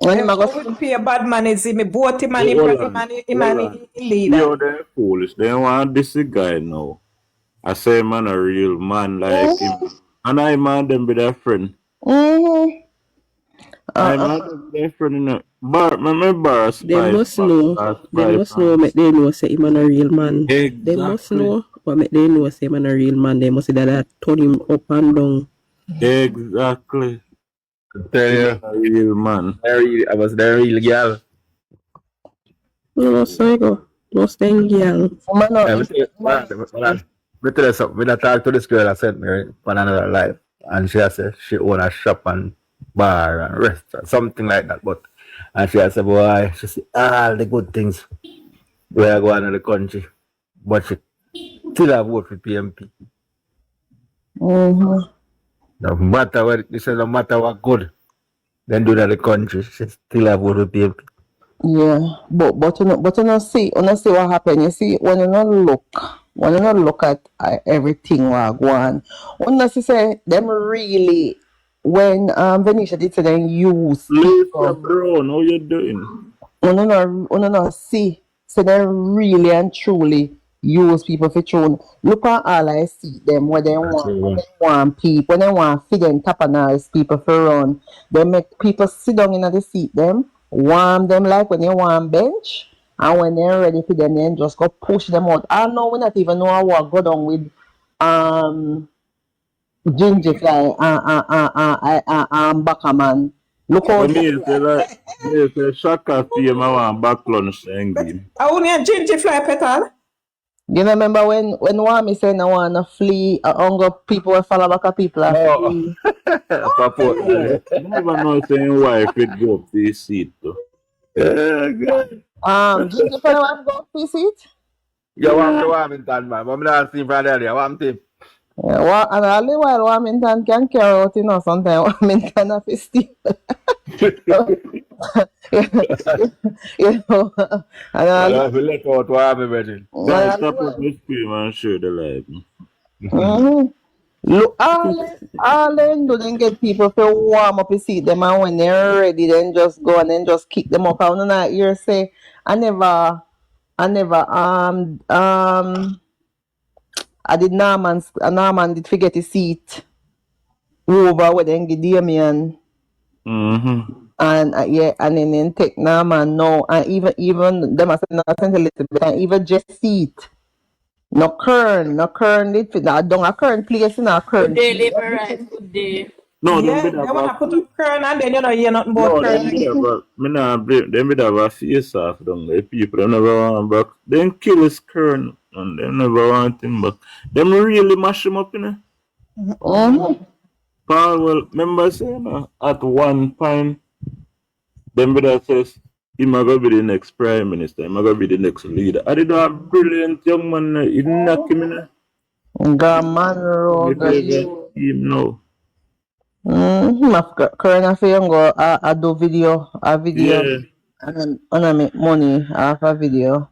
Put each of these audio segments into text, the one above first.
When him go pay a bad man is him, both him and him leader. Yo, they're foolish. They want this guy now. I say man a real man like him. And I man them be their friend. I man them be their friend in a bar. Remember They must know. They must know. Make they know say him a real man. Exactly. They must know. But make they know say him a real man. They must say that turn him up and down. Exactly. Tell you, a real man. I was the real girl. No, so go. No staying girl. But tell you something. When I talk to this girl, I sent me on another life, and she said she own a shop and bar and restaurant, something like that. But and she said, boy, she said all the good things where I go out in the country, but she still have vote for PMP. No matter what, you say no matter what good, then do that in the country, she still have vote for PMP. Yeah, but you know see what happened. You see when you not look at everything what go on. When you say them really when Venetia did say them use people, bro, how you doing? When you see so they really and truly use people for throne. Look at all I see them where they want people, when they want feed them tapanize people for run. They make people sit down in the seat them, warm them like when you want bench, and when they're ready for them, then just go push them out. I know we not even know how to go down with ginger fly and backerman. Look how they shaka fame I want back lunch and I only a ginger fly petal. You remember when Wami said I want to flee hunger people will follow back people are flee? I never know saying why if it go up the seat though. Ginger fly want to go up the seat? You want to Warmington, man. I'm not seeing from earlier. Want him? Yeah, and only while Warmington can carry out, sometimes Warmington have to steal. And I will let out Warmington. Guys, stop with this film and show the live. Look, all they do then get people to warm up to seat them, and when they're ready, then just go and then just kick them up. I don't know you say I never I did Norman did forget his seat over with Damien. And and then take Norman no, and even them I said no sent a little bit, and even just seat. No Kern did fit that don't a Kern place in a Kern. Good day, liberalize, good day. No, yeah, they wanna put up Kern and then you're nothing about Kern. They made have a face off down there. People never want back. Then kill his Kern and they never want him back. Them really mash him up, Paul, well, remember saying at one point, them brother says he might go be the next prime minister, he might go be the next leader. I did a brilliant young man, he didn't knock him in. Him now. Current affair go I do video, Yeah. and I make money off a video.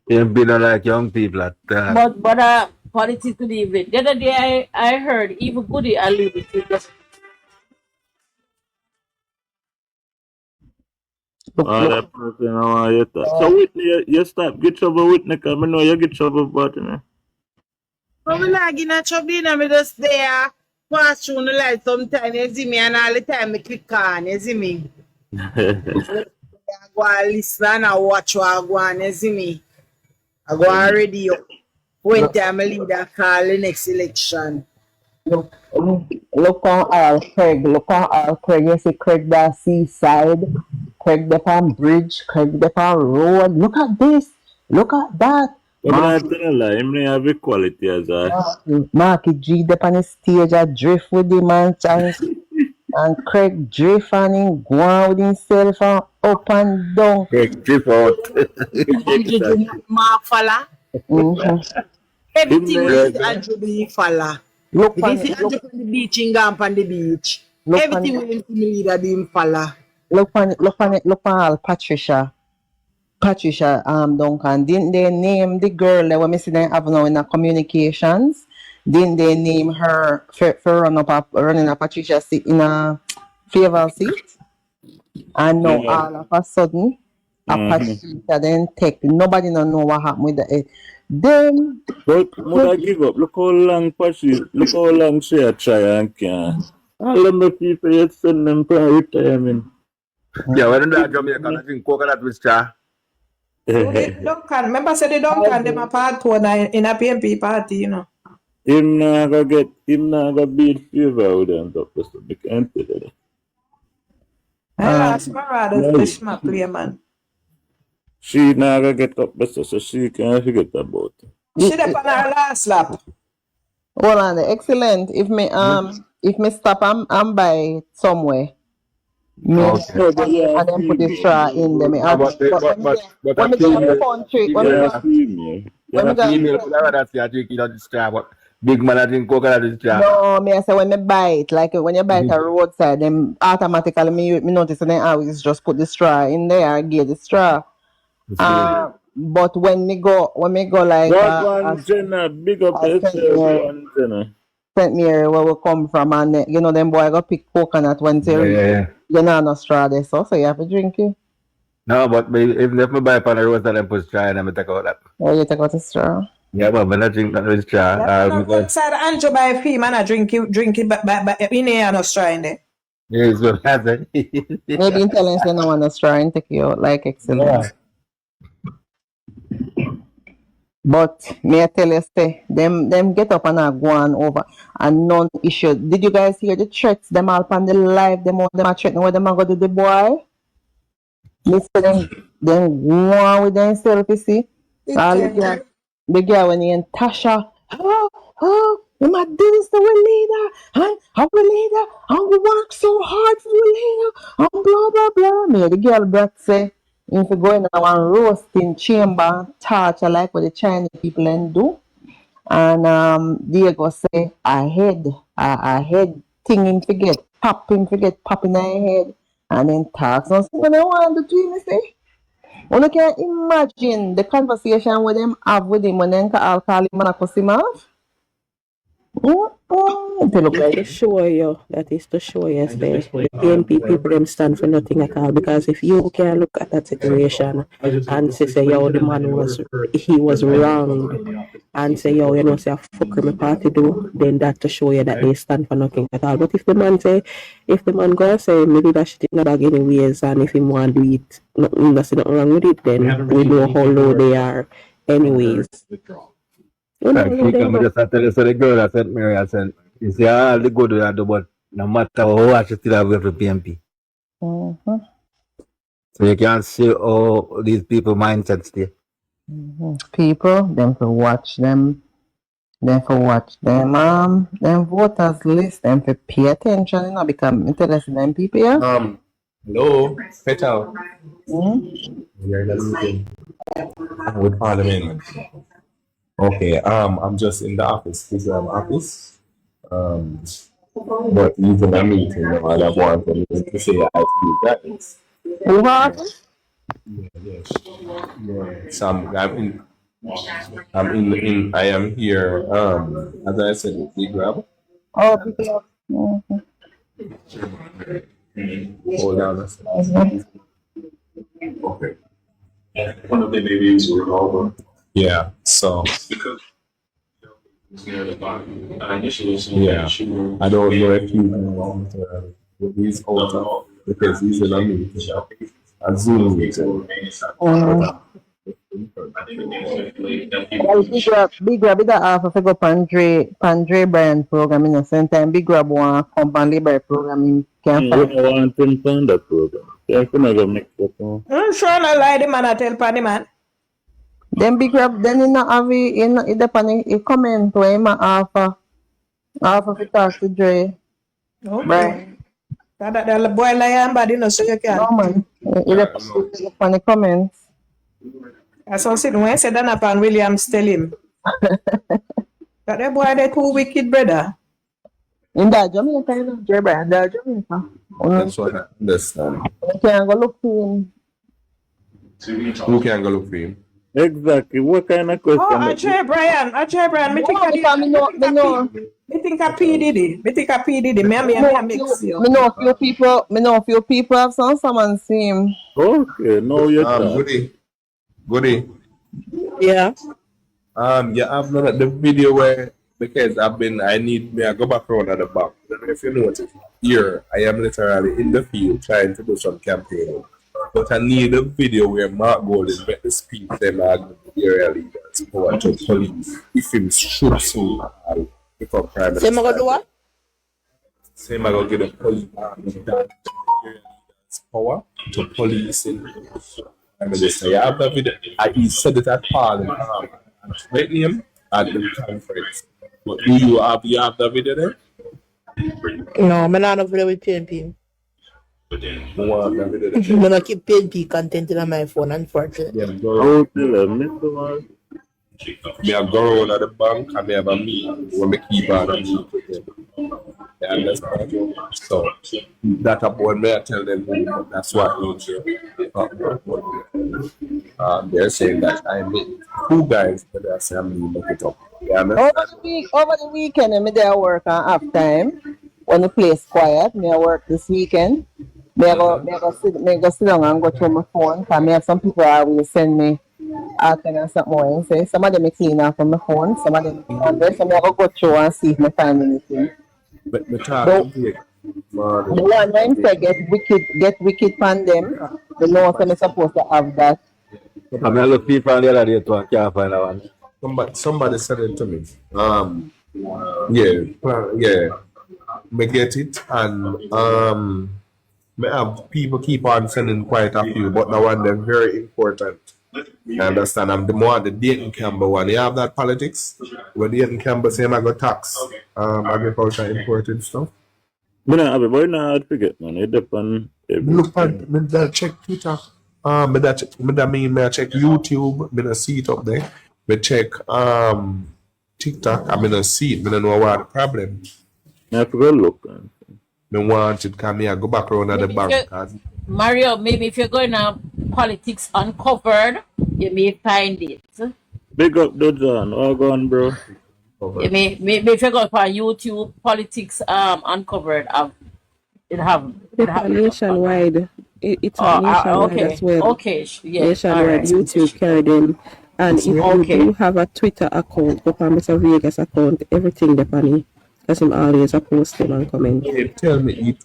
You be not like young people at that. But politics to leave it. The other day I heard even Goody alluded to this. That person I want you to. So Whitney, you stop get trouble with Whitney, because I know you get trouble about it. But we not getting trouble, I just there, pass through the light sometimes, you see me, and all the time I click on, you see me. I go and listen and I watch what I go on, you see me. I go on radio. When time I lead a call the next election. Look on all Craig. You see Craig that seaside, Craig the on bridge, Craig the on road. Look at this. Look at that. I'm not have equality as a Marky G the on the stage a drift with the man and Craig drift and him go on with himself and up and down. Craig drift out. Mark fella. Everything is Andrew being fella. Look on the beach in Gamp on the beach. Everything will be leader being fella. Look on all Patricia Duncan. Didn't they name the girl that we see them have now in the communications? Didn't they name her for running a Patricia seat in a favor seat? And now Yeah. all of a sudden, a Pachita then take. Nobody don't know what happened with the Then But mother give up. Look how long look how long she a try and can't. All them the people yet send them for retirement. Yeah, when in that Jamaica, I drink coconut with straw. Duncan, remember said the Duncan them a part one in a PMP party, you know. Him not gonna beat favor with them doctors. So they can't say that. I last Marada the Shma play man. She not gonna get up better, so she can't forget about it. She up on her last lap. hold on, excellent. If me stop, I'm by somewhere. Me Okay. and then put the straw in them. But When a me go to the female, country, when You're me a go, female. when me a go, female, but I rather see a drink in the straw, but big man I drink coconut with straw. no, me I say when me buy it, like when you buy it at roadside, then automatically me notice and then I always just put the straw in there, get the straw. But when me go like What one Jenna? Big up yourself, one Jenna. St. Mary where we come from, and you know them boy go pick coconut when Yeah. you know no straw there, so you have to drink it. No, but even if I buy pan the road and then put straw in, I take out that. Oh, you take out the straw. Yeah, but when I drink that with straw, Inside Andrew by a fee, man, I drink it but in here no straw in there. yes, what happened. Maybe in telling you no want to straw and take you out like excellent. But may I tell you, say them get up and go on over and none issue. Did you guys hear the threats? Them all on the live, them all them are threatening what them are going to do the boy. Listen, them go on with themselves, you see. All the girl when he and Tasha, we might do this to our leader, and our leader, and we work so hard for our leader, and blah blah blah. Me the girl brat say, if you go in a roasting chamber, torture like what the Chinese people and do, and Diego say, I head thing him forget, pop in her head, and then talk. So when I want to do me say. Well, you can imagine the conversation with them have with him when they call him and cuss him off. To show you, that is to show you, say, the PNP people them stand for nothing at all. Because if you can look at that situation and say, yo, the man was wrong, and say, yo, you know, say, fuck my party do, then that to show you that they stand for nothing at all. But if the man go and say, maybe that shit in the bag anyways, and if he want to do it, nothing wrong with it, then we know how low they are anyways. I just tell you, so the girl that sent Mary, I said, you see all the good we do, but no matter how I still have with the PMP. So you can see all these people mindsets there. People, them to watch them, them voters list, them to pay attention, you know, become interested in people, yeah? Hello, Petal. We are in a meeting with Parliament. Okay, I'm just in the office, Israel office. But he's in a meeting now, and I want him to say hi to you guys. What? Yeah. So I am here, as I said, with Big Grab. Oh, people. Hold on a second. Okay. One of the babies were over. Yeah, so. Because near the bottom. Yeah, I don't know if you want to release over because he's in a meeting. A Zoom meeting. Well, Big Grab is the half of go Pandre brand program in the same time. Big Grab want come on Liberty program in We don't want him on that program. Yeah, can I go make that one? I'm sure not lie the man I tell Panny man. Then Big Grab then in the panic he comment to him half of it talk to Dre. Okay. That boy lie and bad, you know, so you can. No man. The panic comments. As I said, when I said that upon Williams tell him. That the boy they too wicked, brother. In that Jamaica, you know, Dre brand, that Jamaica. That's what I understand. You can go look for him. Who can go look for him? Exactly. What kind of Oh, question? I try Brian. Me think I because me think I P Diddy. Me think I P Diddy. Me mix you. me know a few people have someone same. Okay, now you talk. Goody. Yeah. You have none of the video where because I go back around at the back. I don't know if you notice. Here I am literally in the field trying to do some campaigning. But I need a video where Mark Golden met the speech them area leaders power to police if him should soon become prime minister. Say do what? Same I go get the police that area leaders power to police in prime minister. You have that video. He said it at Parliament. Right name at the conference. But do you have the video there? No, I'm not over there with PNP. I'm gonna keep PNP content on my phone, unfortunately. How till I miss the one? Me I go around at the bank and me have a meeting where me keep on and meet with them. You understand? So that about me I tell them that's what we do. They're saying that I meet two guys but they're saying I'm look it up. You understand? Over the weekend, I'm there work on half time. When the place quiet, me I work this weekend. Me go sit down and go through my phone. Cause me have some people always send me asking and something more. And say some of them I clean off from my phone, some of them under. So me I go through and see if I find anything. But me talk to you. The one when say get wicked from them, the know I'm supposed to have that. I'm not looking for the other day to can't find that one. Somebody said it to me. Yeah. Me get it and me have people keep on sending quite a few, but the one they're very important. You understand? I'm the more the Dayton Campbell one. You have that politics where Dayton Campbell say I got tax agriculture imported stuff. Me not have it, but not hard to forget, man. It depends. Look at me that check Twitter. Me check YouTube, me see it up there. Me check TikTok, I mean see it, me don't know what the problem. I have to go look. Me want it come here, go back around at the bank. Mario, maybe if you're going to politics uncovered, you may find it. Big up the John. All gone, bro. You may if you go for YouTube politics uncovered, it have nationwide. It's nationwide okay. as well. Okay, yeah. Nationwide Right. YouTube carry them. And if you do have a Twitter account, go on Mr. Vegas account, everything depending. Because him always post them and comment. He told me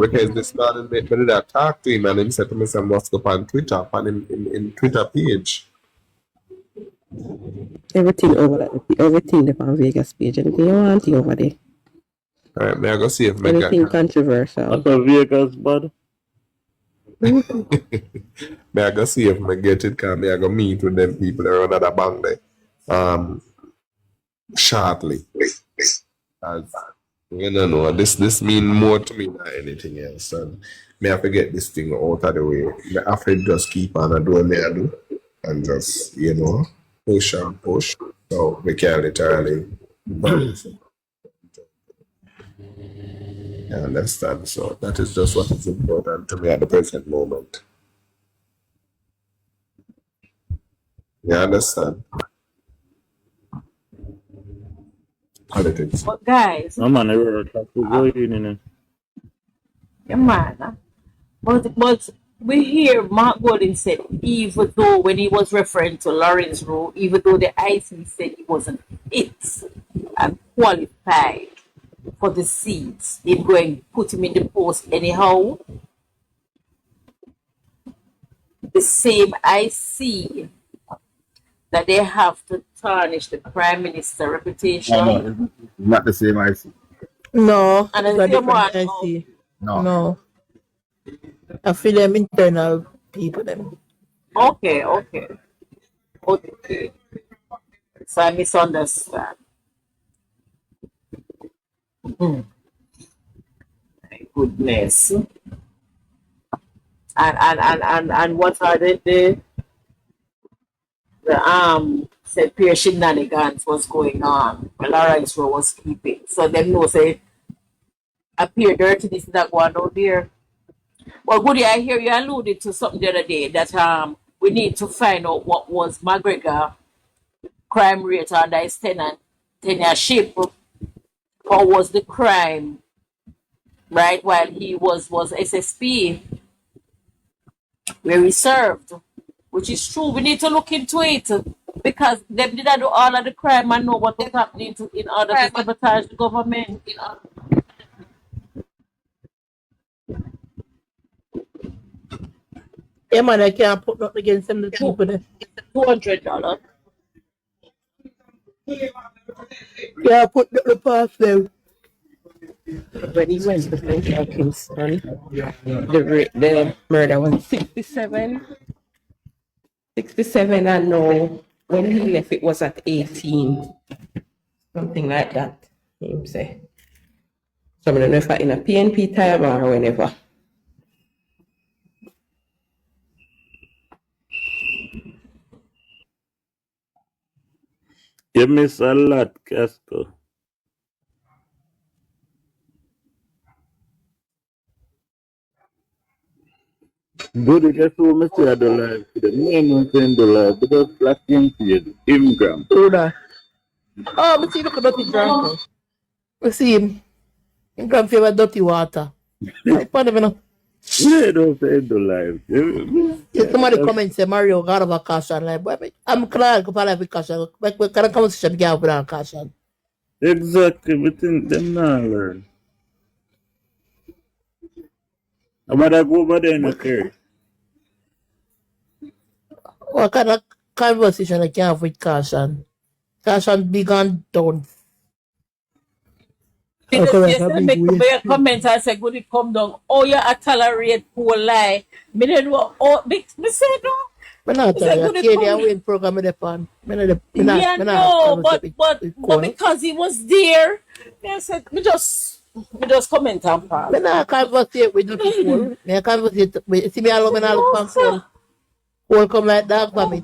because this man when I talked to him and he said to me I must go on Twitter on in Twitter page. Everything over there, everything depends Vegas page. Anything you want over there. Alright, may I go see if anything controversial. That's a Vegas bud. May I go see if I get it, can may I go meet with them people around at the bank there. Shortly. As you know, this mean more to me than anything else. And may I forget this thing out of the way. May I have to just keep on and do what I do and just, push and push. So we can literally I understand. So that is just what is important to me at the present moment. You understand? Politics. But guys, I'm on the road. yeah, man. But we hear Mark Gordon said, even though when he was referring to Lawrence Rowe, even though the IC said he wasn't fit and qualified for the seats, they're going to put him in the post anyhow. The same IC that they have to tarnish the Prime Minister reputation. Not the same I see. No, And it's the a same one, different IC. No. I feel them internal people them. Okay. So I misunderstand. My goodness. And what are the said peer shenanigans was going on when Lawrence Rowe was keeping. So them know say appear dirty this that going on there. Well, Goody, I hear you alluded to something the other day that we need to find out what was McGregor crime rate under his tenureship. How was the crime, right, while he was SSP, where he served, which is true. We need to look into it because they did not do all of the crime and know what was happening in order to sabotage the government. Yeah, man, I can't put nothing against them, the people there. $200. Yeah, put the past them. When he went to St. Kingston, the murder was 67. 67, and now when he left, it was at 18. Something like that, him say. So I don't know if in a PNP time or whenever. You miss a lot, Casco. Good, guess who me say the live? The main one saying the live because black young kid, immigrant. Who that? Oh, I see look at dirty drunk. I see him. He can feel dirty water. Like, you know. Yeah, don't say the live. Yeah, somebody come and say Mario got over caution. Like, boy, I'm glad to have a caution. Like, we can't conversation get without caution. Exactly, but them not learn. I'm gonna go over there in a care. What kind of conversation I can have with caution? Caution big and down. Because yesterday make a comment and say, "Good, it come down. Oh, you tolerate poor lie." Me didn't know. Oh, me say no. I'm not telling you. Katie, I win program in the pan. Yeah, no, but because he was there, I said, me just comment and pass. I'm not conversate with the people. I conversate with, see me alone, I look from Cole come like that for me.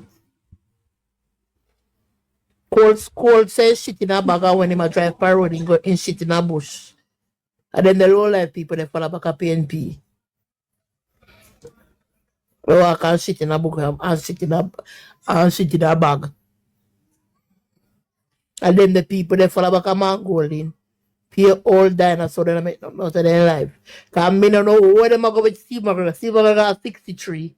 Cole says shit in a bag when he drive per road and go in shit in a bush. And then the low life people they follow back a PNP. We walk and shit in a book and shit in a bag. And then the people they follow back a man golden. Pay all dinosaur they make nothing out of their life. Cause me don't know where them go with Steve McGregor. Steve McGregor 63.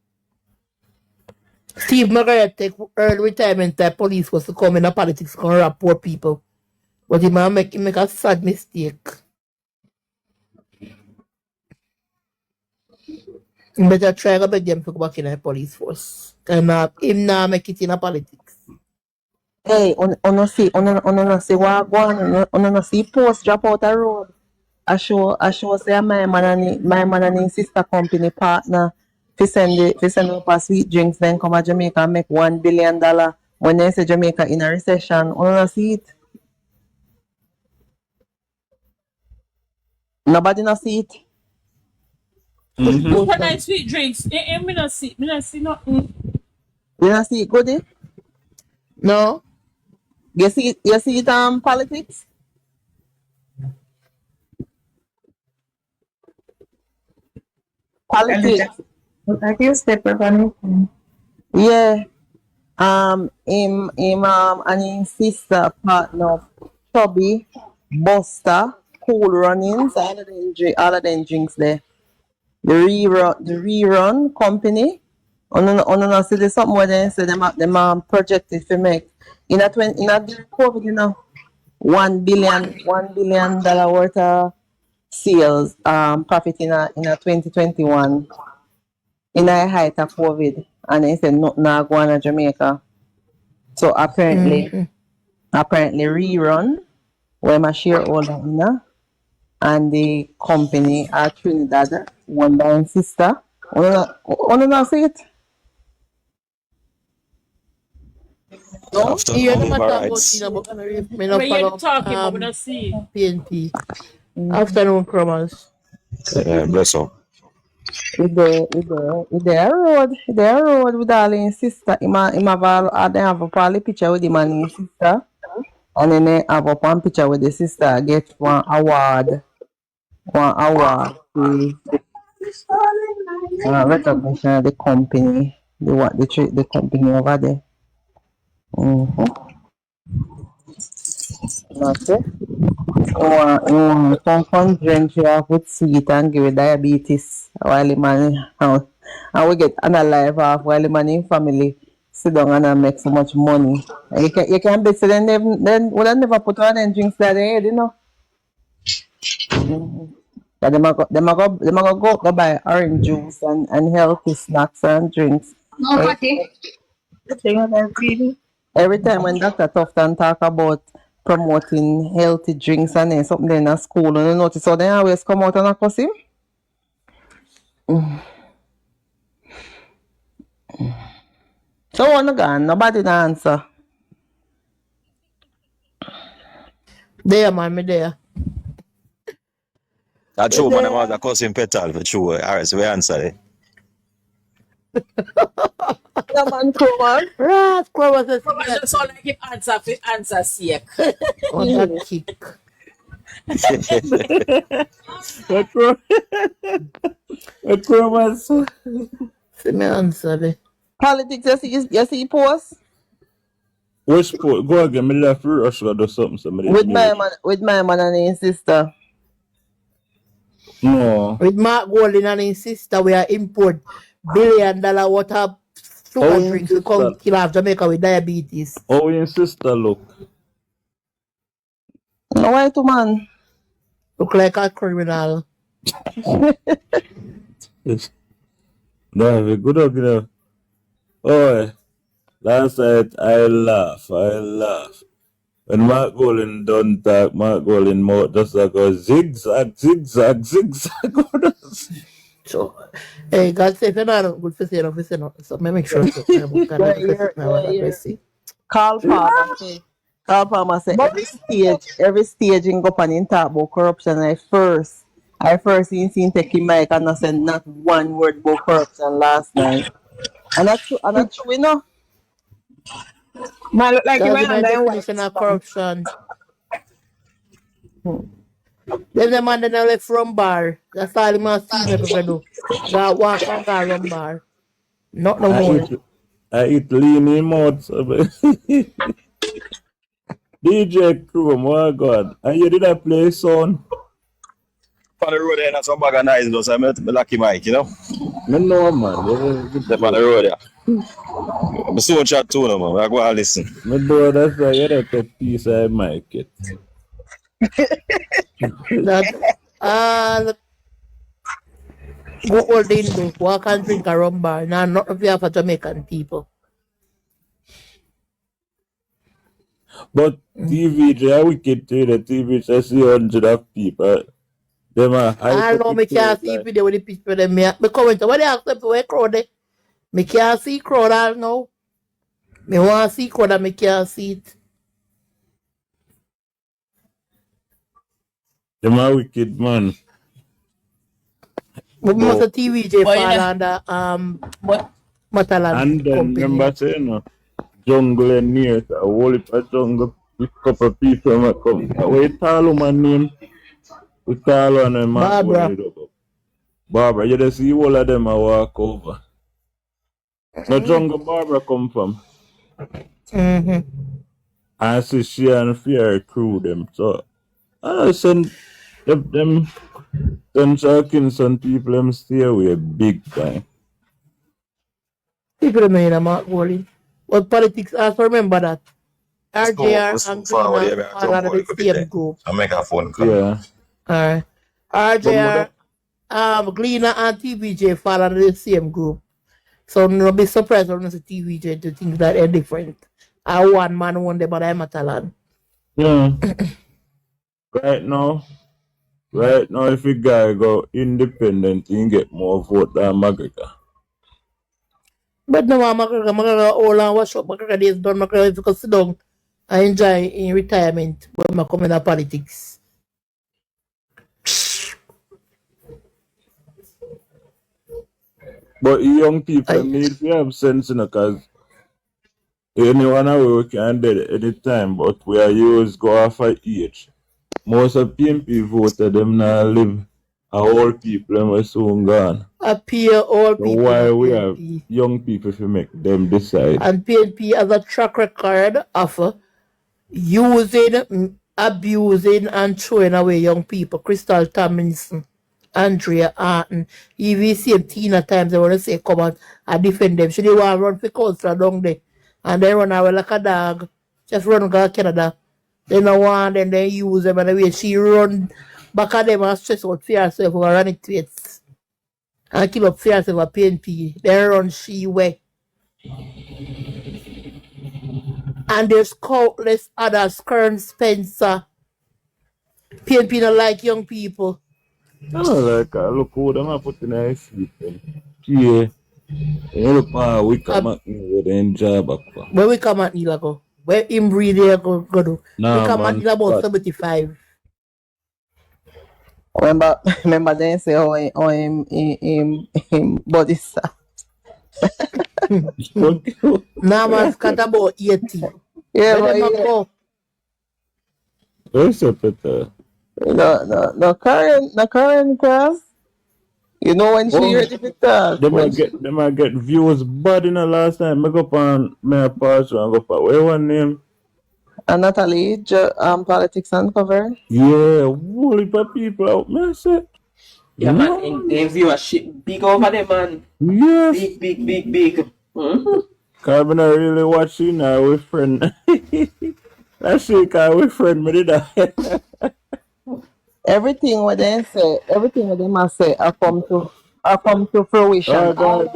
Steve McGregor take early retirement that police was to come in a politics and rob poor people. But he might make a sad mistake. You better try to beg them to go back in the police force. And him now make it in a politics. Hey, on see what go on see post drop out the road. I show say my man and his sister company partner send up a sweet drinks then come to Jamaica and make $1 billion when they say Jamaica in a recession. On see it. Nobody not see it. What nice sweet drinks? Me not see nothing. You not see it, goody? No? You see it politics? Politics. Like you step up on it. Yeah. Him and his sister partner Chubby, Buster, Cool Runnings, all of them drinks there. The rerun company. On see there's something where they say them projected to make in a COVID, you know, $1 billion worth of sales profit in a 2021 in a height of COVID, and they said nothing now going to Jamaica. So apparently rerun where my shareholder in and the company are Trinidad, one by his sister. Not see it? No? After You all never talk about rights. me not When you follow talking about, we not see. PNP. Afternoon crummers. Bless up. With the road with all his sister. They have a probably picture with him and his sister. And then they have up one picture with the sister get one award. The recognition of the company. the company over there. That's it. Some drink you have with sweet and give you diabetes while the man out. And we get analyze off while the man in family sit down and make so much money. And you can bet so then would I never put on them drinks that they head, you know. Yeah, them a go buy orange juice and healthy snacks and drinks. No, Patty. The thing that I'm feeling. Every time when Dr. Tufton talk about promoting healthy drinks and then something in a school, and you notice how they always come out and accuse him. So on again, nobody the answer. There, man, me there. That's true, man. I'm out of cousin petal for true. Alright, so we answer it. Yeah, man, come on. Right, Crow was a I just sound like him answer sake. on that kick. See me answer there. Politics, you see post? Which sport? Go again. Me left rush or do something. Somebody With my man and his sister. No. With Mark Golding and his sister, we are import $1 billion water sugar Oh, drinks to come kill off Jamaica with diabetes. Oh, your sister look. No, why to man? Look like a criminal. No, we good up, you know. Oh, last night I laugh. When Mark Golding done talk, Mark Golding mouth just like a zigzag. So, hey, God say, if you're not good for say no, so me make sure to Carl Palmer say. Carl Palmer say every stage in Gopanin talk about corruption. I first seen taking mic and I said not one word about corruption last night. And that's true, you know. Man look like him That's and my then definition of corruption. Then the man that left from bar. That's all he must see me people do. Go walk and go run bar. Not no more. I eat lean in mouth. DJ Crew, my God. And you did that play son? On the road there, that's some bag of nice, though, so I'm lucky Mike, you know? Me know, man. They're on the road there. I'm so chat to them, man. I go and listen. Me know that's why you have to piece I mic it. That go all in do. Walk and drink a rum bar. Now not if you have for Jamaican people. But TVJ are wicked too. The TVJ I see 100 of people. Them are I know me can't see video with the people them me comment. What they ask them to where crowd there? Me can't see crowd all now. Me want to see crowd and me can't see it. Them are wicked, man. But most of TVJ But fall you know- under But Matalan And then company. remember saying jungle and near a whole heap of jungle with couple people might come. Wait all man name. We call on them Barbara. Barbara, you just see all of them a walk over. No jungle Barbara come from. Mm-hmm. I see she and Fear crew them. So I send them Charkinson people them stay away big time. People them in a Mark Golding. But politics, also remember that. RJR and Greener are under the same group. I make a phone call. Yeah. Alright. RJR, Gleaner and TVJ fall under the same group. So no be surprised when you see TVJ to think that they're different. I one man one day, but I'm a talent. Yeah. Right now, if a guy go independent, he can get more vote than McGregor. But no, McGregor all and wash up. McGregor days done. McGregor if you can sit down and enjoy in retirement when I come in the politics. But young people need to have sense, because anyone away can dead anytime, but we are used go off of age. Most of PMP voted them now live Our people them are soon gone. Appear all So people why in we have PNP. young people to make them decide? And PNP has a track record of using, abusing, and throwing away young people. Crystal Tomlinson, Andrea Arton, even same Tina times they want to say come out and defend them. She didn't want to run for council down there. And they run away like a dog. Just run to Canada. They don't want them, they use them and the way she run back at them and stress out for herself over running tweets. And kill up for herself at PNP. They run she way. And there's countless others, Kern Spencer. PNP don't like young people. I don't like look who them are putting their seat. Yeah. You look how we come at me with the job back. Where we come at Nila go? Where him really go do? Nah, we come at man, Nila about but 75. Remember they say him body soft. Now man got about 80. Yeah, Where but them a yeah. go? where's up at the No current class. You know when she ready to talk. they might get views bad in the last time. I go up on my past and go up. Where one name? And Natalie, Politics Uncovered. Yeah, whole heap of people out. Man, I say, Yeah, man, in the viewership big over there, man. yes. Big. Mm-hmm. Cause I'm not really watching now with friend. That's it, cause with friend me did that. Everything what they say, everything what they must say, I come to fruition. Oh God,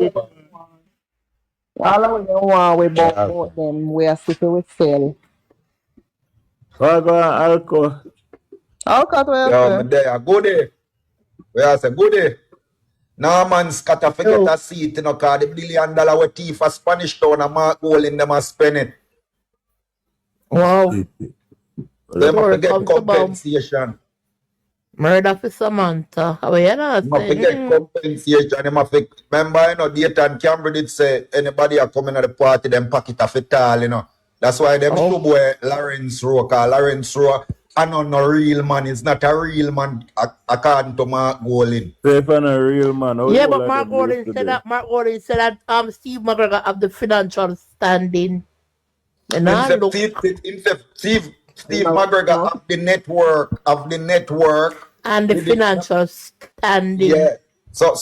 All of them want we both them. We are sitting with sale. oh God, alcohol. How cut we Yo, say? me there, good day. We are say good day. Now man scatter forget a seat, you know, cause the $1 billion we thief for Spanish town and Mark Gold in them a spend it. Wow. Them have to get Come to bomb. compensation. Murder for Samantha. How you not Them have to get compensation. Them have to, remember, you know, Dayton Campbell did say anybody are coming to the party, them pocket off it all, you know. That's why them should boy Lawrence Rowe, cause Lawrence Rowe no real man. It's not a real man according to Mark Golding. Safe and a real man. How Yeah, you but like Mark them Gordon yesterday? said that Steve McGregor have the financial standing. And I look Steve McGregor of the network. and the financial standing. Yeah. So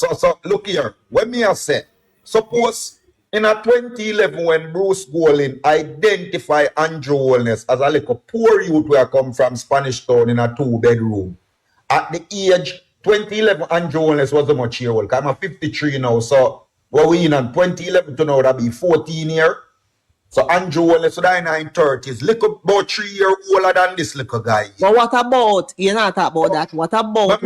look here. When me I say, suppose in a 2011 when Bruce Golding identify Andrew Holness as a little poor youth where come from Spanish Town in a 2-bedroom. At the age 2011, Andrew Holness was a much year old. I'm 53 now. So what we in 2011 to now that be 14 years. So Andrew Holness would in 30s. Little about 3 years older than this little guy. But what about you're not talking about that? What about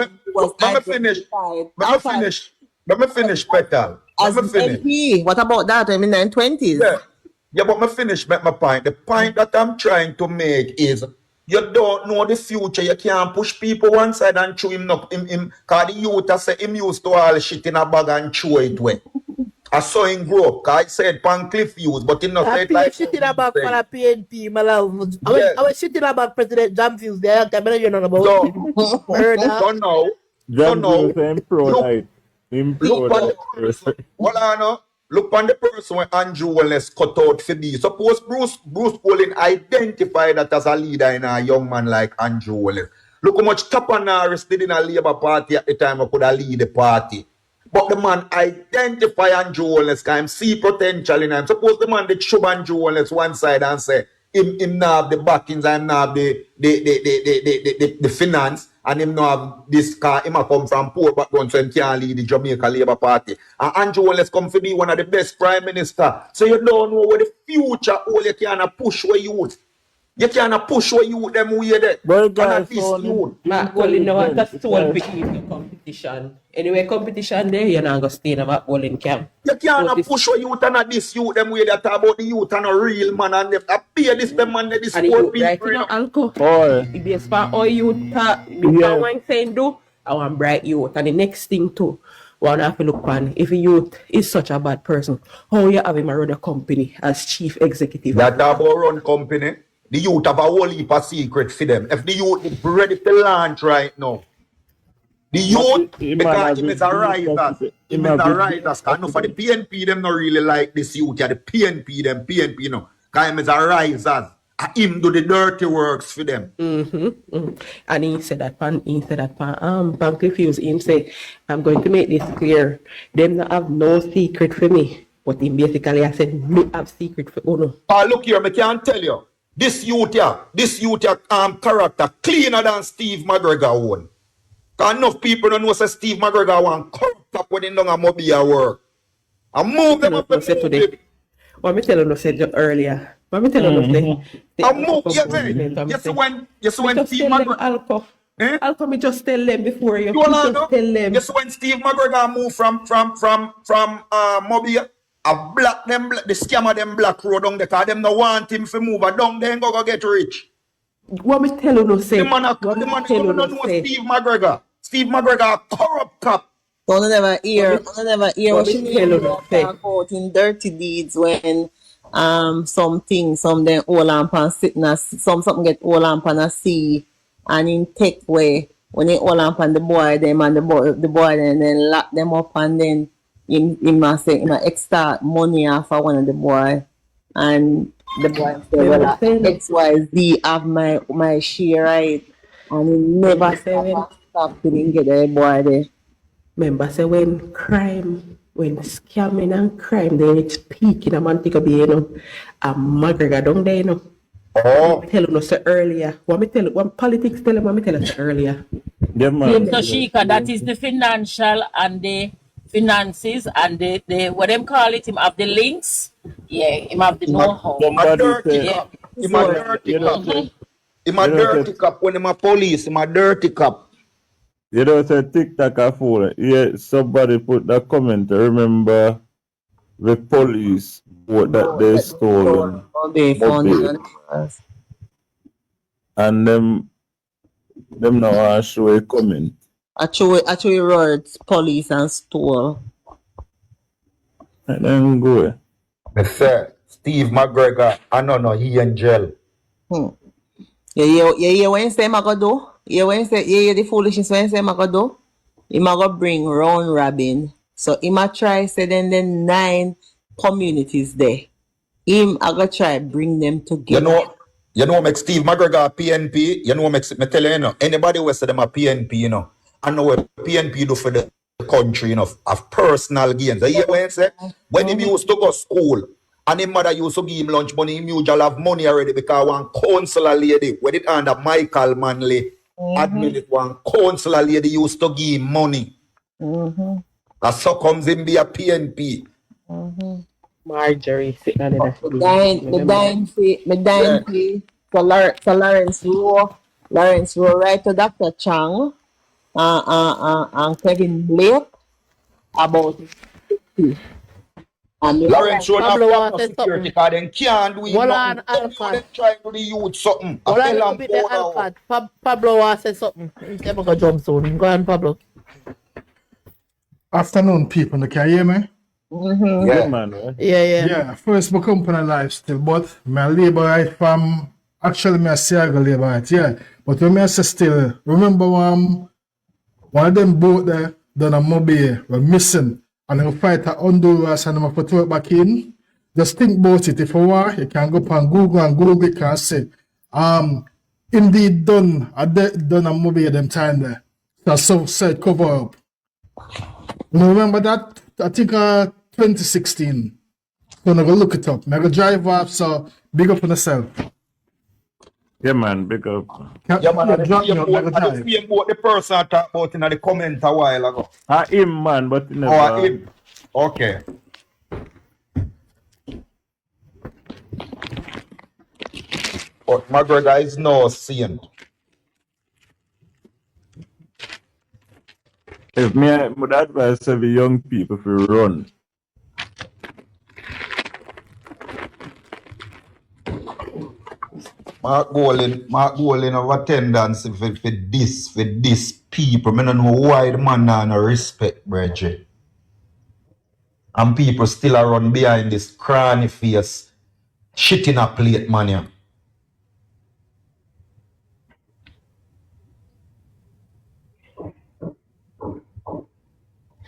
Let me finish, Petal. as Let me finish. MP? What about that? I mean, in 20s. Yeah, but me finish make my point. The point that I'm trying to make is you don't know the future. You can't push people one side and chew him up. Cause the youth I say him used to all shit in a bag and chew it away. I saw him grow up. Cause I said pan cliff use, but him not say it like shit in a back for a PNP, my love. I was shit in a back President Jamfields there. I mean, you know about him. Don't know. Don't know. Look on the person when Andrew Wallace cut out for me. Suppose Bruce Golding identified that as a leader in a young man like Andrew Wallace. Look how much Tapaнаris did in a Labour Party at the time I could have lead the party. But the man identify Andrew Wallace can see potential in him. Suppose the man did shove Andrew Wallace one side and say him now have the backings and now have the finance. And him no have this car, him a come from poor background, so him can't lead the Jamaica Labour Party. And Andrew Wallace come to be one of the best prime minister. So you don't know where the future all you can push where youth. You can't push where youth them way there. But guys, youth. Well, you know what? That's all because the competition. Anyway, competition there, you're not going to stay in a bowling camp. You can't push where youth and this youth them way they talk about the youth and a real man and they pay this them man this And poor you people. right, you know, alcohol. Oh. If there's for all youth, before one saying do, I want bright youth. And the next thing too, one have to look on, if a youth is such a bad person, how you have him run a company as chief executive? That about run company. The youth have a whole heap of secret for them. If the youth is ready to launch right now, The youth, He man because has him a is a deep writers. Him is a writers. Because no for the PNP, them not really like this youth. Yeah, the PNP, you know. Because him is a risers. Him do the dirty works for them. And he said that pan confused. Him say, I'm going to make this clear. Them not have no secret for me. But him basically I said, me have secret for Uno. Look here, I can't tell you. This youth character cleaner than Steve McGregor one. Because enough people don't know say Steve McGregor want corrupt up when he don't have mobile work. And move them up and move them. What me tell you said earlier. What me tell you say. Yes, when Steve McGregor. Alco, me just tell them before you. Just tell them. Yes, when Steve McGregor moved from Mobile, the scammer them black road down there, because them no want him to move down there and go get rich. What me tell you say? The man don't know Steve McGregor. Steve McGregor corrupt cop. I never hear what she talk about in dirty deeds when some them all lamp and sitting as something get all lamp and a sea and in tech way when they all lamp and the boy them and the boy and then lock them up and then he must say extract money off of one of the boy and the boy say well XYZ have my share right and he never stop didn't get the boy there. Remember, say when scamming and crime, they reach peak in a man take a be, a McGregor down there, Tell us earlier. What politics tell them, what me tell us earlier. So Shika, that is the financial and the finances and the what them call it, him have the links. Yeah, him have the know-how. Him a dirty cop when him a police, him a dirty cop. You know, say TikTok a fool. Yeah, somebody put that comment. Remember the police what that they stole. And them now show a comment. Actually wrote police and stole. And then go. They said Steve McGregor, I don't know, he in jail. Yeah, when you say Magado? Yeah, when you say the foolishness when you say Magado? He might bring round robin. So he might try say then 9 communities there. Him I go try bring them together. You know make Steve McGregor PNP, you know make me tell you, anybody who say them a PNP, I know what PNP do for the country, of personal gains. You hear what I say? When he used to go school and his mother used to give him lunch money, he usually have money already because one counselor lady, when it under Michael Manley, admin it one counselor lady used to give him money. And so comes him be a PNP. Marjorie sitting on the dying for Lawrence Rowe right to Dr. Chang and Kevin Blake about it. Lawrence Rowe have security because they can't do it. They try to do the youth something. Pablo said something. He's never going to jump soon. Go on, Pablo. Afternoon, people. Can you hear me? Yeah, man. Right? Yeah. First, my company life still, but my labor right from actually my Seattle labor right, yeah. But when I say still, remember one of them boat there done a mobile were missing and they fight at Honduras and they put it back in. Just think about it. If you want, you can go up on Google and Google it can say, indeed done a mobile them time there. That's so said cover up. You remember that? I think 2016. So I'm gonna look it up. I'm gonna drive up, so big up on yourself. Yeah, man, big up. The person I talked about in the comment a while ago. Him, man, but never. Him. Okay. But McGregor is no saint. If me, I would advise the young people to run. Mark Golin of attendance for this people. I don't know why the man has no respect, Bridget. And people still are run behind this cranny face, shit in a plate, man. Yeah.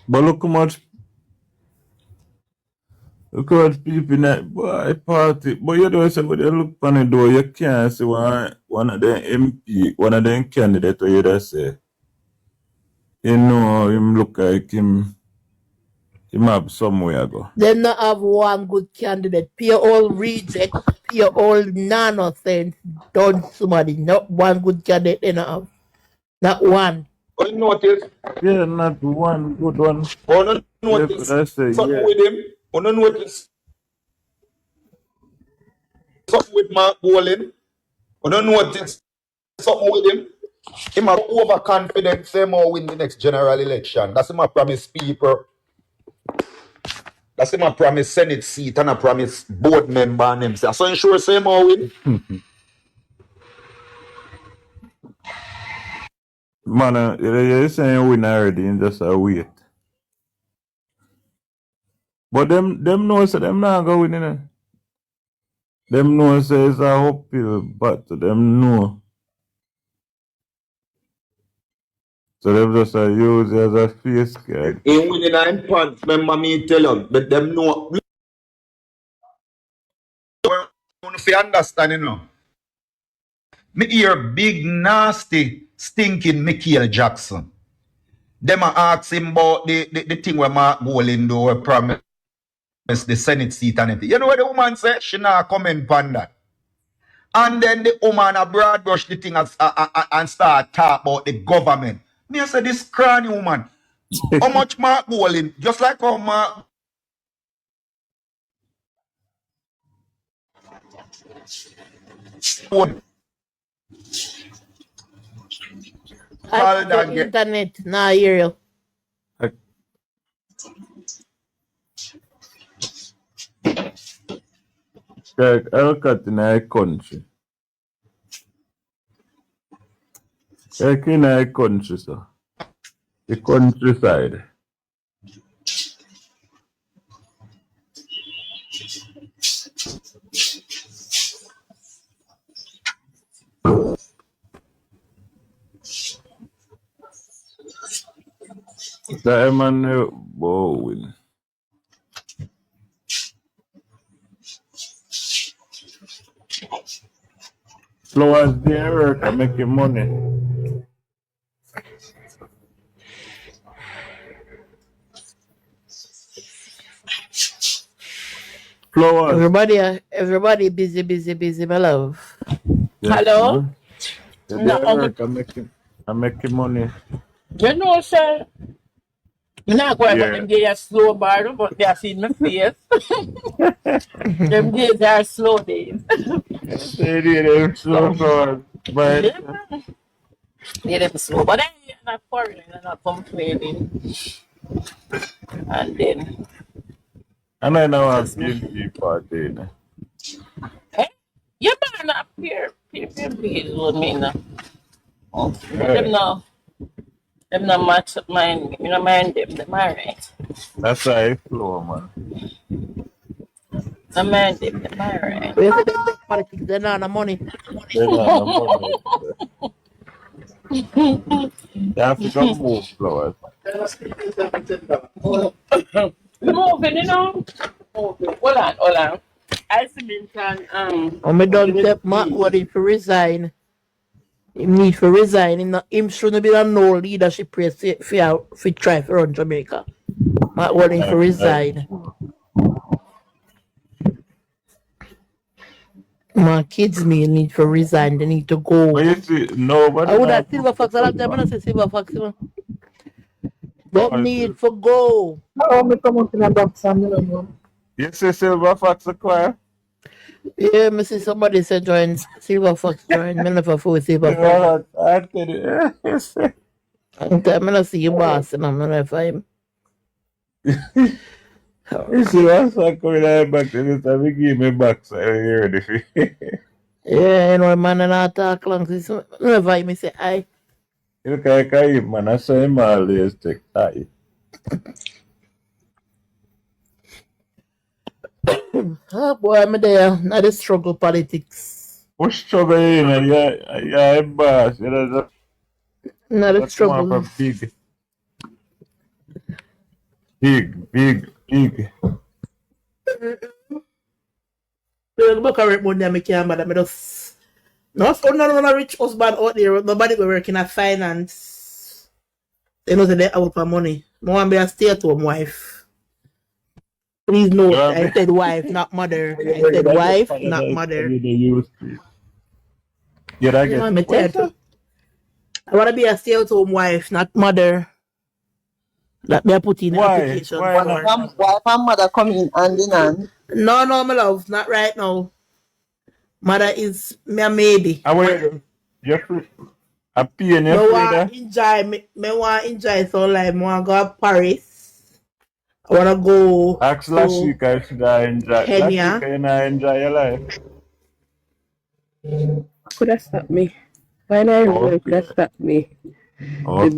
But look how much people in that boy party. But you don't say when you look on the door, you can't see one of them MP, one of them candidates where you just say, you know, him look like him have somewhere go. They not have one good candidate. Pure all reject, pure all nonsense. Don't somebody, not one good candidate they not have. Not one. But you notice, Yeah, not one good one. or not Yeah, notice but I say, something yeah. with him, or not notice something with Mark Bowling, or not notice something with him. Him have overconfident, say more win the next general election. That's him a promise people. That's him a promise Senate seat and a promise board member and himself. So you sure say more win? Man, you're saying you win already and just a wait. But them know so them not going win, innit? Them know say it's a uphill battle. Them know. So them just use it as a face card. He winning 9 points, remember me tell you, but them know. If you understand, you know. Me hear big, nasty, stinking Michael Jackson. Them a ask him about the thing where Mark Bowling do, where promise the Senate seat and everything. You know what the woman said? She not comment on that. And then the woman a broad brush the thing and start talk about the government. Me I say this cranny woman. How much Mark Bowling? Just like how Mark Bowling called The and get internet, nah, hear you. Like, I look at in our country. Like in our country, so. The countryside. The man bowing. Slow as they work and making money. Flowers. Everybody busy, my love. Yes, Hello? man. They No, work and making money. you know, sir. I'm not going Yeah. to them days are slow bar, but they are seeing my face. Them days are slow days. They did it slow flowers. But Yeah, them slow. But I'm not quarreling, I'm not complaining. And then, and I know I'm PNP party. You know. eh? Yeah, man, up here. Please with me now. Right. Them no match up mind me. You know, mind them alright. That's how I flow, man. No mind them alright. We have to take politics, they're not the money. They don't have money. They have to go move flowers. Moving, you know. Hold on. I see me can And we don't take Mark Bowling to resign. He need to resign. Him shouldn't be on no leadership race for try to run Jamaica. Mark Bowling to resign. My kids need to resign. They need to go. But you see, nobody. I would have Silver Fox. I like them. I say Silver Fox. Don't need for go. Oh, me come out in a box and I don't know. You see Silver Fox acquire? Yeah, me see somebody say join Silver Fox join. Me never for Silver Fox. I tell you. I'm not see him boss and I'm not him. You see what's coming back to this time? Give me back so you're ready. Yeah, you know, man, and I talk long. So never me say I. You look like him, man. I saw him always take time. Oh boy, I'm there. Now the struggle politics. What struggle you in? You're a boss. You know, Now the that's more of a struggle. big. Big. The book I read money I can't but I just no rich husband out there. Nobody go working at finance. They know that they out for money. No one be a stay-at-home wife. Please note, I said wife, not mother. I said wife, not mother. Yeah, I guess. I want to be a stay-at-home wife, not mother. Let me put in the application. Why not? Wife and mother come in hand in hand. No, my love, not right now. Mother is me a maybe. I will. You're happy and Me you're want enjoy so like me want go to Paris. I want to go Ask last week I should I enjoy. Kenya. Last week I enjoy your life. Could have stopped me. When I really could have stopped me. The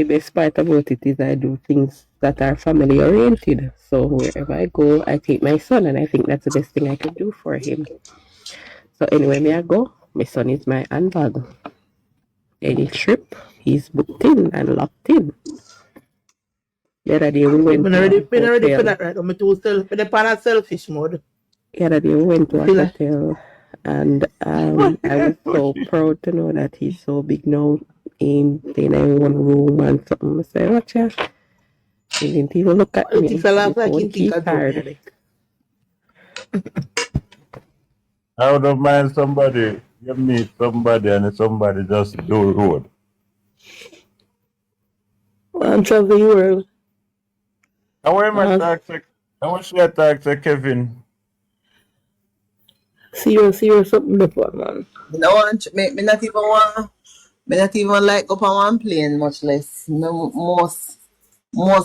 best part about it is I do things that are family oriented. So wherever I go, I take my son, and I think that's the best thing I can do for him. So anywhere may I go, my son is my handbag. Any trip, he's booked in and locked in. The other day we went to a hotel. I'm too selfish mode. The other day we went to a hotel, and I was so proud to know that he's so big now. In one room and something. I said, watch out. He didn't even look at me. I wouldn't mind somebody, you meet somebody and somebody just do road. I'm traveling the world. I want you to talk to Kevin. Serious something before, man. Me not even like go on one plane, much less. Most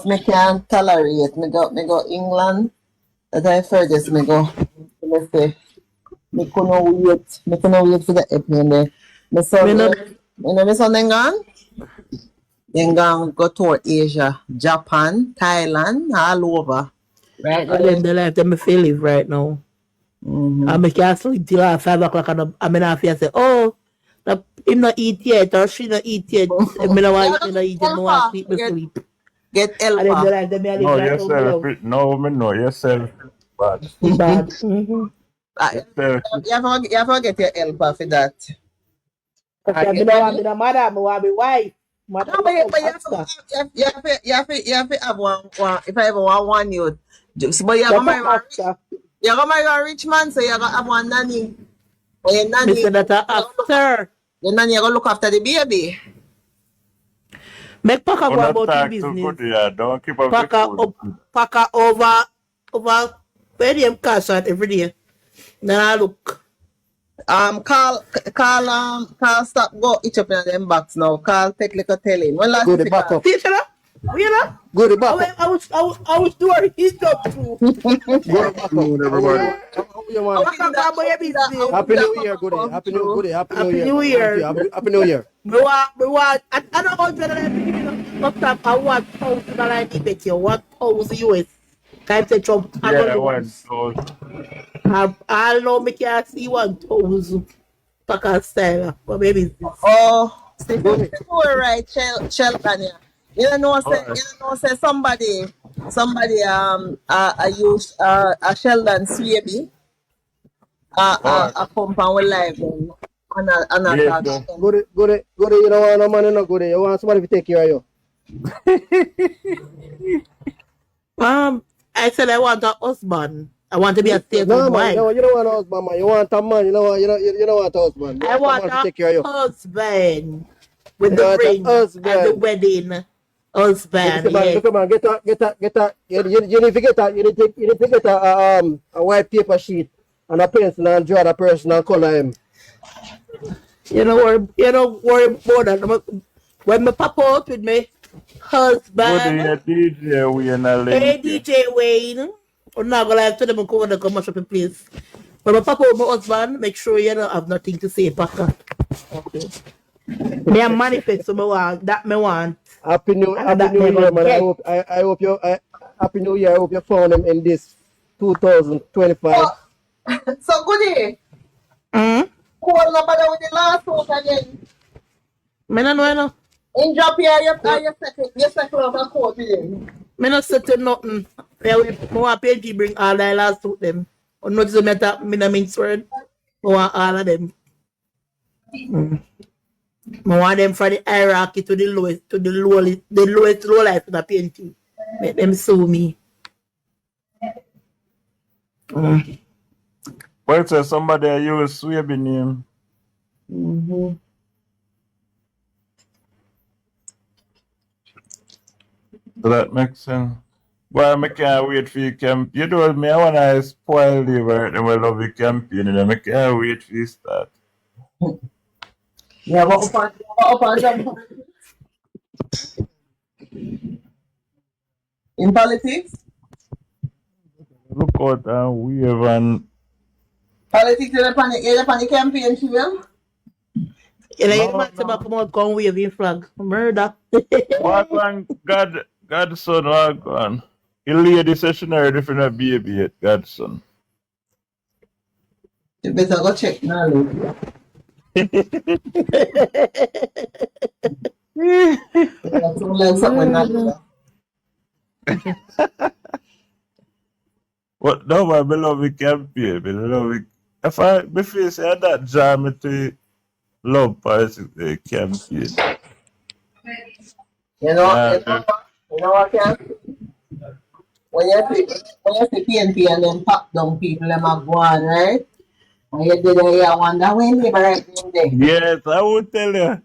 me can't tolerate. Me go England. That I furthest me go. Let's say me couldn't wait for the airplane there. My son then gone. Then go tour Asia, Japan, Thailand, all over. Right. I live the life that me feel live right now. I make you sleep till 5 o'clock and I'm in half say, oh, him not eat yet or she not eat yet. Me no want to eat yet, me want to sleep. Get Elpa. No, yourself. No, me know yourself. Bad. Bad. You have to get your Elpa for that. Me no want to be the mother, me want to be wife. No, but you have to have one. If I ever want one youth, but you have to marry a rich man, so you have to have one nanny. And nanny, me say that after. The nanny you gonna look after the baby. Make Paka go about your business. Don't keep Paka over where them cash out every day. Now look. Carl, stop go each up in them box now. Carl, take like a telling. When last go the back up. See, go the back up. I was doing his job too. Go the back up, everybody. Happy New Year, good day. Happy New Year. Happy New Year. I don't know what I want $1,000 bet you. $1,000 US. Time to Trump. I know me can't see 1,000 Paka style. But maybe oh, right, Sheldon. You know, say somebody I use a Sheldon Swaby a compound with live and Good, you don't want no money, no good. You want somebody to take care of you. I said I want a husband. I want to be a stay-at-home wife. No, you don't want a husband, man. You want a man. You don't want a husband. I want a husband with the ring and the wedding. Husband. Yes. Come on, get that. You need to get that. You need to get a white paper sheet and a pencil and draw the person and color him. You know worry about that. When me pop out with me husband. Hey DJ Wayne. I'm not gonna have to them go on the commercial place. When I pop out my husband, make sure you don't have nothing to say back. Okay. Me a manifest so me want that me want. Happy New Year, man. I hope you Happy New Year. I hope you found him in this 2025. Oh, so goody. Call nobody with the last one again. Me no know. In drop here, you settle up a court again. Me not say to nothing. Me want PNP bring all the last to them. Or notice me that me not mince word. Me want all of them. Me want them from the hierarchy to the lowest, to the lowest low life in the PNP. Make them sue me. Well, it's somebody I use Swaby name. So that makes sense. Well, I can't wait for your camp. You know me, I want to spoil you right now. I love your campaign and I can't wait for you start. Yeah, what up on in politics? Look out and wave and Politics, you're on the campaign trail? You know, you no, might come out, come waving flag. Murder. walk on Godson, walk on. He laid the session already for the baby yet, Godson. You better go check now. What no, I love the campaign. I love it. If I before say that jam to love party campaign. You know what, Ken? When you see PNP and then pop down people, them are going, right? And you did I wonder when they right in there. Yes, I would tell you.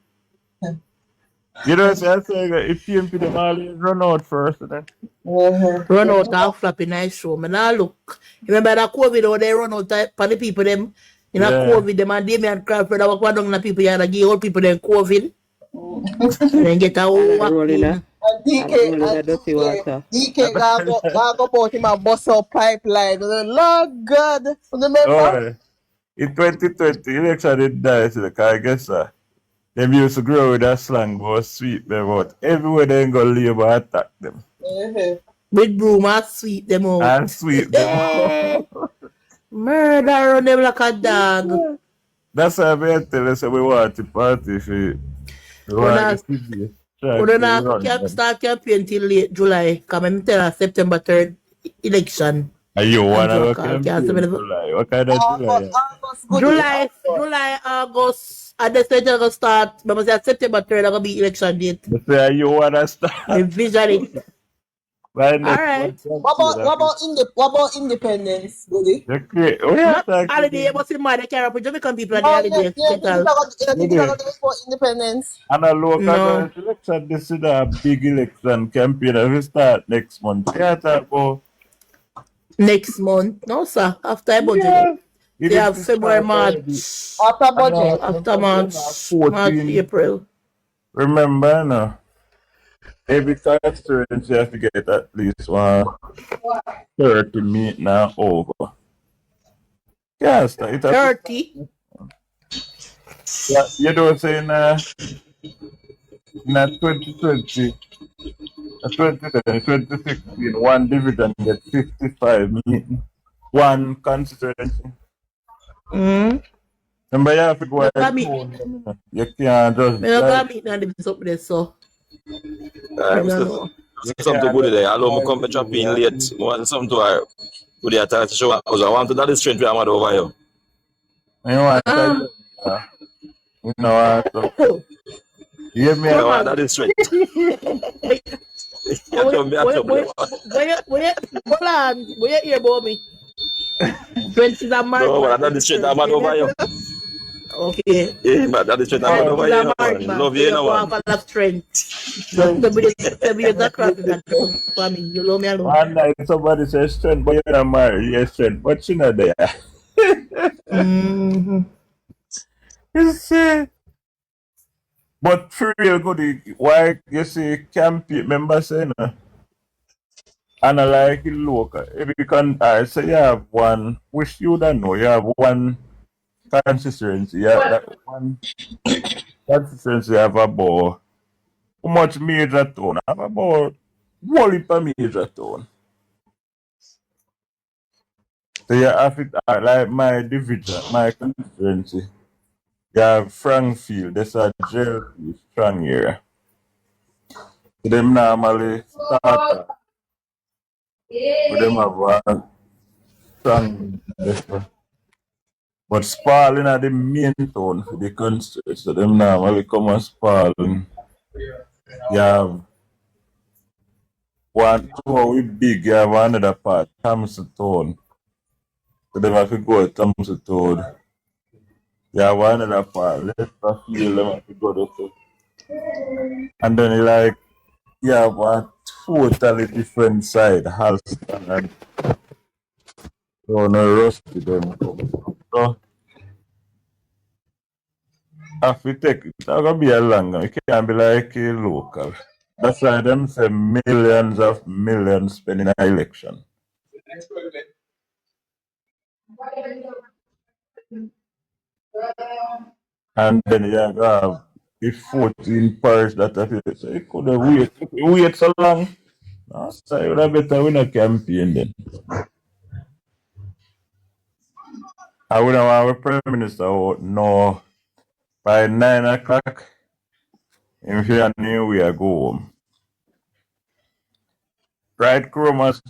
You know, so I say if PMP them all run out first, then. Run out and flappy nice show. Man, now look. Remember that COVID how they run out for the people them in a COVID them and Damien Crawford that walk down the people you had give old people them COVID. And then get a whole Rolling DK go about him and bust up pipeline. Lord God. Remember? Oh, in 2020, election did die, so I guess them used to grow with that slang, but sweep them out. Everywhere they go labor attack them. With broom and sweep them out. And sweep them out. Murder on them like a dog. That's why I tell us we want to party for we don't start campaign till late July. Come and tell us September 3rd election. Are you want to go campaign July? What kind of July? July, August. And the stage will start. Remember, September 3rd, going to be election date. Say you want to start? Vision it. Right. All right. What about independence, Goody? Okay. Holiday, what's in mind? They care about Jamaican people and holiday. For independence. And a local election, this is a big election campaign. We start next month. Next month? No, sir. After budget. They have February, March. After budget. After March, April. Remember, no? Every constituency has to get at least 30 meet now over. Yes, 30? Yeah, you don't say in 2020, 2016, one division get 55 meetings, one constituency. Remember, you have to go ahead. You can't just. I don't meet now, something so. Something good there. Allow me come to drop in late. I want something to do the attack to show because I want to that strength we are over here. You know what? You know what? You hear me? That is strength. Where you hear about me? 20 are married. No, that is strength I'm over here. Okay. Yeah, but that is strength I'm over here. Love you, no one. Have a lot of strength. Somebody you love me alone. One night somebody says strength, but you're not married. Yes, strength, but you're not there. You see? But for real good, why you see campaign members saying, and I like it local. If you can, I say you have one, which you don't know, you have one consistency, you have that one consistency, you have about how much major town? I have about whole heap of major town. So you have it like my division, my constituency. You have Frankfield, that's a JLP strong area. So them normally start But them have one strong investment. But Spalding are the main town for the country. So them now when we come on Spalding, you have one town we big, you have another part, Thompson Town. So them have to go to Thompson Town. You have another part, Lesterfield, them have to go to. And then like you have a totally different side, Halston and Rusty them come. So if we take it's not gonna be a long one. It can't be like a local. That's why them say millions of millions spending an election. And then you have the 14 parish that have it. So it could have wait so long. No, so it would have better win a campaign then. I would have our prime minister out no by 9 o'clock. If you knew we are go home. Right, Chromas?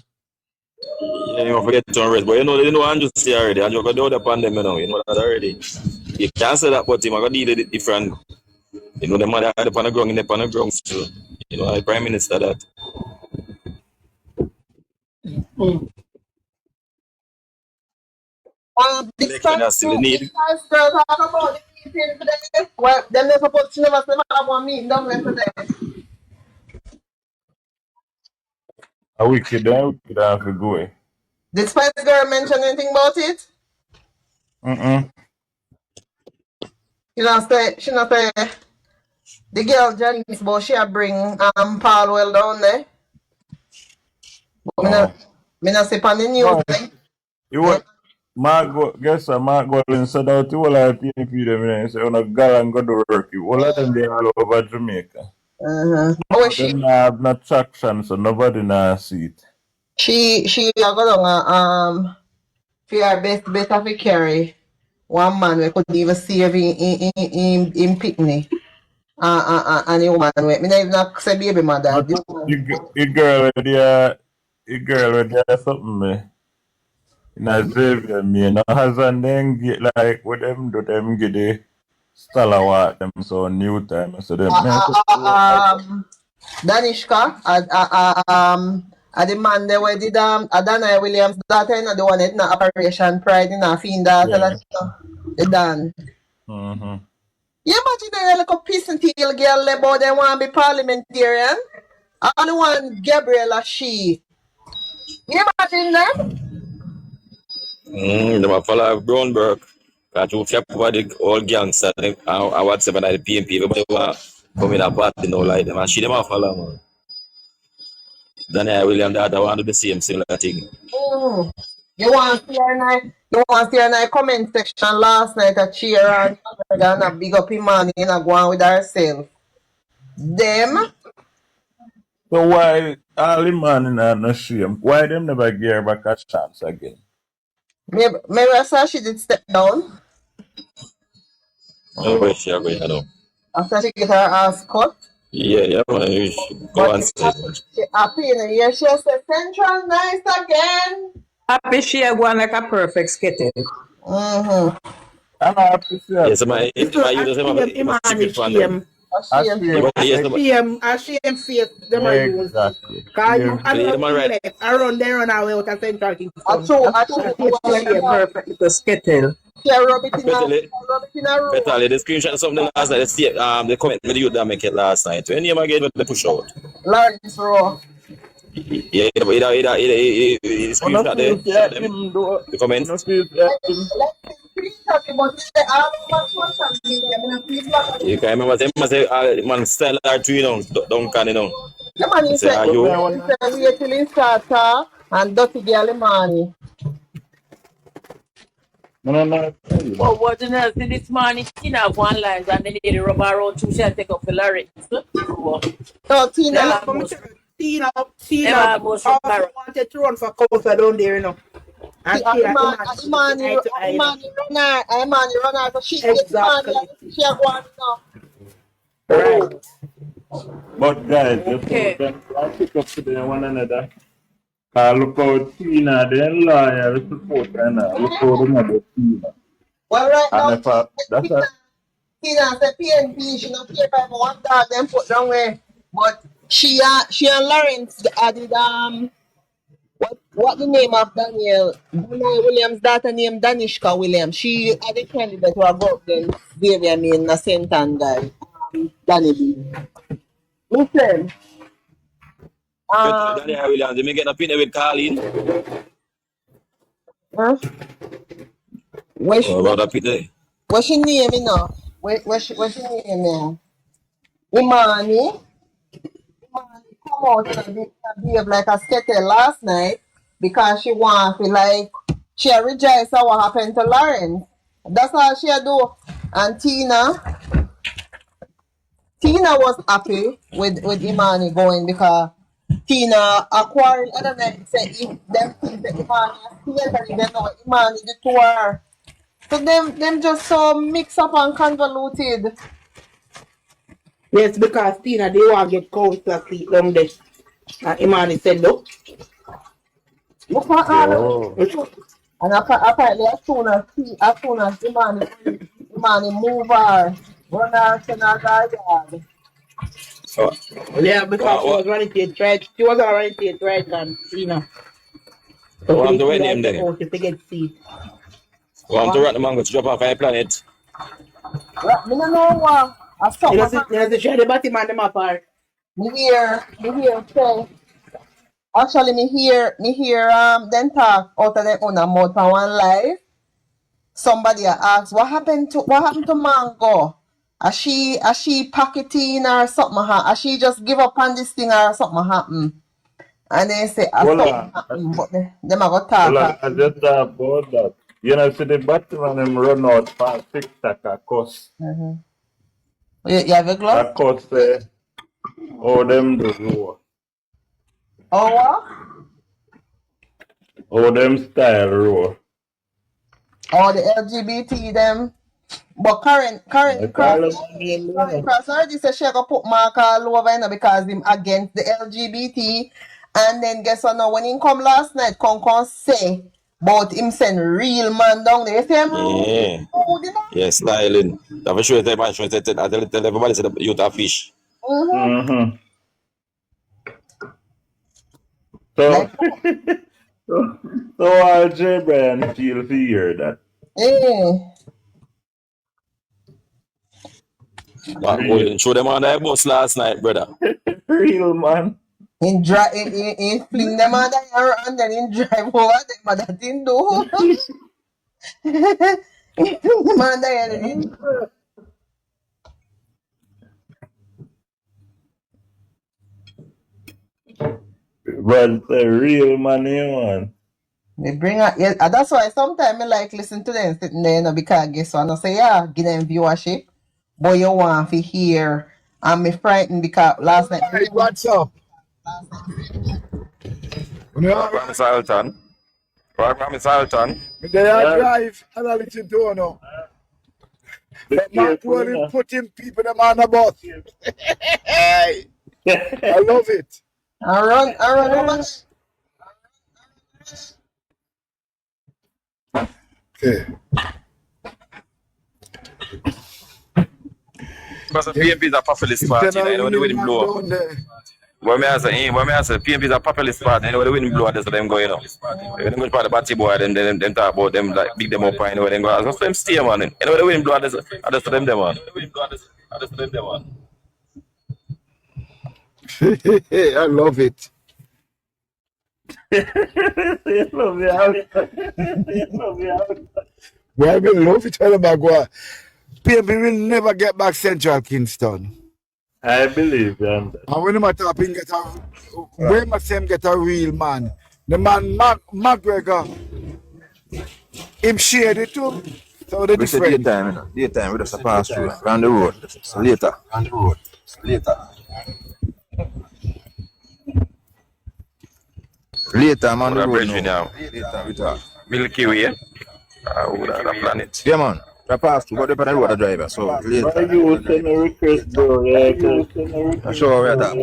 Yeah, you don't forget to rest. But you know Andrew say already. Andrew got the other pandemic now. You know that already. You can't say that, but him I got deal with it different. You know, the man that had the ground in the ground still. You know, the Prime Minister that. The Election is still need. girl talk about the meeting today. Well, them they supposed to never have one meeting down there today. A wicked have to go. Did Spice Girl mention anything about it? She not say the girl Janice, but she bring Paul down there. But me not see on the news. You what? Mark guess Mark Golden said out to all our PNP them and say on a girl and go to work. All of them they all over Jamaica. But Them have no traction, so nobody now see it. she go down for her best better to carry one man we could even save in picnic. And the woman we me not even say baby mother. The girl with there something me. In a Xavier me no husband then get like with them do them get the stalwart them so new time so them Danishka the man they were did Adana Williams daughter in the one in Operation Pride in a fiend daughter the Dan. You imagine that like a piece and tail girl about they want to be parliamentarian? All the one Gabriella she. You imagine that? Them a follow Brownberg. Got to cap over the old gangster. I WhatsApp and the PNP. Everybody want come in a party now like them. And she them a follow man. Daniel William that I want to do the same similar thing. You want to see her in the comment section last night a cheer and a big up him man in a go on with herself. Them? So why all the man in no shame? Why them never give her back a chance again? Maybe I saw she did step down. Where she going to know? After she get her ass cut. Yeah, man. Go and say. She happy in a year. She said Central nice again. Happy she going like a perfect skittle. I'm happy to yes, my you just have a secret for them. I see him face them are use. Cause you around there on our way with a Central King. Actually, perfect little skittle. Yeah, rub it in a room. The screenshot of something last night. The comment with you that make it last night. When you again the push out. Lawrence Raw. Yeah, the screenshot there. The comment. You can remember them say man style are two, you know, don't can, you know. The man is saying wait till he start and dirty girl money. But what you know, see this morning, Tina have one line and then they rub around two shall take off the Larry. So Tina also wanted to run for council down there, you know. And Imani run out of shit. Exactly. She have one now. But guys, just pick up today one another. Look out Tina, then lawyer support and look out another Tina. Well, right now, And if that's a Tina said PNP, she not care for one dog, then put down where. But she and Lawrence added what the name of Daniel Williams' daughter named Danishka Williams. She are the candidate who are go against Xavier Main, the St. Ann guy, Danny B. Listen, Daniel Williams, you may get a pin with Carlin. huh? What's About a pin. she name, you know? What's she name now? Imani come out and behave like a skettle last night because she want to like she rejoice at what happened to Lawrence. That's all she do. And Tina was happy with Imani going because Tina acquired other night say if them think that Imani is still and they know Imani the tour. So them just so mixed up and convoluted. Yes, because Tina, they want to get cold to sleep down there. And Imani said, no. Look at all. And apparently as soon as Imani move her, run her to another yard. Yeah, because she was running to a thread. She was running to a thread than Tina. So What happened to him then? To get seat. What happened to Ratnaman to drop off a planet? I don't know what. I saw You know, the share the bottom and them apart. Me hear say. Actually, me hear them talk out of their own mouth on one live. Somebody asked, what happened to Mango? Has she packeting or something? Has she just give up on this thing or something happen? And they say, something happen, but them are going to talk. well, I just talk about that. You know, see the Batman them run out for TikTok a cuss. You have a glove? A cuss say, oh them do roar. Oh what? Oh them style roar. Oh the LGBT them. But Karen Cross already said she gonna put Mark all over now because him against the LGBT. And then guess what now when he come last night, come say about him send real man down there. You see him? Yeah, styling. I'm sure they might tell everybody said you have fish. So RJ Brian feel to hear that. Show them on that bus last night, brother. Real man. He fling them on there and then he drive over them, but that didn't do. He fling them on there. But the real money man. They bring out, yeah, that's why sometimes I like listen to them sitting there, you know, because guess what? I say, yeah, give them viewership, but you want to hear. And me frightened because last night. Hey, what's up? Promise Alton. Promise Alton. They are drive and I listen to you now. But Mark Williams putting people them on the bus. Hey, I love it. I run. Okay. Because the PMP is a populist party, you know, when the wind blow. When me say, PMP is a populist party, you know, when the wind blow, that's what them go, you know. When they go to the party boy, then them talk about them, like, big them up, and you know, then go, that's them stay, man. You know, when the wind blow, that's what them, man. I love it. You love me out. Well, I love it all about what. PMP will never get back Central Kingston. I believe them. And when my topping get a when my same get a real man. The man McGregor him shared it too. So the difference. Daytime, we just pass through around the road. So later. Later, man, the road now. Later, we talk. Milky Way, the planet. Yeah, man. I pass through, but they put the road a driver, so later. Why you send a request, bro? I show where that.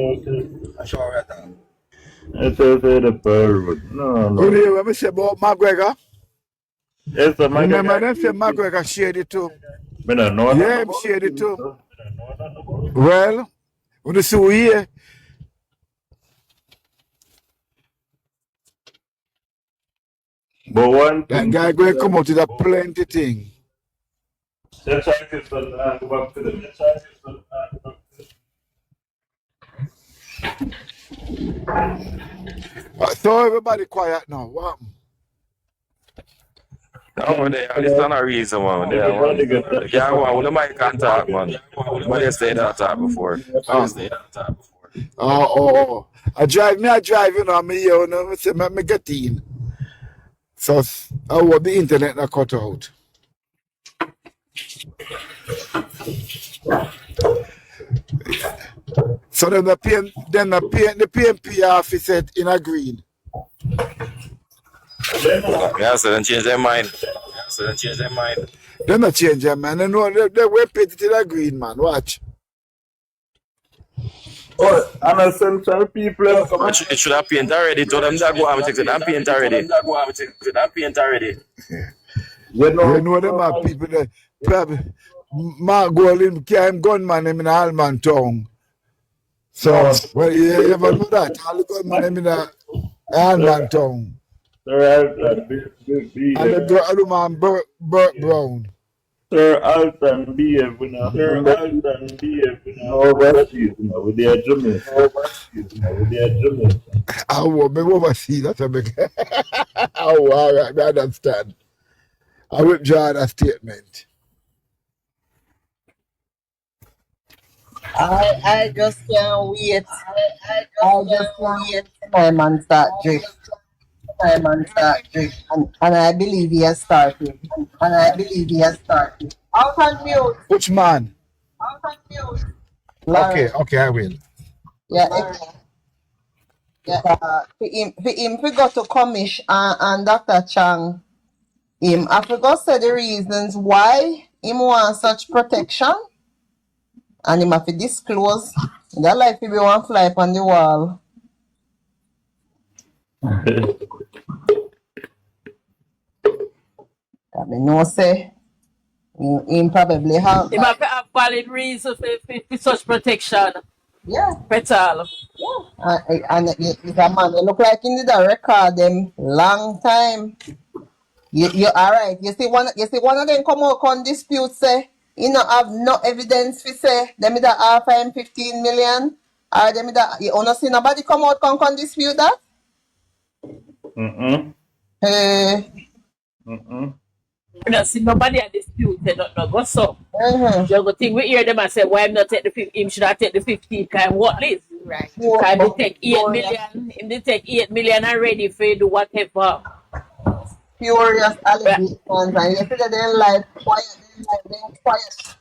I say the Pearl. No, You no. hear what I say about McGregor? Yes, sir, my Remember them say guy. McGregor shared it too. I don't know nothing Yeah, him about shared it him, too. sir. Well, when you see who here, But one that thing, guy going to come out with a plenty thing. let's try this one. Go back to them. Let's try this one. Go back to them. So everybody quiet now. What happened? No, it's not a reason, man. Everybody get that. Yeah, well, the mic can't talk, man. But they say that talk before. Oh. I drive, you know, me here, you know, say, me get in. So, I want the internet not cut out. So then the PNP office said in a green. Yeah, so then change their mind. They not change their mind. They know they went paid it in a green, man. Watch. Oh, and a central people have come. It should have paint already. Told them that go have it paint already. You know them are people that probably Mark Golden came gunman in Alman town. So, well, you ever know that? All the gunman in Alman town. Sir And the other man, Burt Brown. Sir Alton behave with overseas with their Jamaican. I want me oversee that. Oh, all right, I understand. I withdraw that statement. I just can't wait. I just can't wait till my man start drink. And I believe he has started. Out on mute. Which man? Lawrence. Okay, I will. Yeah. For him we got to commish and Dr. Chang. I forgot to say the reasons why him want such protection. And him have to disclose. That like to be one fly on the wall. I mean, no say. Him probably have. He might have valid reason for such protection. Yeah. Petal. And he's a man. You look like in the record them long time. You alright. You see one of them come out on dispute say you know have no evidence for say them either offer him 15 million or them either you wanna see nobody come out con dispute that? I don't see nobody at dispute. They don't know go so. You go think we hear them and say why him not take the 15? Him should have take the 15 kind what list? Right. Can they take 8 million? Him they take 8 million already for you do whatever. Furious allegations and yesterday they like quiet.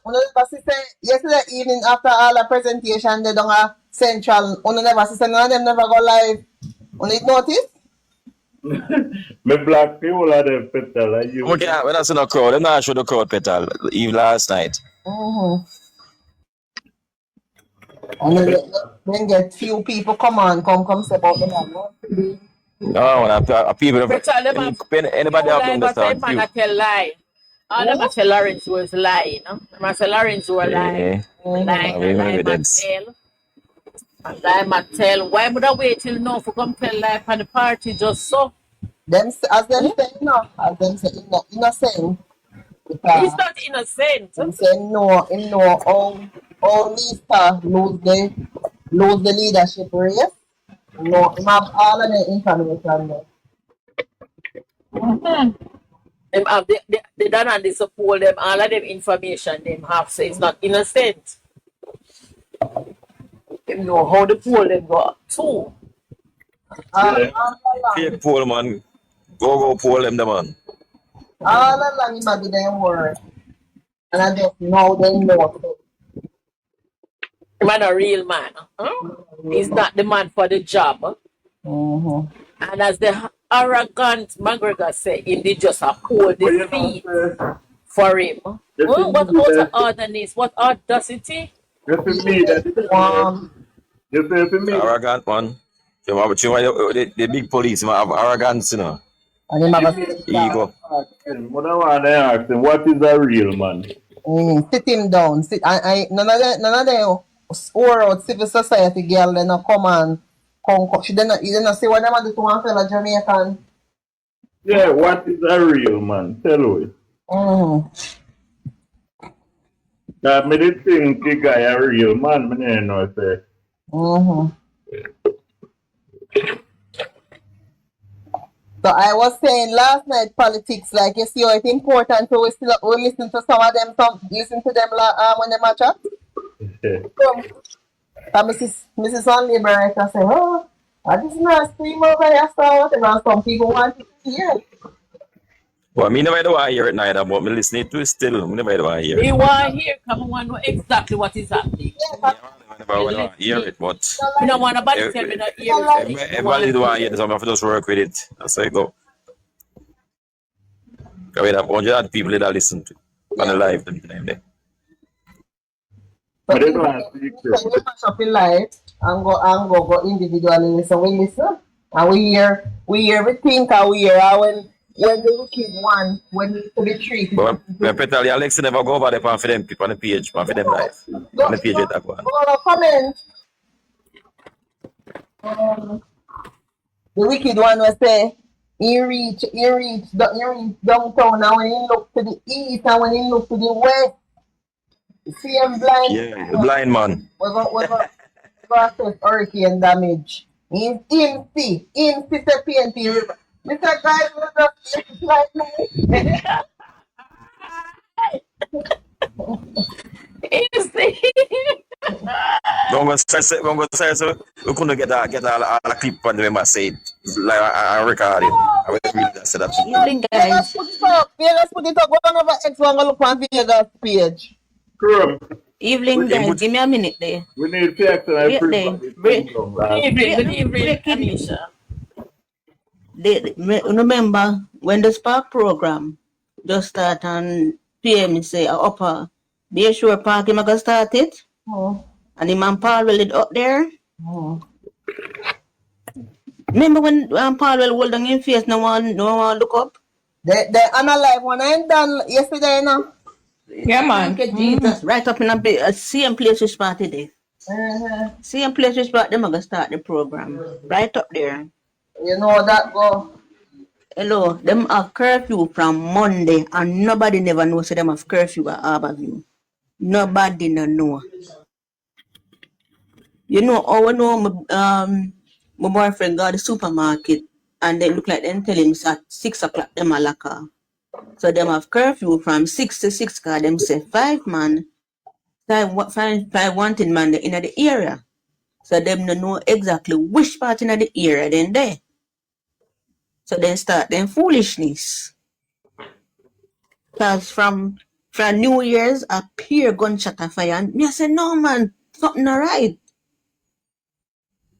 One never see say yesterday evening after all the presentation they don't have central. One never see say none of them never go live. One it notice? Me black people are the petal like you. Okay, when I see no crowd, I'm not sure the crowd petal even last night. And then get few people come say about them. No, when people anybody have to understand. Man tell lie. All them say Lawrence was lying, no? Man say Lawrence was lying. Lie man tell. Why would I wait till now for come tell lie for the party just so? Them as them say no, as them say innocent. He's not innocent. Them say no, him know how Lisa lose the leadership race. No, him have all of the information there. Them have they done and they support them, all of them information them have, so it's not innocent. Them know how the poll them go too. Fake poll man. Go poll them, man. All along him have them word. And I just know they know. Man a real man. He's not the man for the job. And as the arrogant McGregor said, he just hold the feet for him. What orderness? What audacity? Arrogant one. The big police have arrogance, you know. And him have a Ego. What I want to ask him, what is a real man? sit him down. None of them or out civil society girl then come and come. You didn't see what them do to one fellow Jamaican. Yeah, what is a real man? Tell me. That me did think the guy a real man, me didn't know say. So I was saying last night politics, like you see how it's important, so we listen to some of them, listen to them when they match up. Mrs. On Liberator say, oh, this is not a stream over here, so whatever, and some people want to hear it. Well, me never do I hear it neither, but me listening to it still. Me never do I hear it. We want to hear, come on, want to know exactly what is happening. I never hear it, but We don't want nobody tell me not hear it. everybody do I hear it, so I have to just work with it. That's how it go. Because we have 100 people that listen to it on the live the time there. But they don't have to we match up in live and go individually listen. We listen and we hear everything, and we hear when the wicked one, when he to be treated. But when Petal Alex never go over there for them people on the page, for them live. On the page with that one. Comment. The wicked one will say he reach downtown, and when he look to the east and when he look to the west, see him blind. Yeah, the blind man. We go assess hurricane damage. Him see the PNP river. Mr. Guy will just like me. Don't go say so. We couldn't get all the clip on the member say it. Like I record it. I will read that set up. Evening, guys. Let's put it up. We're gonna have X one look on Vegas page. Evening, guys. Give me a minute there. We need to actually break. Remember when the Spark program just start and PM say upper be sure park him gonna start it. And the man Paul will it up there. Remember when Paul will hold on in face, no one look up? The analyze one I ain't done yesterday now. Yeah, man. Jesus, right up in a same place we started it. Same place we start them gonna start the program. Right up there. You know that go. Hello, them have curfew from Monday and nobody never knows so them have curfew at Harborview. Nobody no know. You know, my boyfriend got the supermarket and they look like them tell him at 6 o'clock them a lock off. So them have curfew from 6 to 6 cause them say 5 wanted man in the area. So them no know exactly which part in the area then there. So then start them foolishness. Cause from New Year's a pure gunshot and fire and me I say no man, something alright.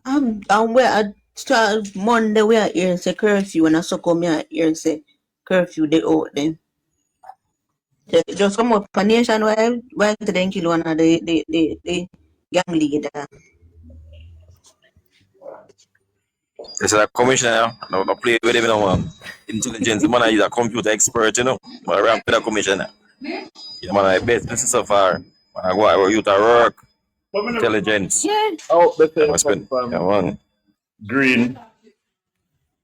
And where I start Monday we are here and say curfew and I so come here and say curfew they out then. Just come up for nationwide while to then kill one of the gang leader. It's a commissioner, no play with him, no one. Intelligence, man, he's a computer expert, you know. But I ramp with a commissioner. Yeah, man, I bet this is so far. Man, I go out you to work. Intelligence. Yeah. Oh, that's it. Yeah, man. Green.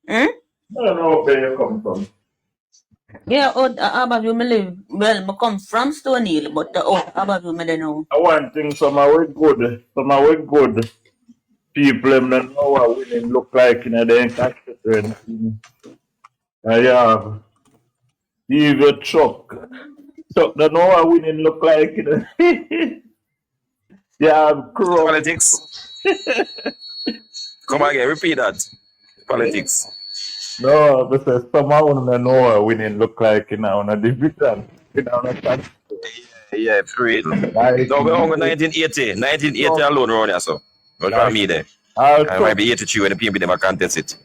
I don't know where you come from. Yeah, Harborview me live. Well, I come from Stone Hill, but Harborview me don't know. I want things some are good. People them don't know what winning look like in the encash. I have even Chuck don't know what winning look like in the Politics. Come again, repeat that. Politics. No, because someone don't know what winning look like in our division. In our country. Yeah, free. No, we're on 1980. 1980 alone around here, so. Don't try me there. I might be 83 when the people never contest it.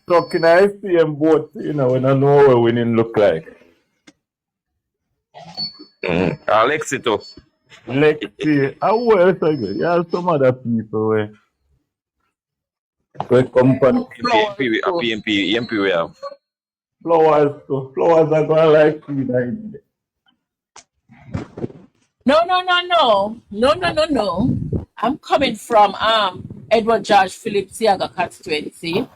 So can I see them both, when I know what winning look like? Alexi too. Lexi, how else I go? Yeah, some other people. Quick company. EMP we have. Flowers too. Flowers are going like food. No. I'm coming from Edward George Phillips Yaga constituency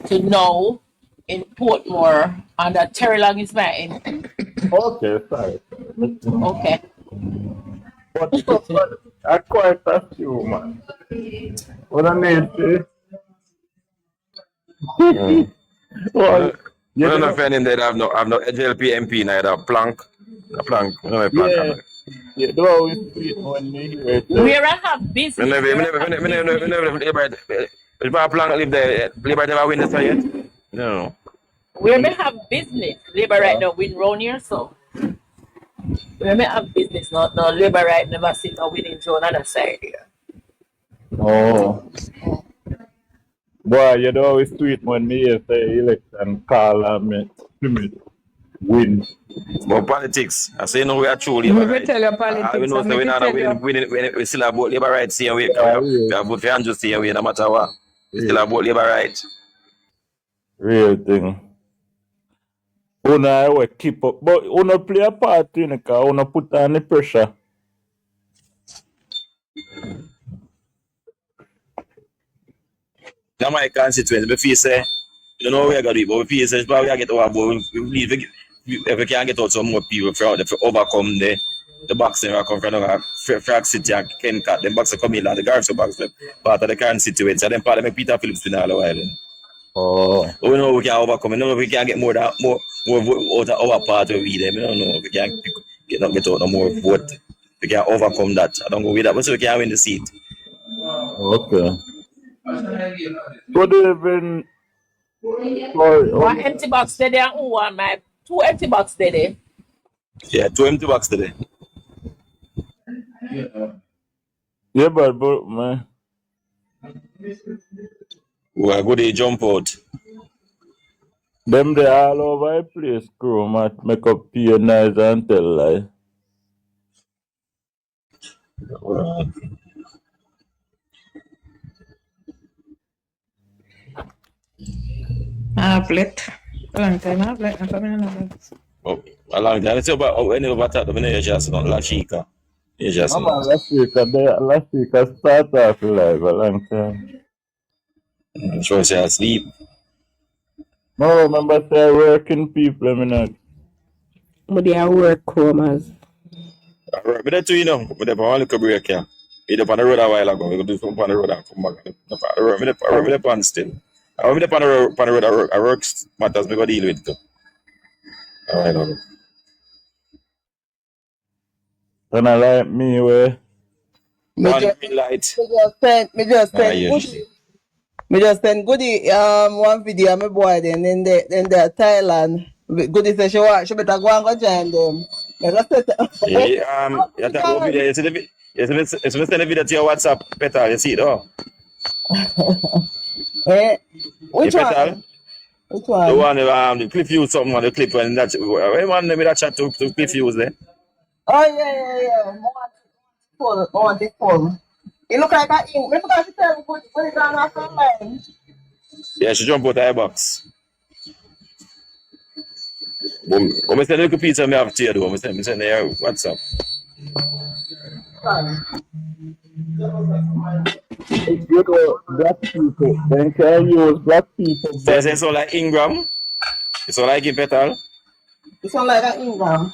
to now in Portmore, and Terry Long is my MP. Okay, sorry. Okay. But I quite a few, man. What I need to. Well, You don't know if any that have no JLP MP neither plank. A plank. You know a plank. Yeah. Yeah, do always tweet when me hear it. Where I have business. If I plank live there, Labour never win this one yet? No. Where may have business, Labour right now win round here, so. Where may have business, no Labour right never sit or winning to another side here. Oh. Boy, you don't always tweet when me hear say election call and me win. But politics, I say no, we are true Labour right. Tell you politics. We know we not we still have both Labour rights here. We have both for Andrews here, no matter what. We still have both Labour rights. Real thing. Una we keep up, but una play a part in it, cause una put on the pressure. My constituency, if you say, you know we are going to do, but if you say, we are get over, if we can get out some more people to overcome the boxing that come from Frag City and Kencat, the boxer come in and the guards are box part of the current situation. So then part of make Peter Phillips win all the while. Oh. We know we can overcome. We know we can get more out of our part of we them. We don't know if we can get out no more vote. We can overcome that. I don't go with that, but so we can win the seat. Okay. What even One empty box today and who want my 2 empty box today? Yeah, 2 empty box today. Yeah, but man. Well, good day jump out. Them they all over the place, crew, man. Make up pay nice and tell lie. I've let. Long time I've let. I'm coming in. Oh, a long time. Let's see about any of that. I'm going to just on La Chica. Last week I start off live a long time. Sure, say I sleep. No, remember say working people, I mean. But they are work comers. But that's you know, but the only could break here. We up on the road a while ago. We go do some on the road and come back. I'm on still. I'm on the road. I work matters. We go deal with it. All right, okay. And I like me where. Me just send Goody one video of my boy then in the Thailand. Goody say she better go and go join them. You talk video. You see the video. You send the video to your WhatsApp, Petal. You see it, oh? Which one? Which one? The one the clip use something on the clip and that. Everyone with that chat to clip use there. Oh yeah. More on this phone. It look like a ink. Because she tell me put it on her phone line. Yeah, she jump out of her box. Boom. When I send a little piece of me have to you though. I send her WhatsApp. You know, black people. Then can use black people. So it sound like Ingram. It sound like in Petal. It sound like an Ingram.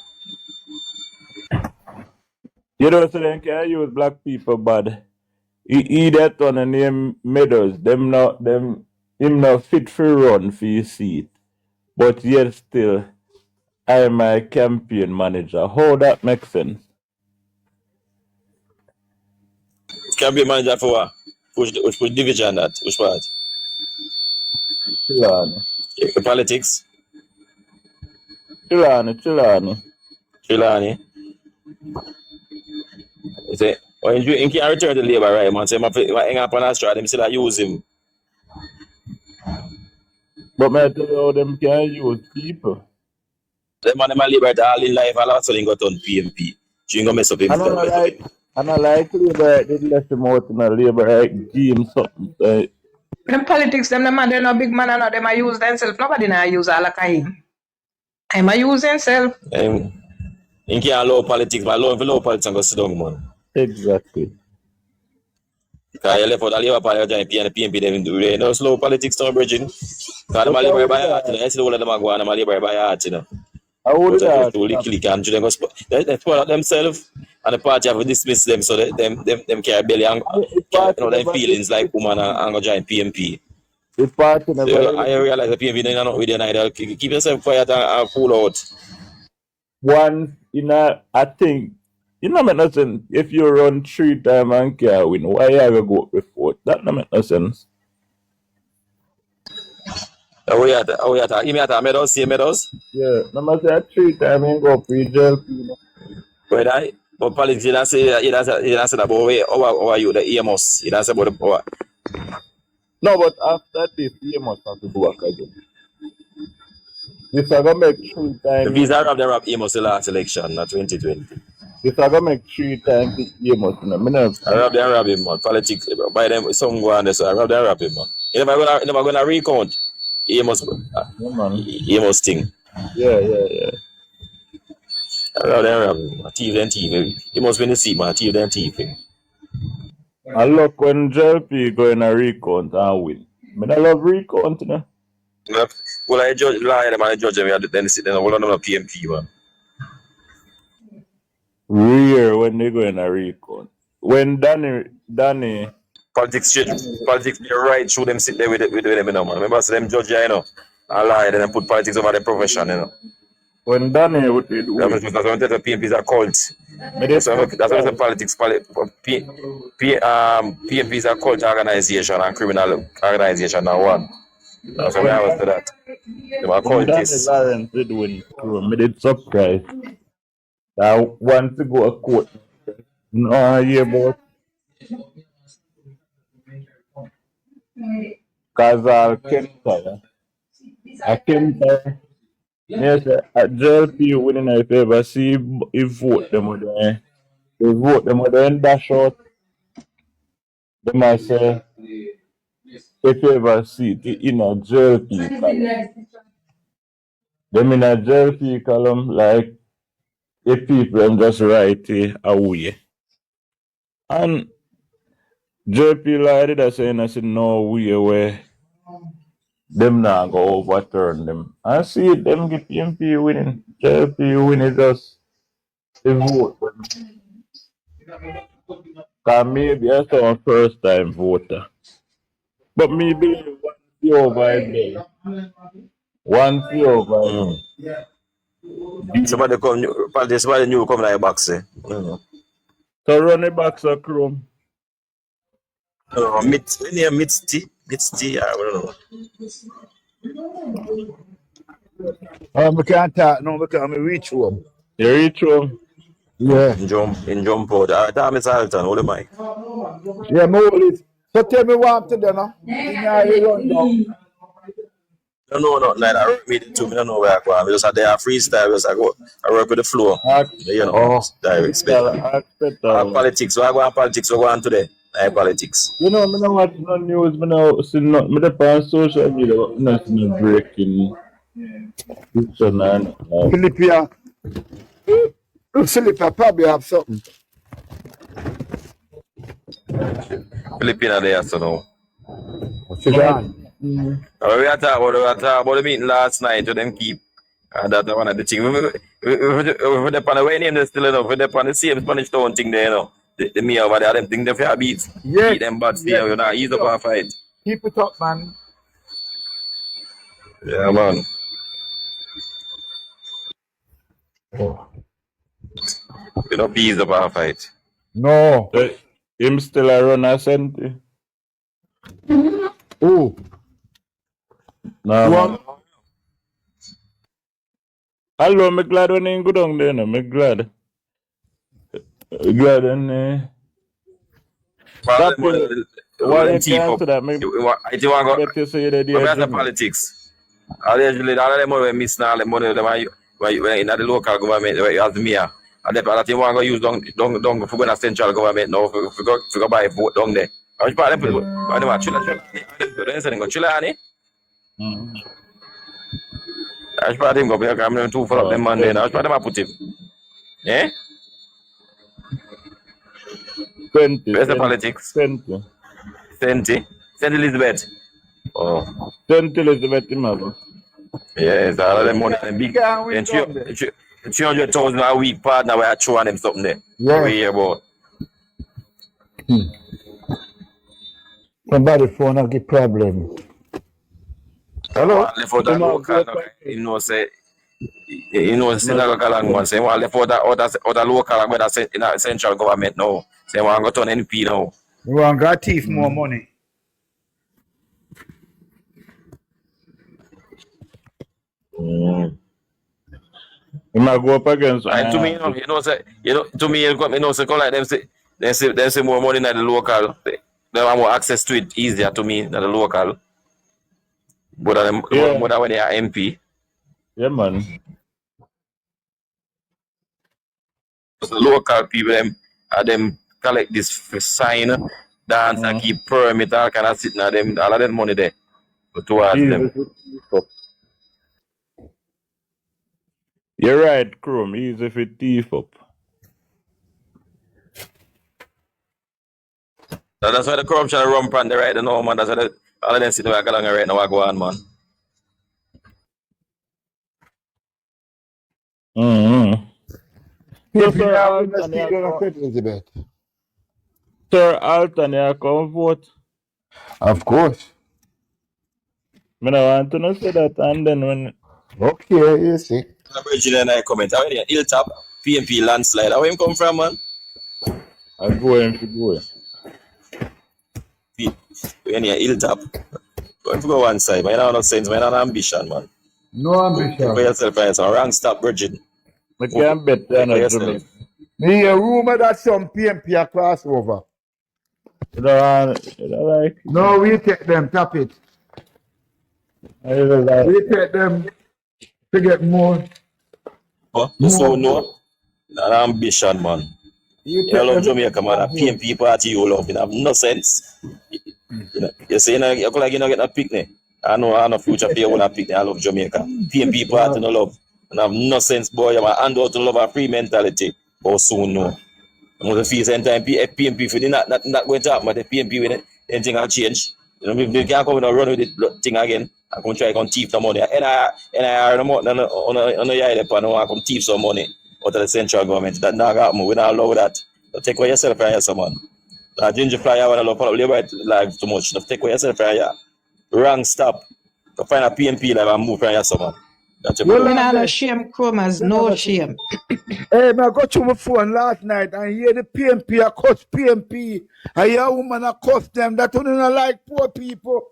You know, so then can use black people bad. He that on the name Meadows. Him not fit for run for your seat. But yet still, I am my campaign manager. How that makes sense? Campaign manager for what? Which division that? Which part? Chilani. The politics? Chilani. You say, when you can't return to Labour, right, man? Say, I hang up on Australia, them still use him. But I tell you how them can use people. Them man, them Labour all in life, all of a sudden got on PMP. She ain't gonna mess up him. And I like Labour, they left him out in a Labour, like, game something. Them politics, them the man, they're no big man and not them I use themselves. Nobody now use all like him. I'm a use himself. In can't allow politics, but allow politics and go sit down, man. Exactly. Because you left out the Labour Party and the PNP, they no slow politics to bridging. Because them are Labour by heart, you know. I see all of them are going, them are Labour by heart, you know. I would But have to lick and they spoil out themselves and the party have to dismiss them so that them carry belly and them feelings like woman and go join PNP. the party So never I realize the PNP they're not with you neither. Keep yourself quiet and pull out. one, you know, I think, you know, make no sense. If you run 3 times and can't win, why you ever go up before? That don't make no sense. You mean at medals, see medals? Yeah, no matter 3 times you go up with JLP. But politics, you don't say that about way or you the EMOS. You don't say about the power. No, but after this, you must have to go back again. This is going to make 3 times. The visa of the rap EMOS the last election, not 2020. This is going to make 3 times the EMOS. I rap him, man. Politics, by them, some go on there, so I rap him, man. You never gonna recount. EMOS thing. Yeah. I rap him, man. TV. You must win the seat, man. TV. And look, when JLP go in a recount and win. I love recount, you know. Well, I judge them, I judge them, then sit down, all of them are PMP, man. Rare when they go in a recount. When Danny Politics, you're right, show them sit there with them, you know, man. Remember, so them judge, you know, and lie, then put politics over the profession, you know. When Danny would do that's why the PMP is a cult. That's why the politics, PMP is a cult organization and criminal organization, now one. That's why I was to that. They were cultists. Lawrence did win crew. I did surprise. I want to go a court. No, I hear about because I can't tell. Yes, at JLP winning if you ever see if vote them with they vote them with the dash out. They might say if you ever see it in a JLP column. Them in a JLP column like if people them just write it away. And JLP like that saying I said no way where them now go overturn them. I see them get PMP winning. JLP winning just the vote. Because maybe I saw a first time voter. But maybe one few over there. One few over there. Somebody new come like box, eh? So run a box of Chrome. Mitzi, I don't know. I can't talk no because I reach home. You reach home? Yeah. In jump out. Time is Alton, hold the mic. Yeah, Moses. So tell me what to do now. I don't know nothing like that. I work meeting too. I don't know where I go. I just had there freestyle. I work with the flow. You know, direct politics. So I go on politics. We go on today. Politics. You know, I don't watch no news. I don't see nothing. I don't on social media. But nothing breaking. Philippia probably have something. Filipina there, so now. What's it on? We are talking about the meeting last night to them keep. And that's one of the things. If they pan away name, they still enough. If they pan the same Spanish town thing there, you know. The me over there, them think they fair beat. Yeah. Beat them bad fear, you know. Ease up our fight. Keep it up, man. Yeah, man. You know, ease up our fight. No. Him still a run a centi. Oh. No. Hello, I'm glad when you go down there. I'm glad. Glad when What you can't say that? I do want to get you say that the politics. Allegedly, all of them money miss now. The money when in the local government, as the mayor. And that you want to use don't for the central government now. If you go buy vote down there. Which part of them put? Chula. Which part of him go? Because I'm too full of them man there. Which part of them put him? Eh? 20. Where's the politics? 20. 20? St. Elizabeth. Oh. St. Elizabeth, mother. Yes, all of them money and big. And 300,000 a week partner where I throw on them something there. Yeah. We hear about. Somebody phone have the problem. Hello? Left out that local, say not going man. Say left out that local, whether in a central government now. Say want to turn NP now. You want to thief more money? You might go up against. And to me, to me, say come like them say more money than the local. They have more access to it easier to me than the local. But more than when they are MP. Yeah, man. The local people them collect this sign, dance and keep permit, all kind of sitting at them, all of them money there. But towards them. You're right, Chrome. Easy if it thief up. That's why the corruption run from the right now, man. That's why all of them sitting there along right now I go on, man. Sir Alton, you come vote? Of course. I want to say that, and then when. Okay, you see. Virgin and I comment. How are you? Hilltop, PMP landslide. Where him come from, man? I'm going to go. When you're Hilltop, going to go one side. Man, I have no sense. Man, I have no ambition, man. No ambition. For yourself, for yourself. Wrong stop, Virgin. I can't bet that. Me a rumor that some PMP are crossover. No, we take them, tap it. We take them to get more. So no, that ambition, man. You love Jamaica, man. A PMP party you love. You have no sense. You say you could like you get a picnic. I know no future player want a picnic. I love Jamaica. PMP party no love. And have no sense, boy. I'm hand out to love a free mentality. But soon no. I'm going to feel same time PMP for not going to happen, but the PMP with it, anything will change. You know, if they can't come and run with the thing again, I'm going to try to thief the money. And I on the yard, I want to thief some money out of the central government. That not happen. We don't allow that. So take away yourself from here, someone. Ginger Fly, I want to love Liberate live too much. So take away yourself from here. Wrong stop. To find a PMP live and move from here, someone. Well, no shame, Chromas, no shame. Hey, I got to my phone last night and hear the PMP, I cuss PMP. I hear a woman, I cuss them. That don't like poor people.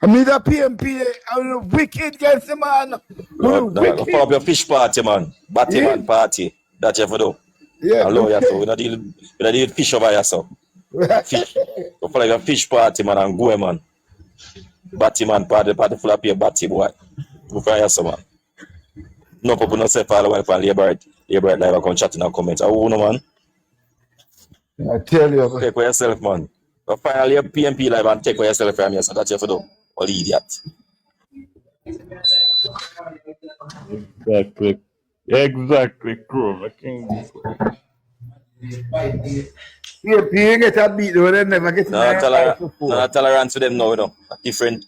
I mean, the PMP, I'm wicked against the man. Put up your fish party, man. Batty man party. That's you have to do. Yeah. Allow yourself. We don't deal fish over yourself. Fish. Go for like a fish party, man, and go, man. Batty man party full of your batty, boy. Go for yourself, man. No people not say follow up on Liberate live and come chat in the comments. Oh no, man. I tell you. Take for yourself, man. But finally your PMP live and take for yourself from yourself. That's you have to do. All idiot. Exactly, Chrome. PMP get a beat though, they never get no tolerance to them now, you know. Different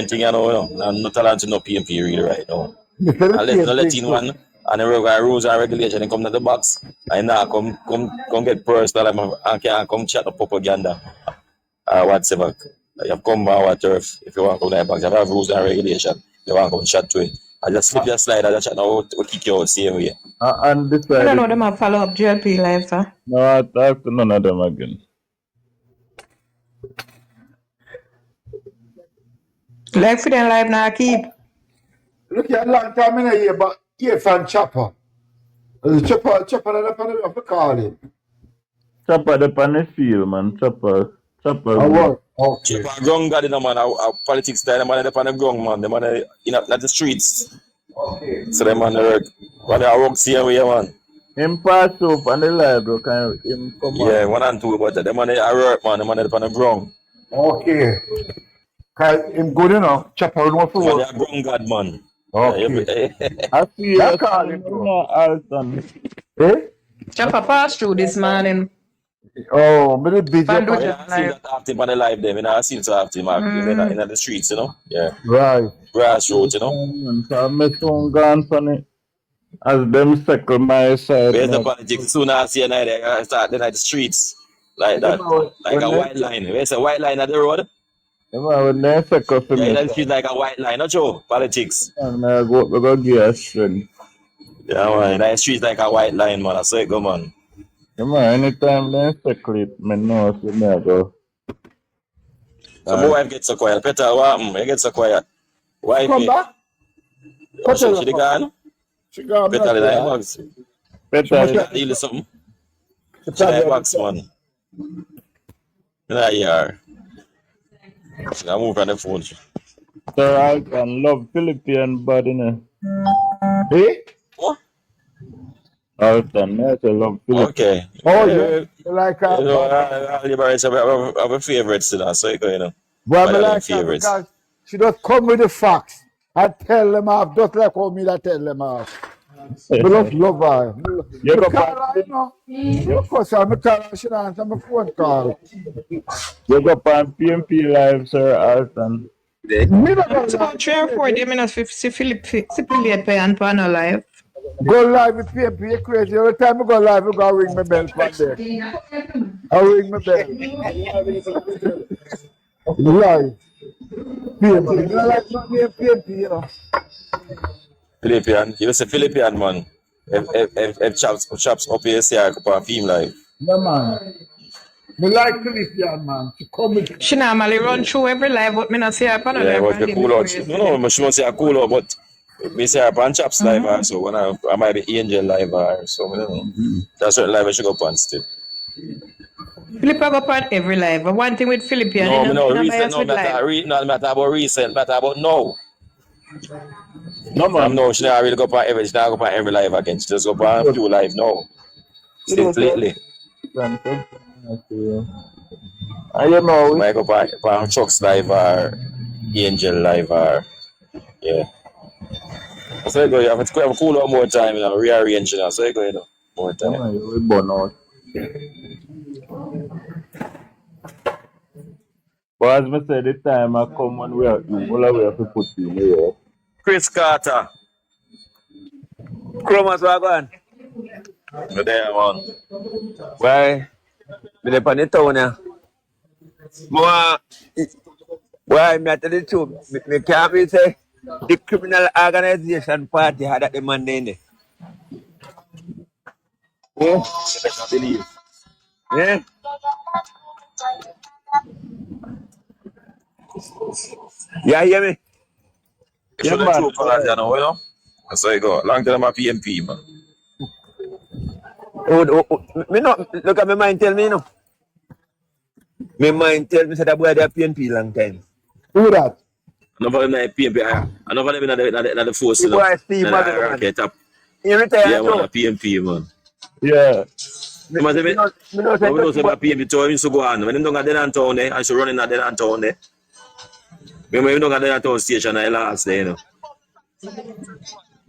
thing, you know. No tolerance to no PMP really right now. Unless no let in one and the rules and regulation and come to the box and now come get personal and can come chat up propaganda whatever. You have come by our turf if you want to come to the box. You have rules and regulation. You want to come chat to it. I just slip your slide and just chat now we'll kick you out same way. And this I don't know them have follow up JLP live, huh? No, I talk to none of them again. Like for them live now keep. Look at a long time in a year, but here from Chopper. Chopper of the call him. Chopper the pan the field, man. Chopper. I work. Okay. Chopper ground got the man, our politics style, the man on the ground, man. The man in the streets. Okay. So the man work. But I work same way, man. Him pass up on the library, can him come Yeah, on. 1 and 2, but the money I work, man, the money on the ground. Okay. Cause him good enough. Chop out one The for money work. a ground god, man. Okay. I see That you call son, him, you bro. know, Alton. Eh? Chopper pass through this morning. Oh, me the busy Fan up do I mean, job I see live. that after on the live there. I mean, I see that after Mm. in the streets, you know? Yeah. Right. Grassroots, you know? So I met one gone from it. As them circle my side, Where's the man. politics? Soon as I see a night, I start the night streets. Like You that. know, Like a when white line. Where's a white line at the road? when they circle for Yeah, in me, the street like a white line, not true? Politics. and I go give a strength. Yeah, man. In the street like a white line, man. I say it go, man. You know, anytime they circle it, me know, so me I go. So my wife gets so quiet. Peter, what happened? You get so quiet. She come Wifey. back? Oh, she Peter, gone? she got me Peter, not the there. box. She Better must Peter, have deal with something. the She problem. box, man. Yeah. I move on the phone. So I can love Philippine body, you know. Eh? What? Alton, I say love Philippine. Okay. Oh, yeah. You like You know, her? all liberals have a favorites, you know, so you go, you know. Well, But I I like her favorites. because she just come with the facts and tell them off, just like how me that tell them off. I just love her. You I go call back, her, you know. Of course, I call her, she don't answer my phone call. you go on PMP live, sir, Alton. Me not go It's live about 3 or 4 with minutes see Philip pay and pan live. Go live with PMP, you crazy. Every time I go live, I go ring my bell from there. I ring my bell. Live. PMP. You know, like not me and PMP, you know. Philippian. You say Philippian, man. If chops up here, say I could put a film live. Yeah, man. Me like Philippian, man. She come with She normally run through every live, but me not see her pan Yeah, live. but the cool out. No, she won't say a cool out, but me say her on chops live also. When I might be Angel live or so, I don't know. That's certain live I should go on still. Philip go pan every live. But one thing with Philippian, No, you no, know, recent, bias no with matter live. no matter about recent, matter about no. No, man. No, she not really go on every, she not go on every live again. She just go on a few live now. Since lately. And you know, She might go on Chuck's live or Angel live or yeah. So you go, you have to cool out more time, you know, rearrange, you know. So you go, you know, more time. we burn out. But as I said, the time I come and we have to put in here. Chris Carter. Chromas wagon. Good day, man. Why? Me dey on the town now. Why me tell the truth? Me can't be say the criminal organization party had that demand in there. Yeah. I believe. Yeah. Yeah, hear me? If you the true colors, you know. That's how you go. Long time I'm a PMP, man. Me no look at my mind tell me you know. My mind tell me say that boy they PNP long time. Who that? Enough of them in PMP. Enough of them in the force, The you know. boy Steve In the Maggie, man. hierarchy top. He retired Yeah, man, too. a PMP, man. Yeah. Me no say When we know say a PMP tour, we used to go on. When them don't got dead on town there, and she running at dead on town there. When we don't got dead on town station, I last there, you know.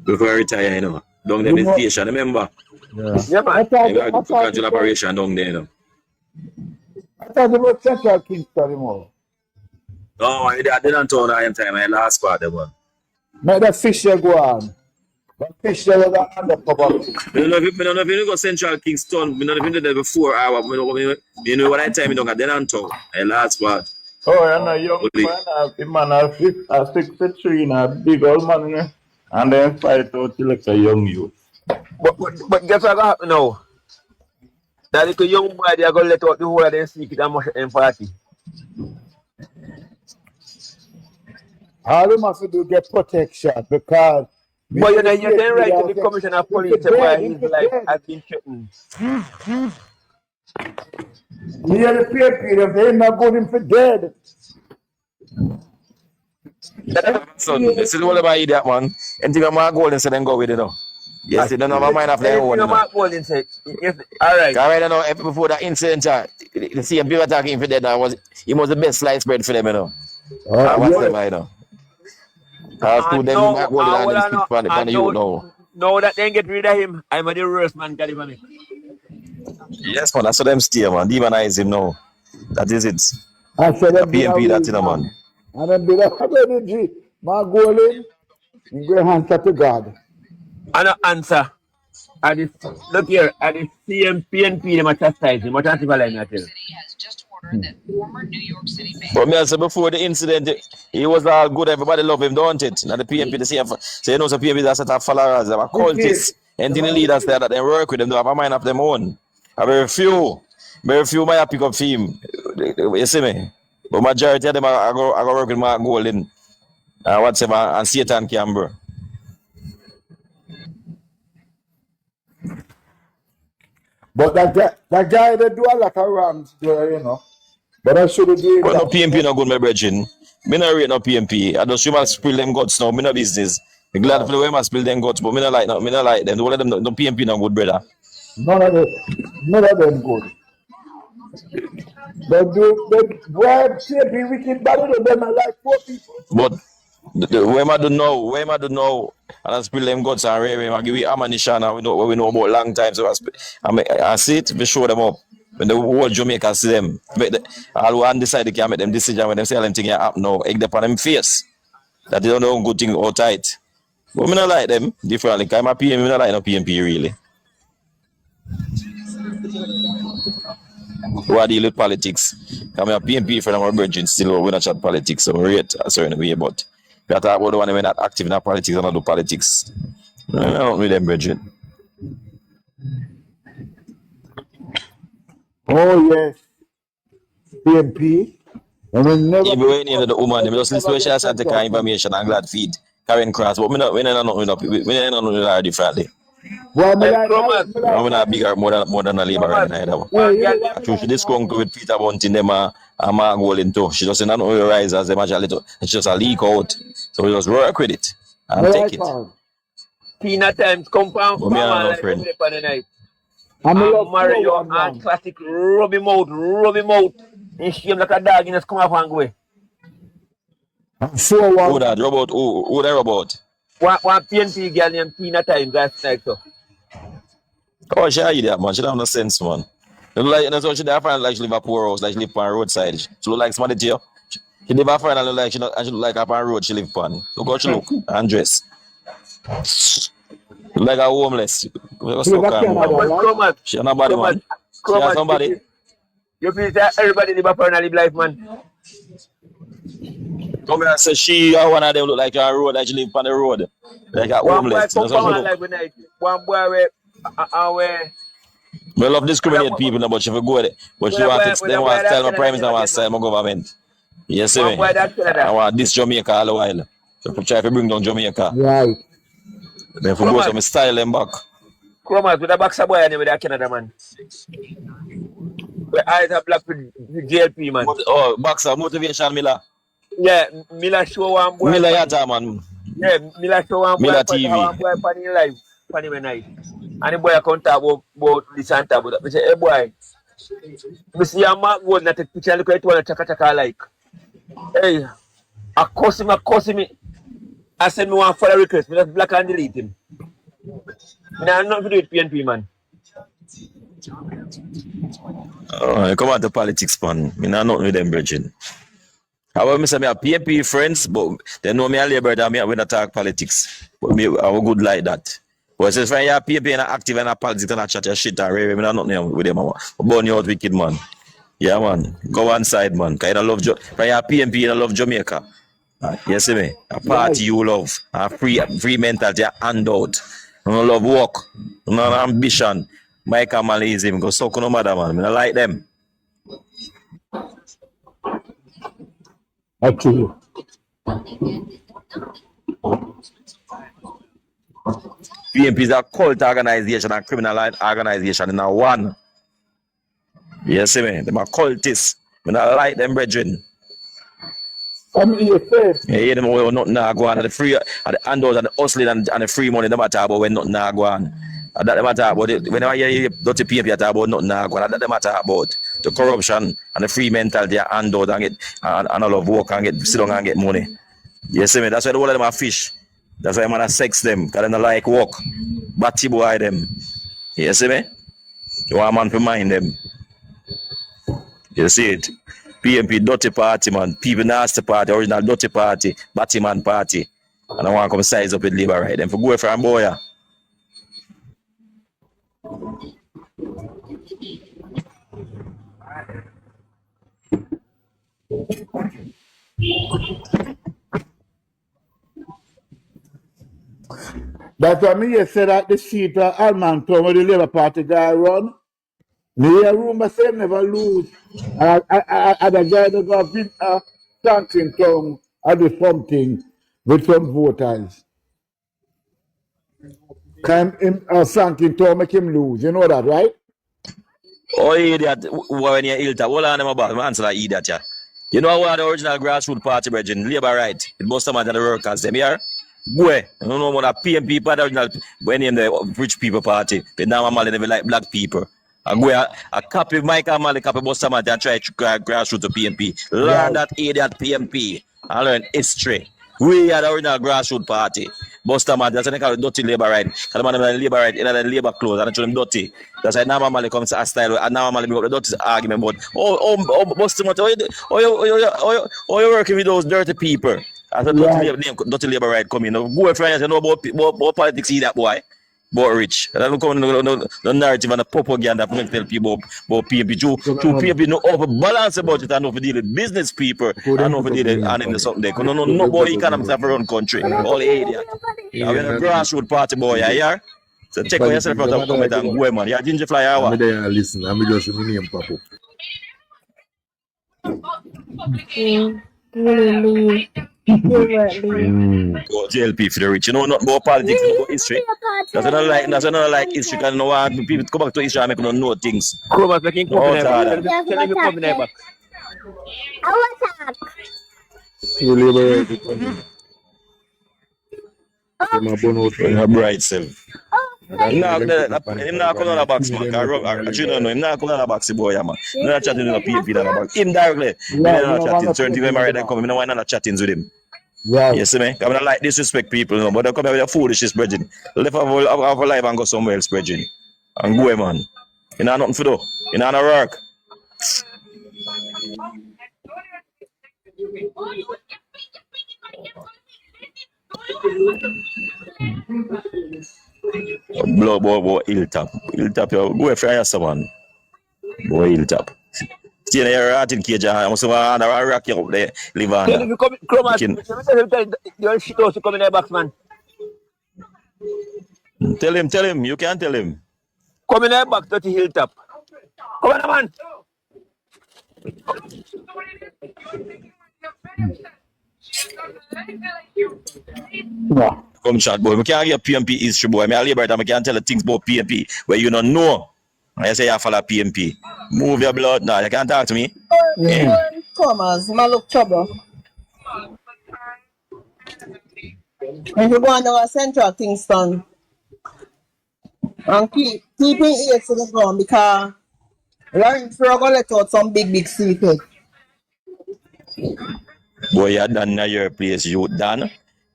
Before I retire, you know. Down there in the station, remember? Yeah. Yeah, man. I thought We got it control was operation down there, you know. Central Kingston anymore. No, I did on town I am time, I last part of one. Make the fish there go on. The fish there was undercover. I don't know if you go Central Kingston, I don't know if you did that before, you know what I time you don't got dead on town. I last part. Oh, and a young man, the man a 63 and a big old man, you know, and then fight out to like a young youth. But guess what happen now? That little young boy they are gonna let out the whole of them secret and mush them party. All them have to do get protection because. But you know, you can write to the commissioner of police why his life has been threatened. Me and the PNP, if they not good him for dead. So this is all about that, man. Anything I'm going to go and say then go with it, though. Yes, they don't have a mind of their own. Mark Golding said, yes, all right. I don't know, before that incident, the same people attacking for that, he was the best slice bread for them, you know. Whatever, you know. To them, Mark Golding and them speak for the youth now. Now that they get rid of him, I'm the worst man, got him on me. Yes, man, that's what them steer, man. Demonize him now. That is it. I said The them be PMP, that's a it, man. and then be like, energy. Mark Golding, you go answer to God. And answer. And look here, and the same PNP, they must chastise him. What are people like that? But me, I said before the incident, he was all good. Everybody love him, don't it? Now the PMP, the same. So you know, the PMP that's a set of followers, they're cultists, and the leaders there that they work with them, they have a mind of their own. Very few might pick up for him. You see me? But majority of them I go work with Mark Golding, whatever, and Satan Camber. But that guy, they do a lot of wrongs there, you know. But I should have doing But that. no PMP no good, my brethren. Me no rate no PMP. I just you must spill them guts now. Me no business. Me glad for the way must spill them guts, but me no like them. Don't let them no PMP no good, brother. None of them good. They why PMP wicked bad of them are like 4 people. But where I do know, and I spill them guts and rare I give you ammunition and we know about long time. So I see it, we show them up. When the whole Jamaica see them, all one decide they can make them decision when them say them thing happen now, egg them on them face. That they don't know good thing or tight. But me not like them differently. Because I'm a PMP, me not like no PMP really. Who are deal with politics? I'm a PMP friend of my brethren still we not chat politics, so we rate a certain way, but we are talking about the one who not active in politics and not do politics. I don't with them brethren. Oh yes. PMP. And we never even when you know the woman, they just listen to she has to take information and glad feed. Karen Cross, but we not know differently. Well, I'm not bigger more than a labor right now. She this con with Peter Bunting them and Mark Golding too. She just not only rise as them actually little. It's just a leak out. So we just work with it and take it. Tina times compound But me and no friend. I'm Mario and classic rub him out. And shame like a dog in his come up and go away. Who that robot? Who that robot? One PNP girl named Tina Times last night, so. Oh, she idiot, man. She don't have no sense, man. You know, like, that's what she did. I find like she live a poor house, like she live on roadside. She look like somebody to you. She live a friend and look like she look like up on road she live on. Look how she look and dress. Look like a homeless. She nobody, man. She has somebody. You feel that everybody live up and live life, man. Come here and say she or one of them look like a road, like she live on the road. Like a homeless. That's what she look. One boy where We love discriminate people, no, but she will go there. But she want to them want to style my prime minister, want to style my government. You see me? I want this Jamaica all the while. So try to bring down Jamaica. Right. Then if we go some style them back. Chromas with a boxer boy and with a Canada man. We eyes are black with JLP man. Oh, boxer motivation Miller. Yeah, Miller show one boy. Miller Yata man. Yeah, Miller show one boy. Miller TV. One boy funny live, funny night. And the boy account about this and about that. I say, hey boy, I see a Mark Gold that take picture look at one chaka like. Hey, I curse him. I send me one follow request, me just black and delete him. Now I'm not to do with PNP man. Oh, come on to politics, man. Me not with them, brethren. However, I say me have PNP friends, but they know me a labor that me when I talk politics. But me I will good like that. But since when you have PNP and active in politics and I chat your shit and rare, me not nothing with them. Burn you out wicked man. Yeah man. Go one side man. Cause I love when you have PNP, you love Jamaica. You see me? A party you love. A free mentality, a handout. You don't love work. You don't have ambition. Michael Malism, go suck no matter man. I don't like them. Actually. PMP is a cult organization and criminal organization in a one. You see me? Them are cultists. I don't like them, brethren. I mean, you said. Yeah, them way nothing nah go on. And the free, and the handouts and the hustling and the free money, they matter about when nothing nah go on. And that they matter about it. Whenever you hear dirty people talk about nothing nah go on, that they matter about the corruption and the free mentality and handout and get and all of work and get sit down and get money. You see me? That's why the whole of them are fish. That's why man a sex them, because they don't like work. Batty boy them. You see me? You want a man to mind them. You see it? PMP dirty party, man. People nasty party, original dirty party, batty man party. And I want to come size up with labor right. Them for go from boy. Yeah. That's why me said that the seat of Alman Town where the Labour Party guy run. Me hear rumor say never lose. And the guy that got been Franklin Town or do something with some voters. Can him Franklin Town make him lose? You know that, right? Oh, idiot. When you're ill, hold on, them about. Answer that idiot, yeah. You know what the original grassroots party, brethren? Labor right. It must have been the workers, them here. Boy, I don't know what a PMP party, original, when in the rich people party. They now never like black people. And go a copy Mike and Mali copy Buster Man and try to grassroots to PMP. Learn that idiot PMP and learn history. We are the original grassroots party. Buster Man, that's why they call it dirty labor right. Because the man have labor right in the labor clothes and they show them dirty. That's why now Mali comes to a style and now Mali bring up the dirty argument about Buster Man, you working with those dirty people? I said dirty labor right come in. Go friends, you know about politics, see that boy. But rich. I don't come no narrative and the propaganda for tell people about PMP. True PMP no overbalance about it and no for deal with business people and no for deal with and something there. No boy economics of our own country. All idiot. Now we're a grassroots party boy, yeah? So check on yourself out of comment and go man. Yeah, ginger fly hour. I'm there listen, I'm just my name pop up. JLP for the rich. You know not about politics, not about history. That's another like history, because no one people come back to history and make them know things. Come back, making company back. Tell me company back. You liberate Your bright self. Him not come on a box, man. Him not come on a box, boy, man. Him not chatting with no PMP on a box. Him directly. Him not chatting. Certain people married and come. Him not want chatting with him. Yeah. You see me? I don't like disrespect people, no, but they come here with your foolishness, brethren. Live our life and go somewhere else, brethren. And go, man. You know nothing for do. You know no work. Blow, boy, hilltop. Hilltop, you go for yourself, man. Boy, hilltop. Stay in your rat in cage, I must have a rock you up there, live on. Tell him you come, your shit also come in the box, man. Tell him, you can't tell him. Come in the box, dirty hilltop. Come on, man. Yeah. Come chat, boy. I can't get PMP history, boy. I liberate and I can't tell the things about PMP where you don't know. I say you follow PMP. Move your blood now. You can't talk to me. Thomas, I look trouble. If you go on to Central Kingston and keeping ears to the ground because Lawrence Rowe going to let out some big secret. Boy, you're done in your place, you done.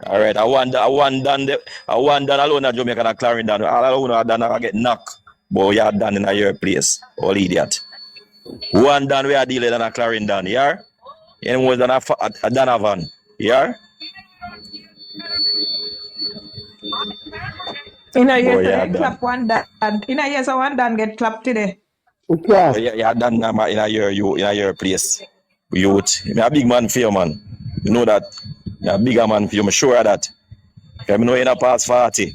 All right, I want done alone at Jamaica and Clarendon. All alone I done I get knocked. Boy, you're done in your place. All idiot. One done we are dealing in a Clarendon, yeah? And more than a Donovan, yeah? In a year, they clap one that, and in a year, so one done get clapped today. Okay. Yeah, done in a year place. Youth. I'm a big man for you, man. You know that. I'm a bigger man for you, I'm sure of that. I know you're in a past 40.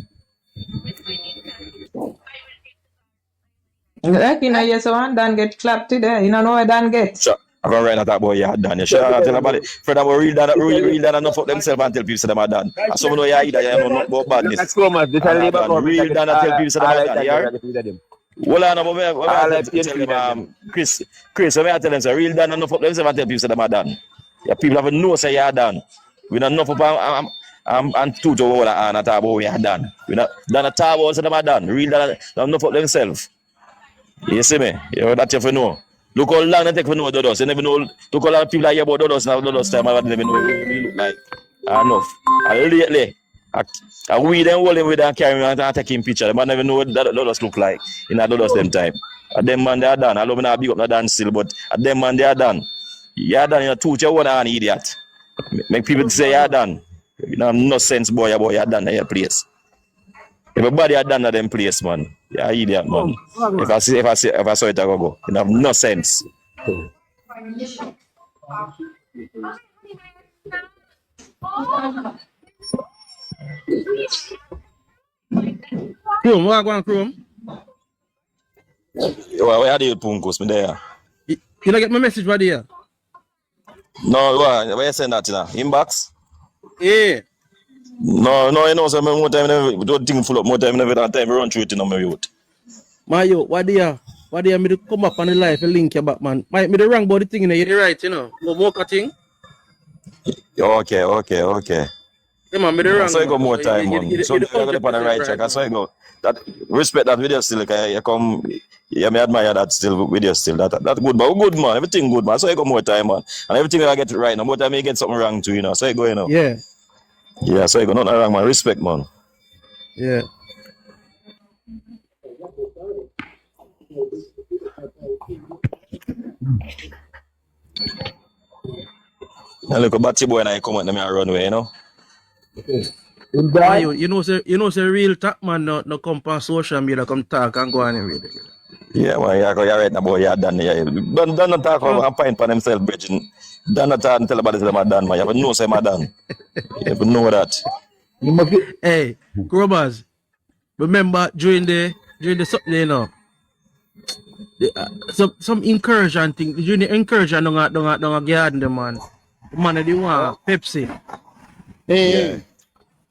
Like in a year, so one done get clapped today. You know what done get? Sure. I'm going to write that boy, yeah, done. You sure tell about it. Fred, I'm real done and fuck themselves and tell people them are done. And some know you either, you know not about badness. That's cool, man. This is labor government. Real done and tell people them are done, yeah? Well, I know, Chris, when I tell them, so real done and fuck themselves and tell people them are done. Yeah, people have to know say you're done. We don't know for and two to all and talk about we are done. We not done a talk about them are done. Real that don't know for themselves. You see me? You know that you have to know. Look how long they take for know Dodos. You never know. Look how long people are here about Dodos now. Dodos time I never know what we look like. Enough. And lately, we then hold him with and carry him and take him picture. Them never know what Dodos look like in a Dodos them time. And them man they are done. I love me not big up not done still, but at them man they are done. You are done in a two you one an idiot. Make people say you're done. You know no sense boy about you're done at your place. Everybody are done at them place, man. You're idiot, man. If I saw it, I go. You have no sense. Chrome, what going Chrome? Where are the punkos? Me there. You don't get my message right there? No, where you send that to now? Inbox? Yeah. No, you know, so more time, don't think full up, more time, never that time, run through it in my youth. My youth, what there? What there? Me to come up on the live and link you back, man. Me the wrong body thing, you're right, you know. Go more thing. Okay. Yeah, man, me the wrong. So you go more time, man. So you're going to put on the right track. Right, so you go. That respect that video still. Like, you come, yeah, me admire that still video still. That good, but good man. Everything good, man. So you go more time, man. And everything I get it right. No more time you get something wrong too, you know. So you go, you know. Yeah. Yeah. So you go nothing wrong, man. Respect, man. Yeah. And look, a batty boy and I come out and I run away, you know. You know, say real talk man no come on social media, come talk and go anyway. Yeah, man, you're right now, boy, you're done. Yeah. Don't not talk about and find for themselves, bridging. Don't not talk and tell about this, I'm done, man. You have to know, say, I'm done. You have to know that. Hey, Grobers, remember during the something, you know, some incursion thing, during the incursion, don't garden, the man. The man, they want Pepsi. Hey.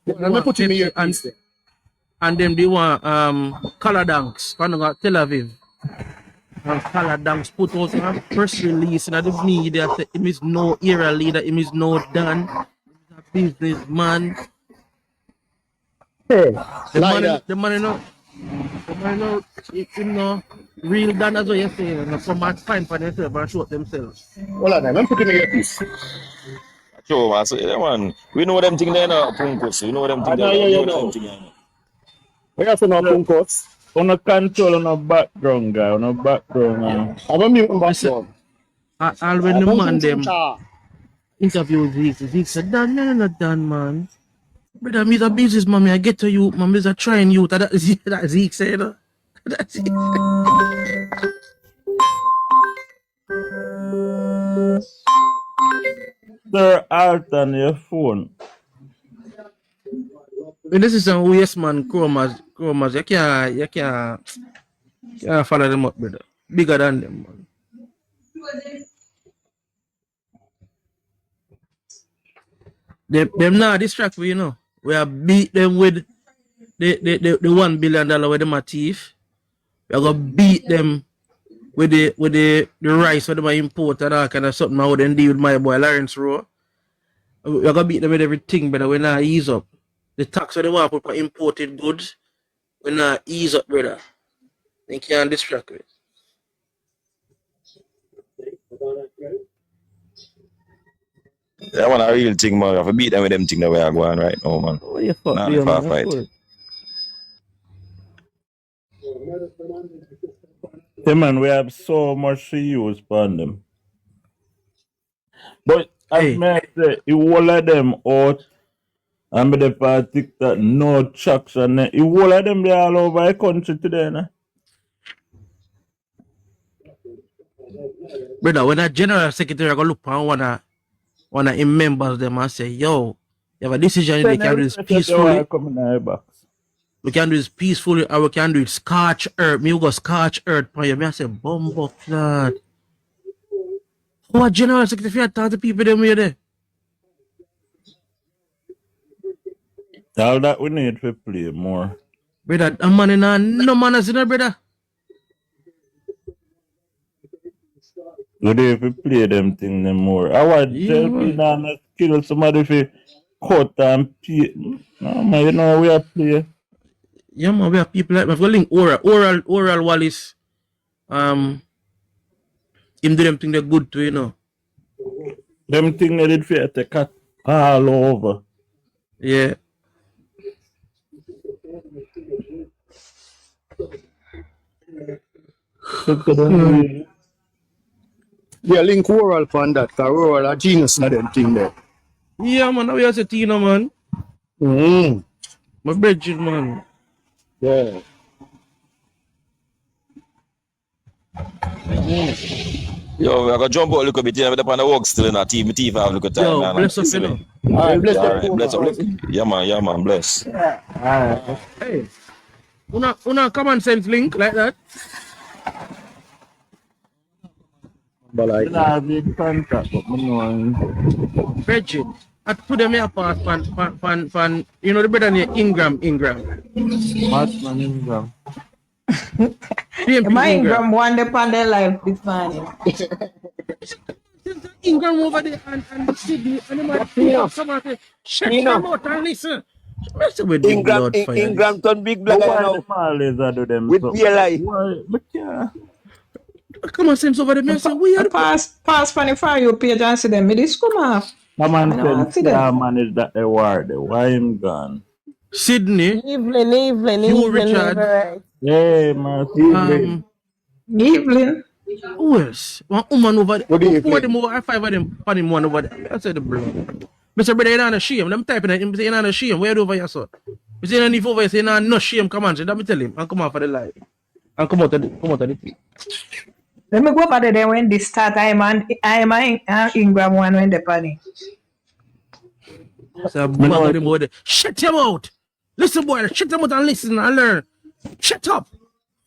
Let me put him in here, and them they want color dunks from Tel Aviv. And color dunks put out a press release and the media say him is no era leader, him is no done, he's a businessman. Hey, the man you know, real done as what you say, you know, come and find for themselves and show themselves. Hold on, let me put him in here, please. Sure, man. So, yeah, man. We know them thing there now, Punkos. We know them thing there. Where you say now, Punkos? On a control on a background, guy. On a background. I'm a mute background. All when the man them interview Zeke said, Dan, man, not done, man. Brother, me's a businessman, I get to you, man, me's a trying youth. That Zeke said. That's it. Sir, out on your phone. When this is an yes man, Chromas, you can't follow them up, brother. Bigger than them, man. Them now distract we, you know. We have beat them with the $1 billion with them a thief. We are gonna beat them with the rice where they import and all kind of something. How they deal with my boy Lawrence Rowe. We are gonna beat them with everything, brother. We not ease up. The tax where they want to put for imported goods, we not ease up, brother. They can't distract it. That one a real thing, man. You have to beat them with them thing that we are going right now, man. Oh, you fuck nah, you, man. fight. Hey, man, we have so much to use on them. But as I say, all of them out, and with the party that no traction, all of them they all over the country today, nah? Brother, when a general secretary go look on one of him members them and say, yo, you have a decision, we can do this peacefully. We can do this peacefully, or we can do it scorch earth. Me go scorch earth for you. Me I say, bumbo flat. What general secretary talk to people them way there? All that we need to play more. Brother, a man in no manners in there, brother. So they if you play them thing them more. I want JLP man. now kill somebody if you cut and pay. No man, you know we are play. Yeah, man, we have people like, I've got link Oral Wallace. Him do them thing they're good to, you know. Them thing they did for you to cut all over. Yeah. Look at them. Yeah, link Oral upon that, because Oral a genius in them thing there. Yeah, man, we have a Tina, man. My Bridget, man. Yeah. Yo, I got jump out a little bit. Yeah, but upon the work still in a team. Team have a little time, Yo, man. bless up, you know. Alright, bless All them right, too, bless up. man. Yeah, man, bless. Hey, una common sense link like that. But like, You know, I have a contract, but I know. Bridget. I put them here pass fan, you know the brother named Ingram. Madman Ingram. PMP My Ingram. Ingram one day upon their life this morning. Ingram over there and Sydney and them are come and say, shut your mouth and listen. Mess with the blood fire. Ingram turn big But black why now them always do them with so? PLI. Why? But yeah. Come on, sense over there. I say, weird. Pass funny for you page and see them. Me this come off. Come I on, don't want to see yeah, them. manage that they war there. Why him gone? Sydney. Evelyn, Richard. right. Yeah, man. Evelyn. Evelyn. Who else? One woman over there. What do you Four of think? them over, 5 of them, on him one over there. I said the blood. Mr. Brother, you're not ashamed. I'm typing it. You're not ashamed. Where you do over here, son? You say, you're over here, say, you're not shame. Come on, let me tell him. And come out for the life. And come out of the Let me go back there when this start. I am Ingram one when the party. So I bang on him over there. Shut your mouth. Listen, boy. Shut your mouth and listen and learn. Shut up.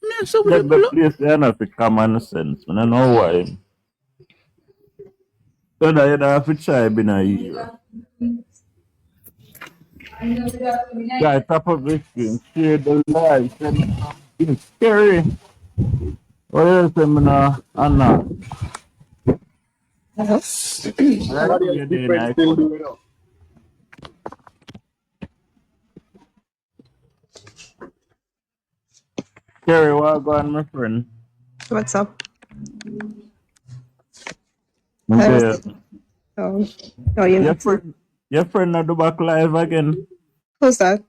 Man, so Let the place there not for common sense. Man, I know why. So that you don't have to try being a hero. Guy, top of the screen, share the live, send scary. What else am I now? Anna. What are different still doing up? Scary, what go on, my friend? What's up? Okay. Oh, you know. Your friend not do back live again? Who's that?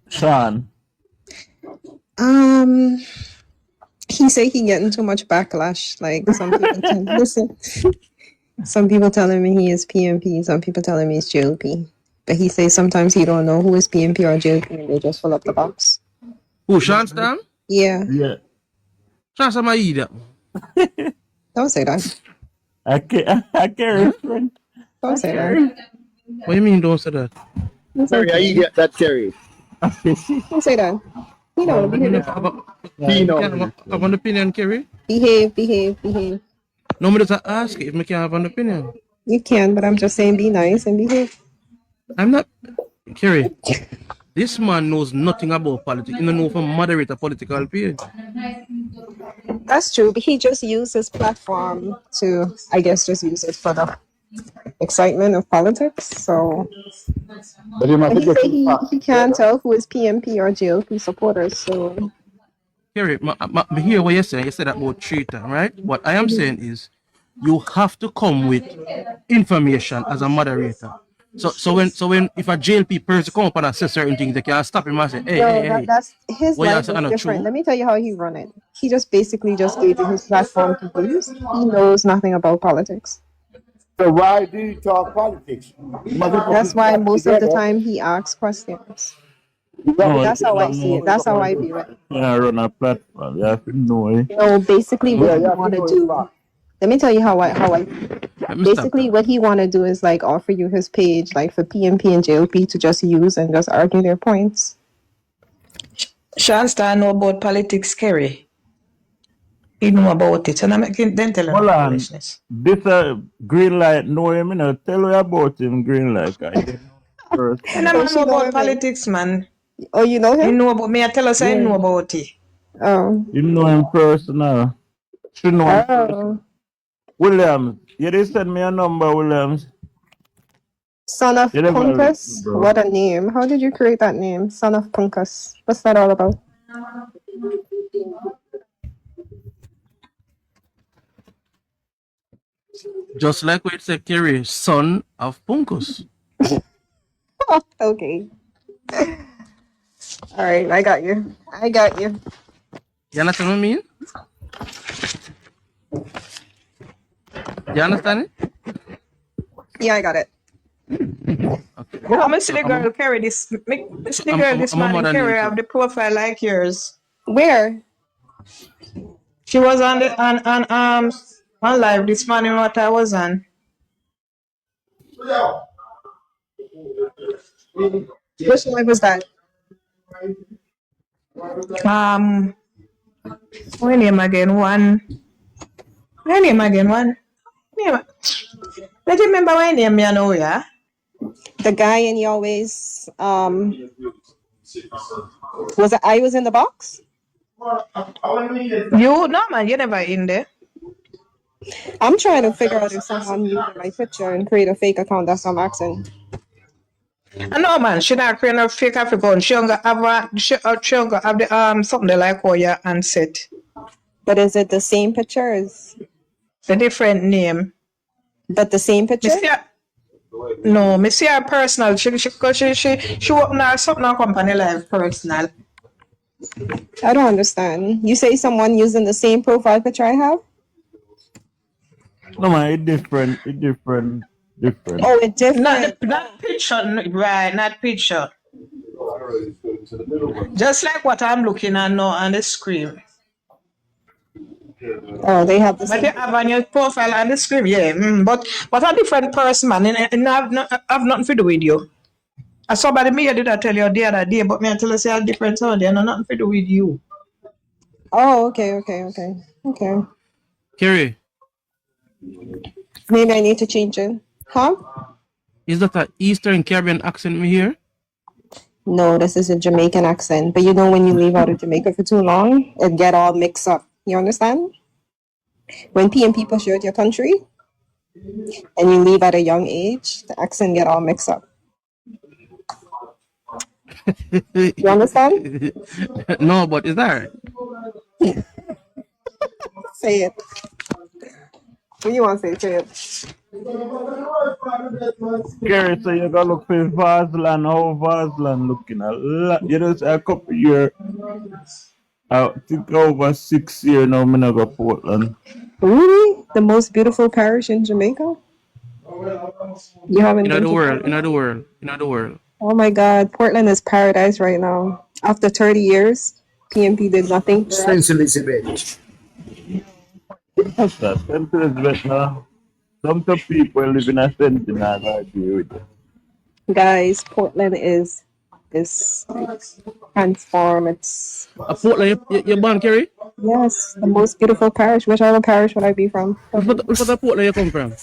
Sean. He say he getting too much backlash. Like some people listen. Some people telling me he is PMP. Some people telling me it's JLP. But he say sometimes he don't know who is PMP or JLP, and they just fill up the box. Who, Sean Stam? Yeah. Yeah. Sean Stam, I eat that. Don't say that. I carry friend. Don't say that. What do you mean don't say that? Sorry, I get that, Terry. Don't say that. He know. Behave. He know. I have an opinion, Kerry. Behave. No, me just ask if me can have an opinion. You can, but I'm just saying be nice and behave. I'm not. Kerry, this man knows nothing about politics. He don't know from Moderator political page. That's true, but he just used his platform to, I guess, just use it for the excitement of politics. So and he say he can't tell who is PMP or JLP supporters. So Kerry, me hear what you're saying. You said that about traitor, right? What I am saying is, you have to come with information as a moderator. So when if a JLP person come up and say certain things, they can stop him and say, hey. that's his life is different. Let me tell you how he run it. He just basically just gave you his platform to use. He knows nothing about politics. So why do you talk politics? That's why most of the time he asks questions. No, that's how I see it. That's how I view it. Yeah, run a platform. You have to know it. No, basically what he want to do. Let me tell you how I basically what he want to do is like offer you his page like for PMP and JLP to just use and just argue their points. Sean Star know about politics, Kerry. He know about it. And I'm making them tell him foolishness. This green light know him, you know. Tell me about him, green light. And I know about politics, man. Oh, you know him? You know about me. I tell us I know about it. Oh. You know him personal. You know him personal. Williams, you did send me a number, Williams. Son of You never Punkus? bro. What a name. How did you create that name? Son of Punkus. What's that all about? Just like what it said, Kerry, son of Punkus. Okay. All right, I got you. I got you. You understand what I mean? You understand it? Yeah, I got it. Okay. Yeah, I'm see the girl carry this. See the girl this morning carry have the profile like yours. Where? She was on the on live this morning. What I was on. Which live was that? What name again? One. What name again? One. Name. Let you remember my name, you know, yeah. The guy in you always was it I was in the box? You no man, you never in there. I'm trying to figure out if someone used my picture and create a fake account. That's what I'm asking. I know man, she not create no fake account. She don't have the something like how you answered. But is it the same picture? Is the different name? But the same picture? No, me see her personal. She open her something on company live personal. I don't understand. You say someone using the same profile picture I have? No man, it's different. It's different. Different. Oh, it's different. Not picture, right? Not picture. Just like what I'm looking at now on the screen. Oh, they have the But they have on your profile on the screen, yeah. But a different person, man, and have nothing to do with you. I somebody me did I tell you the other day, but me I tell you say a different sound, and nothing to do with you. Oh, okay. Kerry, maybe I need to change it. Huh? is that an Eastern Caribbean accent me hear? No, this is a Jamaican accent. But you know when you leave out of Jamaica for too long, it get all mixed up. You understand? When PMP push you out your country and you leave at a young age, the accent get all mixed up. You understand? No, but is that right? Say it. What do you want to say? Say it. Gary, so you gotta look for Varsland, how Varsland looking a lot. You know, a couple years, I think over 6 years now, I'm gonna go Portland. Really? The most beautiful parish in Jamaica? You haven't been to Portland? In the world. Oh my God, Portland is paradise right now. After 30 years, PMP did nothing. Saint Elizabeth. What's that? St. Elizabeth now. Some people live in a St. and I agree with you. Guys, Portland is transformed. It's Portland, you born, Kerry? Yes, the most beautiful parish. Which other parish would I be from? Which other Portland you come from?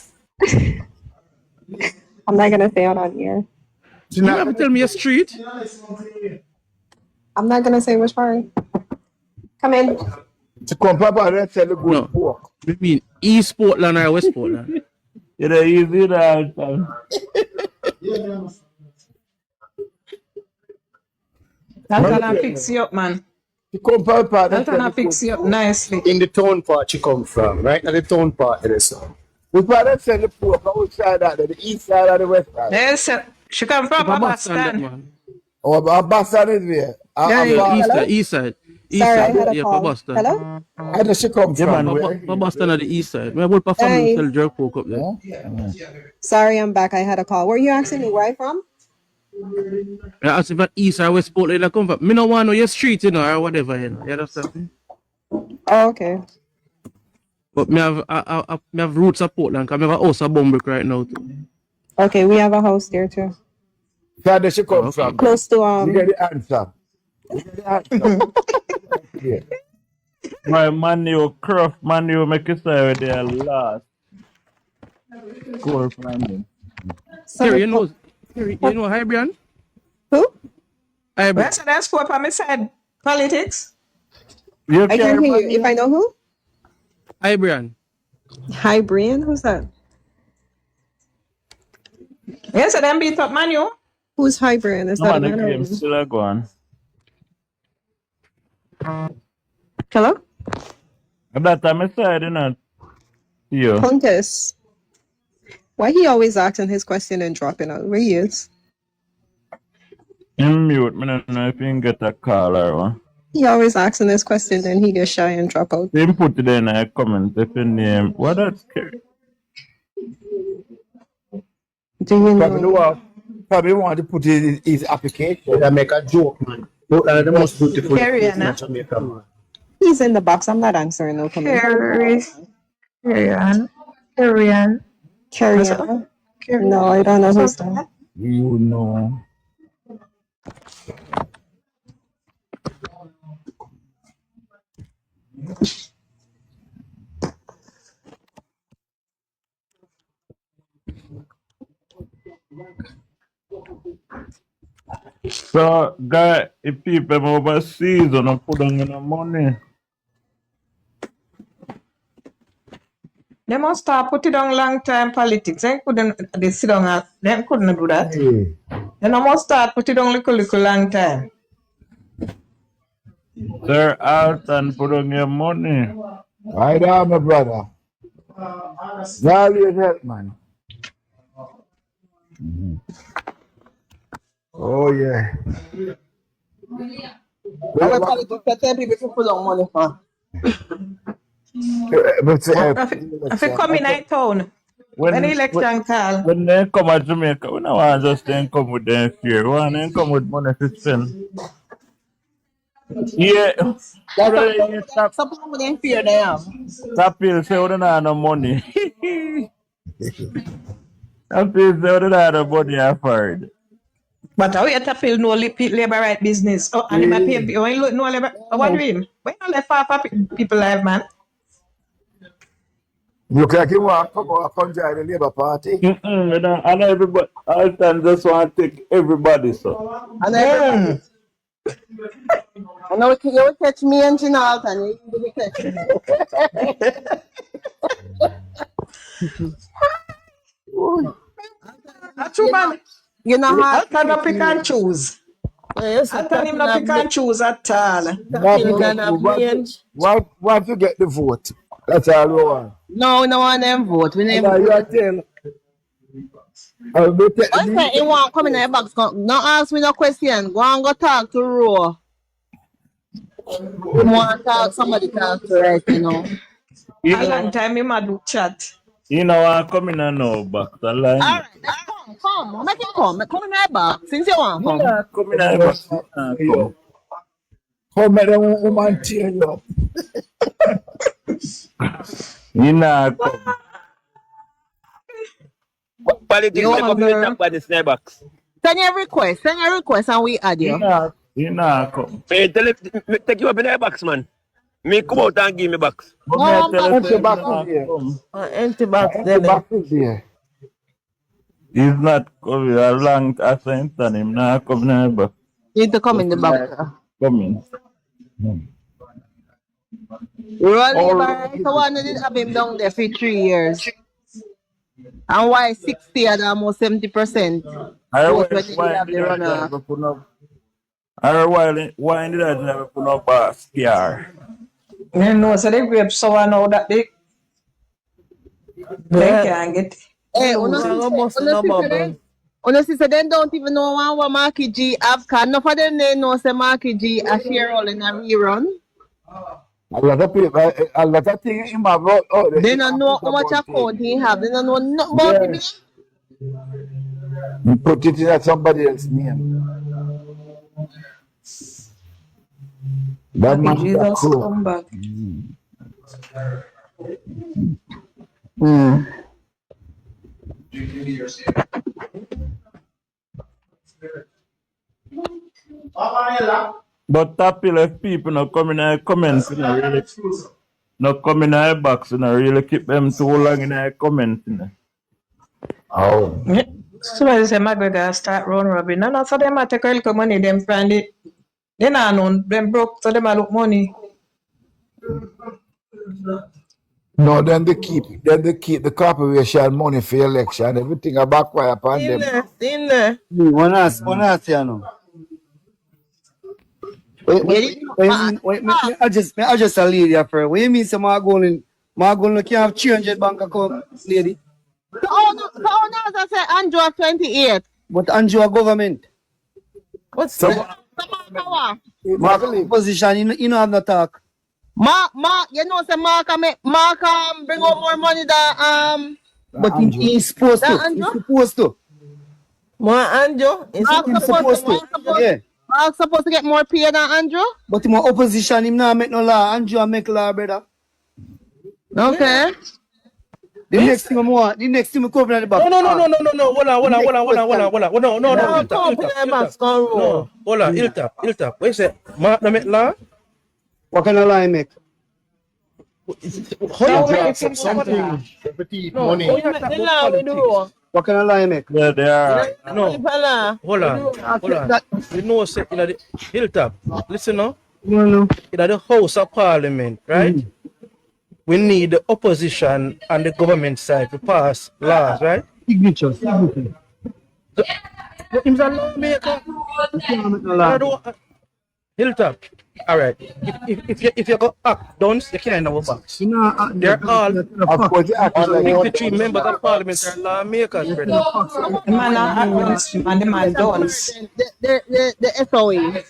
I'm not gonna say it on here. You never tell me a street. I'm not gonna say which part. Come in. To come Papa, let's tell the good pork. I mean East Portland or West Portland? It's easy that time. That's gonna fix you up, man. That's gonna fix you up nicely. In the town part she come from, right? At the town part of the song. We probably send the pork outside that, the east side or the west side. Yes, she come from Boston. Oh, Boston is there. East side. Sorry, I had a call. Hello? Where does she come from? Boston at the east side. We have family sell jerk pork up there. Sorry, I'm back. I had a call. Where are you asking me? Where I from? I asked if at East or West Portland I come from. Me no want to know your street, you know, or whatever, you know. You understand? Oh, okay. But me have roots of Portland, because I have a house of Bumbrick right now too. Okay, we have a house there too. Where does she come from? Close to You get the answer. Yeah. My manual craft manual make it say they are last. Score finding. Kerry, you know Hybrian? Who? Hybrian. So that's what I said. Politics. I can hear you. If I know who? Hybrian. Hi, Brian. Who's that? Yes, so them beat up man, you. Who's Hi, Brian? Is No that a man, the man or a game woman? still go on. Hello? At that time, I said, you know, you. Pontus. Why he always asking his question and dropping out? Where he is? In mute, me don't know if you can get a call or what. He always asking this question and he gets shy and drop out. Then put it in a comment if your name. What that's scary. Do you Probably know? what? Probably want to put it in his application. They make a joke, man. Look at the most beautiful Carry place on, in Jamaica, man. He's in the box. I'm not answering no comment. Carry on. Carry on. No, I don't know who's that. You know. So, guy, if people overseas don't put on the money. They must start put it on long time politics. They sit down they couldn't do that. They must start put it on little long time. They're out and put on your money. Right on, my brother. Value help, man. Oh, yeah. How much politics that tell people to put on money for? If you come in a town, when the election call. When they come to Jamaica, we don't want just then come with their fear. We want them come with money to spend. Yeah. Stop with them fear they have. Stop here, say we don't have no money. Stop here, say we don't have no money afford. But how you feel no labor right business? Oh, and my pay when you no labor. What do you mean? When you let people live, man? Look like you want to come out and join the Labour Party. You know, and everybody, all time just want to take everybody, so. And everybody. And now you will catch me and Gina and you will catch me. You know how I cannot pick and choose. I tell him not pick and choose at all. What to get the vote? That's all we want. No, no one them vote. We name You are telling. One time he want come in the box, not ask me no question. Go and go talk to Ro. You want to talk, somebody talk to right, you know. A long time he might do chat. You know, I'm coming and no back the line. Alright, come. Make him come. Come in the box. Since you want to come. Yeah, come in the box. Come. Come make the woman tear you up. You know, come. Politics, they come in the by the snare box. Send your request and we add you. You know, come. Hey, take you up in the box, man. Me come out and give me box. Empty box is here. Empty box Empty box is here. He's not coming along as I intend him. Now come in the box. Need to come in the box. Come in. Roll so one did have him down there for 3 years. And why 60 and almost 70%? Why did I never put up a scare? You know, so they grab someone now that they can't get. Hey, honestly, they don't even know what Marky G have. Enough of them they know say Marky G a share all in a rerun. A lot of people, a lot of things in my vote. They don't know how much account he have. They don't know nothing about him. You put it in somebody else's name. That man Jesus come back. But Tapil, if people not coming in the comments, not coming in the box, really keep them too long in the comments. Oh. So I say McGregor start round robin. No, so them a take a little money, them find it. They not known, them broke, so them a look money. No, then they keep the corporation money for election. Everything a backfire upon them. In there. One ask, you know. I just a lady after. What you mean, say Margolin can't have 300 bank account, lady? So now I say Andrew 28. But Andrew a government. What's So, Mark position, you know have no talk. Mark, you know say Mark bring out more money than But he's supposed to. Andrew? He's supposed to. More Andrew? He's supposed to. Yeah. Mark supposed to get more pay than Andrew? But him a opposition, him not make no law. Andrew make law, brother. Okay. The next thing I come at the back. No. Hold on. Iltap. What you say? Mark no make law? What kind of law he make? Something. Money. What kind of law he make? Yeah, they are. No. Hold on. You know, say in the Hilltop. Listen now. No. In the House of Parliament, right? We need the opposition and the government side to pass laws, right? Signatures. So, he's a lawmaker. Hilltop. All right. If you go act done, you can't have a box. They're all 53 members of parliament are lawmakers, brother. The man and the man done. The SOE.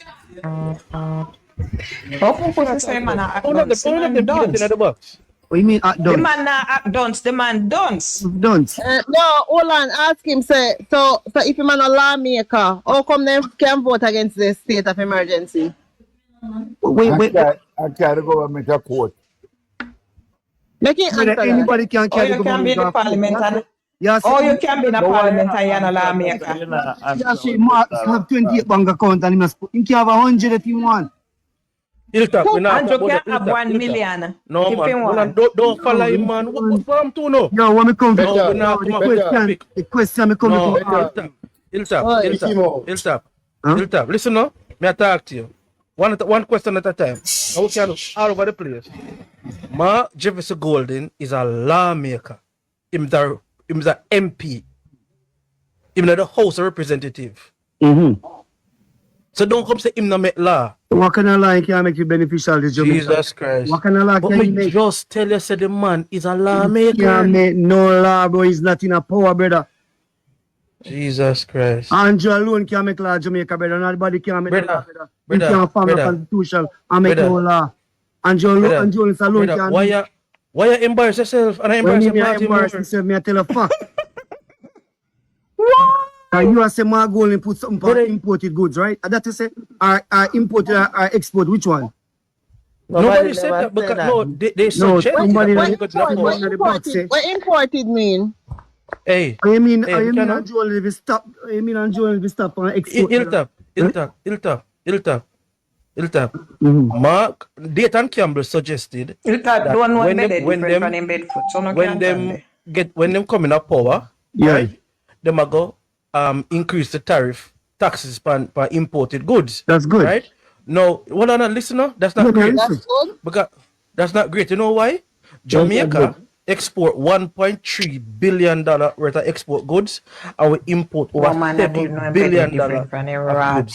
How come you say man act dance? The man done in the box. What you mean act done? The man act dance. The man dance. Dance. No, hold on. Ask him. Say so if a man a lawmaker, how come they can vote against the state of emergency? Wait. I carry government a court. Make it answer anybody can carry you can be in the parliament. Yes. Or you can be in the parliament and you're a lawmaker. Yeah, see, Mark have 28 bank account and he can have 100 if he want. Hilltop, Andrew can have 1 million. No, man. Don't follow him, man. What I'm to know? Yo, when me come to the question me come to Hilltop. Listen now. Me talk to you. One question at a time. I will can all over the place. Ma Jefferson Golden is a lawmaker. He's a MP. He's the House of Representative. So don't come say him not make law. What kind of law can make you beneficial to Jamaica? Jesus Christ. What kind of law but can you make? Just tell you say the man is a lawmaker. He can't make no law, bro. He's not in a power, brother. Jesus Christ. Andrew alone can make law Jamaica, brother. Nobody can make law, brother. He can't form a constitution and make no law. Andrew alone can. Why you embarrass yourself and I embarrass your party? Embarrass myself, me I tell a fact. And you are saying Margol and put something for imported goods, right? That is say are imported or export, which one? Nobody said that because no, they suggest what imported mean? Hey, I mean Andrew will stop. I mean Andrew will stop on export. Iltap. Mark Dayton Campbell suggested that when them come in a power, right, them go increase the taxes on imported goods. That's good. Right? No, well, no, listener, that's not great. That's good. Because that's not great. You know why? Jamaica export $1.3 billion worth of export goods, and we import over $7 billion of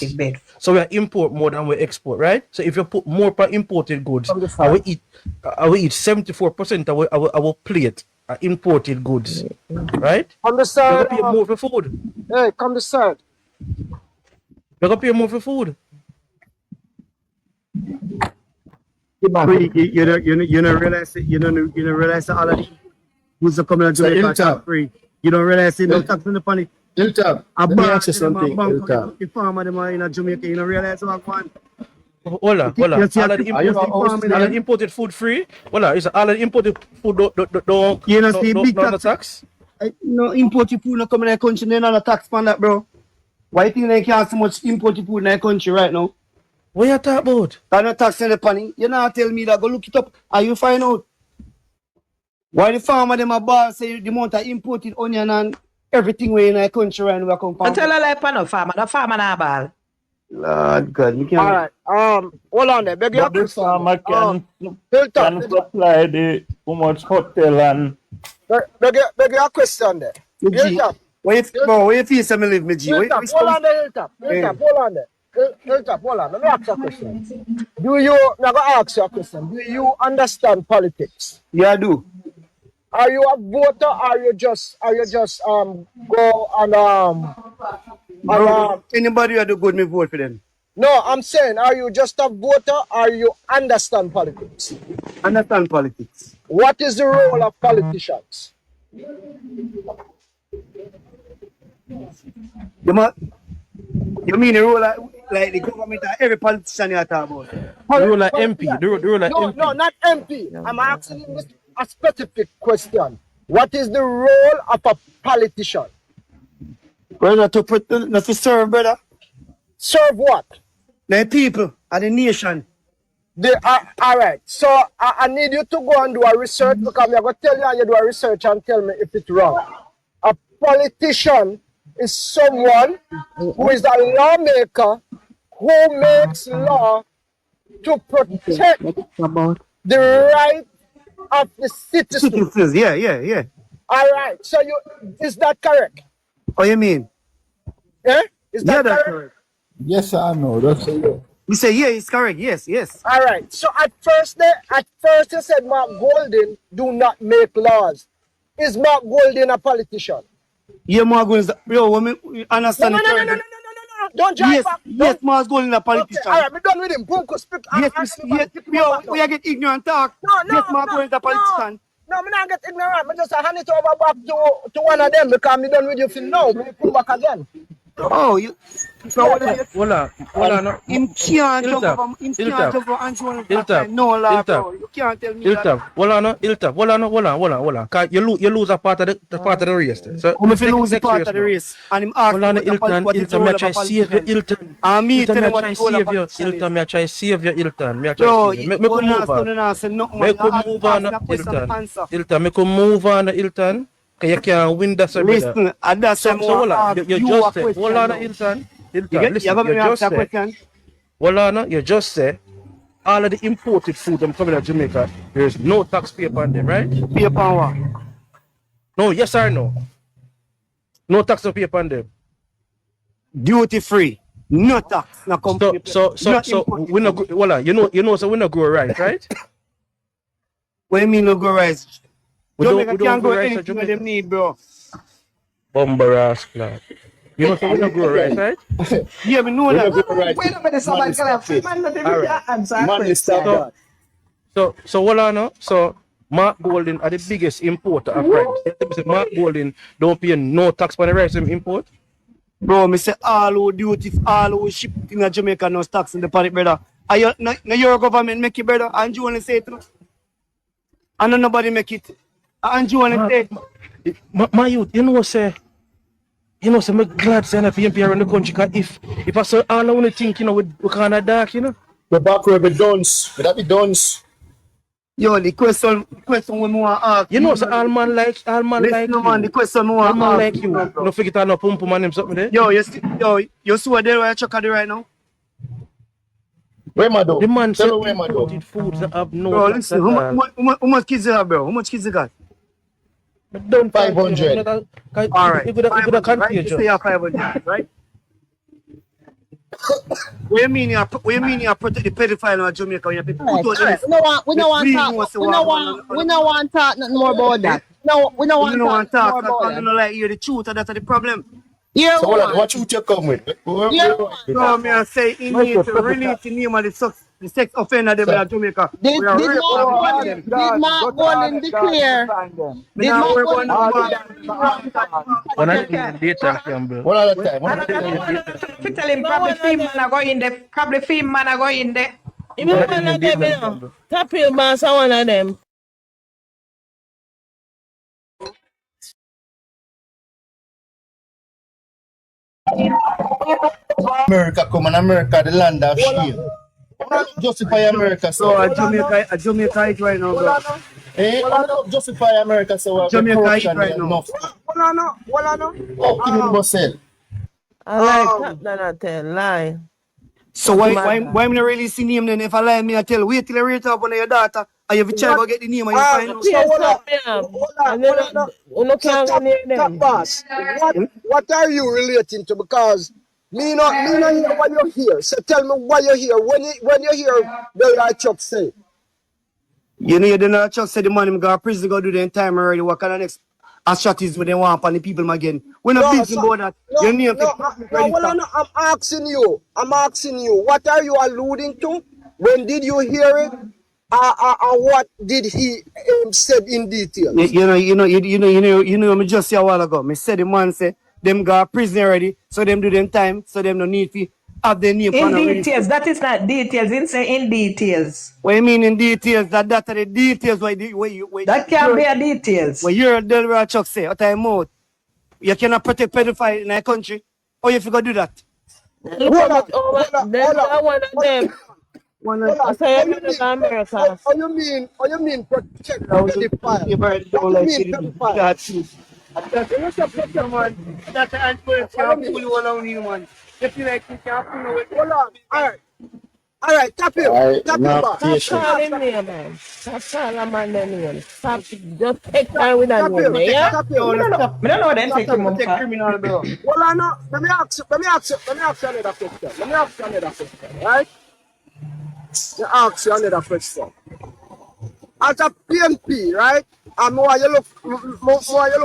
goods. So we import more than we export, right? So if you put more per imported goods, I will eat 74% of our plate are imported goods, right? Come to sir. Pay more for food. Hey, come to sir. You're gonna pay more for food. You don't realize it. You don't realize that all of the goods are coming out to Jamaica free. You don't realize it. No tax on the funny. Hilltop, let me ask you something. Hilltop. The farmer them are in Jamaica. You don't realize what one. Hold on. All of the imported food free. Is all of the imported food don't you know see big tax? No imported food not coming in the country. They're not a tax on that, bro. Why you think they can't so much imported food in the country right now? What you talk about? I'm not taxing the penny. You not tell me that. Go look it up and you find out. Why the farmer them a ball say the amount of imported onion and everything way in the country right now come from. I tell a lie pan of farmer. The farmer not ball. Lord God, we All can't. right. Hold on there. Beg your But the question. farmer can Hilltop. supply the how much hotel and Beg your question there. Me G. Hilltop. Where you feel some live, me G? Hilltop. Hold on there, Hilltop. Hilltop. Hold on there. Hilltop, hold on. Let me ask you a question. I'm gonna ask you a question. Do you understand politics? Yeah, I do. Are you a voter or are you just go Bro, anybody who do good, me vote for them. No, I'm saying, are you just a voter or you understand politics? Understand politics. What is the role of politicians? You mean the role like the government or every politician you talk about? The role like MP. The role like MP. No, not MP. I'm asking you a specific question. What is the role of a politician? Brother, not to serve, brother. Serve what? The people and the nation. All right. So I need you to go and do a research because I'm going to tell you and you do a research and tell me if it's wrong. A politician is someone who is a lawmaker who makes law to protect the right of the citizens. Yeah. All right. So is that correct? What you mean? Yeah? Is that correct? Yes, I know. That's it. We say, yeah, it's correct. Yes. All right. So at first you said Mark Golding do not make laws. Is Mark Golding a politician? Yeah, Mark Golding. We understand. No. Don't jump back. Yes, Mark Golding a politician. Okay, all right, we're done with him. Boom, speak. We are get ignorant talk. Yes, Mark Golding a politician. No, I'm not get ignorant. I just hand it over back to one of them because I'm done with you for now. We pull back again. Oh, you. So hold on. Him can't jump over. Him can't jump over and show him. No, laugh, bro. You can't tell me that. Hold on. Cause you lose a part of the race. So if you lose a part of the race, and him ask what is the role of a politician. And me tell him what is the role of a politician. Me I try to save you, Hilton. Me could move on, Hilton. You can't win that. Listen, and that's so hold on. You just say, hold on, Hilton. Listen, you just say, all of the imported food from coming to Jamaica, there is no tax paid on them, right? Pay upon what? No, yes or no? No tax to pay upon them. Duty free, no tax, no company. So we no hold on. You know, so we no grow rice, right? What do you mean no grow rice? We Jamaica don't can't grow go rice anything with them need, bro. Bumbaras, lad. You know, so we don't grow rice, right? Yeah, we know that. Wait a minute, somebody can have man not even answer question. So hold on now. So Mark Golding are the biggest importer of rice. Mark Golding don't pay no tax on the rice them import. Bro, me say all who duty, all who ship in Jamaica no tax in the panic, brother. Are you your government make it, brother? And you wanna say it? And nobody make it. And you wanna say it? My youth, you know me glad saying that PMP around the country, because if I saw all I want to think, we kind of dark, The back where we dons. Would that be dons? Yo, the question we want to ask. So all man like no, man, the question we want to ask. Like you. No forget no pump man him something there. Yo, you see what they're chucking right now? Where my dog? The man said imported foods that have no. Bro, listen, how much kids you have, bro? How much kids you got? 500. All right. You could right? You say you have 500, right? What you mean you protect the pedophile in Jamaica when you people put We don't want to talk nothing more about that. No, we don't want to talk more about that. You know, like you're the truth, and that's the problem. Yeah. So what truth you come with? No, me I say you need to release the name of the sex offender them in Jamaica. Did Mark Golding declare? Did Mark Golding One of the data Campbell. One at a time. Tell him probably film man I go in there. Probably film man I go in there. You one of them, Tap your boss, one of them. America come and America the land of shame. Justify America so Jamaica it right now, bro. Justify America so Jamaica it right now. Well, no. Oh, Kim Bossel. I like that, I tell lie. So why me not release the name then? If I lie, me I tell wait till I rate up on your data. And you try to get the name and you find out. So top boss, what are you relating to? Because me not hear what you hear. So tell me what you hear. When you hear the right Chuck say. You know, you don't just say the man him go to prison, go do the time already. What kind of next strategies when they want upon the people again? We're not busy about that. You need to I'm asking you. What are you alluding to? When did you hear it? What did he said in detail? You know, me just say a while ago. Me said the man say them go to prison already, so them do them time, so them no need to have their name. In details, that is not details. Didn't say in details. What you mean in details? That are the details. That can be a details. When you're a Delaware Chuck say, at time out, you cannot protect pedophile in a country. Or you forgot to do that. Look how much over them. One of them. I say America. How you mean protect pedophile? You better don't like pedophile. That's an answer. Can't pull you along you, man. If you like, you can't pull you. Hold on. All right, tap him. Tap him back. Stop calling name, man. Stop calling my name. Stop. Just take time with that name, yeah? Tap him. I don't know what they take criminal, bro. Well, I know. Let me ask you another question. Right? Let me ask you another question. As a PMP, right? And more you look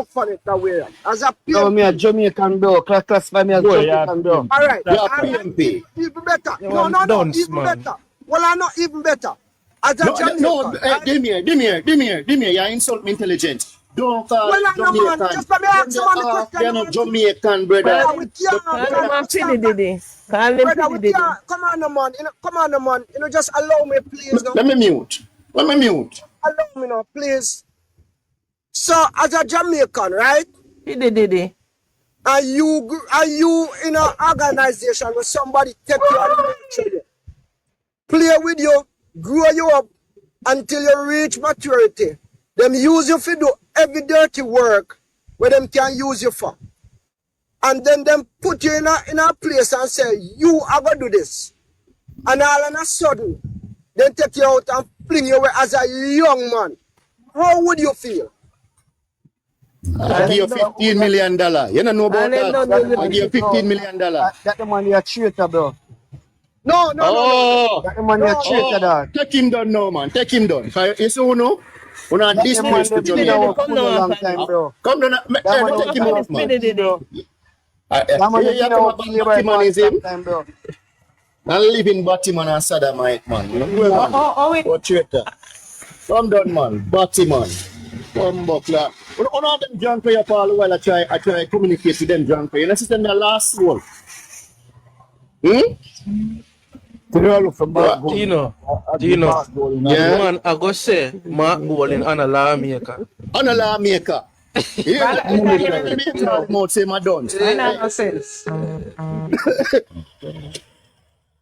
funny that way. As a PMP. No, me a Jamaican, bro. Classify me as Jamaican, bro. All right. You are PMP. Even better. No, even better. Well, I know even better. As a Jamaican. Dimir, you insult me intelligent. Don't call Jamaican. Just let me ask you one question. They're not Jamaican, brother. Come on, man. You know, just allow me, please. Let me mute. Allow me now, please. So, as a Jamaican, right? Are you in an organization where somebody take you and nurture you, play with you, grow you up until you reach maturity? Them use you for do every dirty work where them can use you for. And then them put you in a place and say, you are going to do this. And all of a sudden, then take you out and fling you away as a young man. How would you feel? I give you $15 million. You don't know about that. I give you $15 million. That the money a traitor, bro. No. That the money a traitor, dog. Take him down now, man. Take him down. You see who know? We're not disgrace to Jamaica. Come down. Come down. Take him off, man. That money you know Batman is him. I live in Batman and Saddamite, man. What traitor? Come down, man. Batman. Come back, one of them drunk for your Paul while I try to communicate with them drunk for you. And system the last one. Tino, yeah, man, I go say Mark Bowling on a lawmaker. On a lawmaker. Yeah, say my done.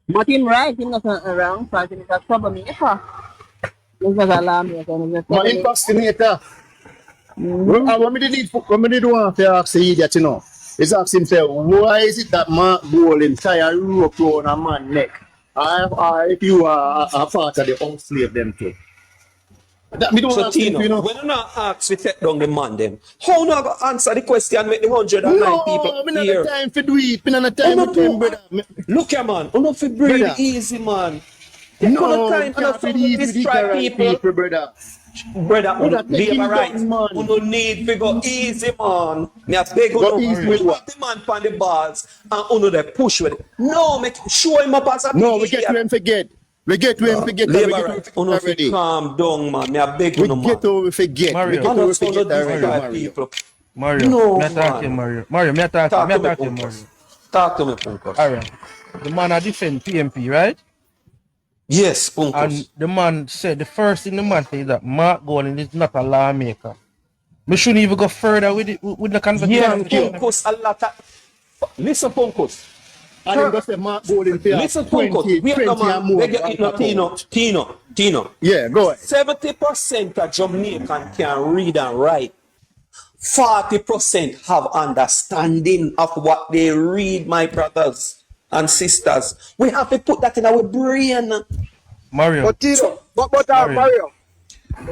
But him right, him not around, so I think it's a troublemaker. He's not a lawmaker. My impersonator. What me did want to ask the idiot, you know, is ask him, say, why is it that Mark Bowling tie a rope on a man's neck? If you are a part of the old slave them too. That me don't so Tino, you know. when you not ask we take down the man them, how not go answer the question make the 109 people me here? No, time for do it. Me not time for do it. Look here, man. You not for breathe easy, man. No, time for destroy people, brother. Brother, labor rights. You no need to go easy, man. Me a beg you no put the man on the balls and you they push with it. No, make show him up as a no, we get to him forget. We get to him forget. Labor rights. You no fit calm down, man. Me a beg you no man. We get to forget. Mario, we get to forget already, Mario. No, me attack him, Mario. Mario, me attack him, Mario. Talk to me, Punkos. Alright. The man a defend PMP, right? Yes, Punkos. And the man said, the first thing the man said is that Mark Golding is not a lawmaker. We shouldn't even go further with it, with the conversation. Yeah, Punkos, a lot of... Listen, Punkos. Listen, Punkos. Wait, no, man. Tino. Yeah, go ahead. 70% of Jamaican can read and write. 40% have understanding of what they read, my brothers. and sisters. We have to put that in our brain. Mario. But Tito, Mario,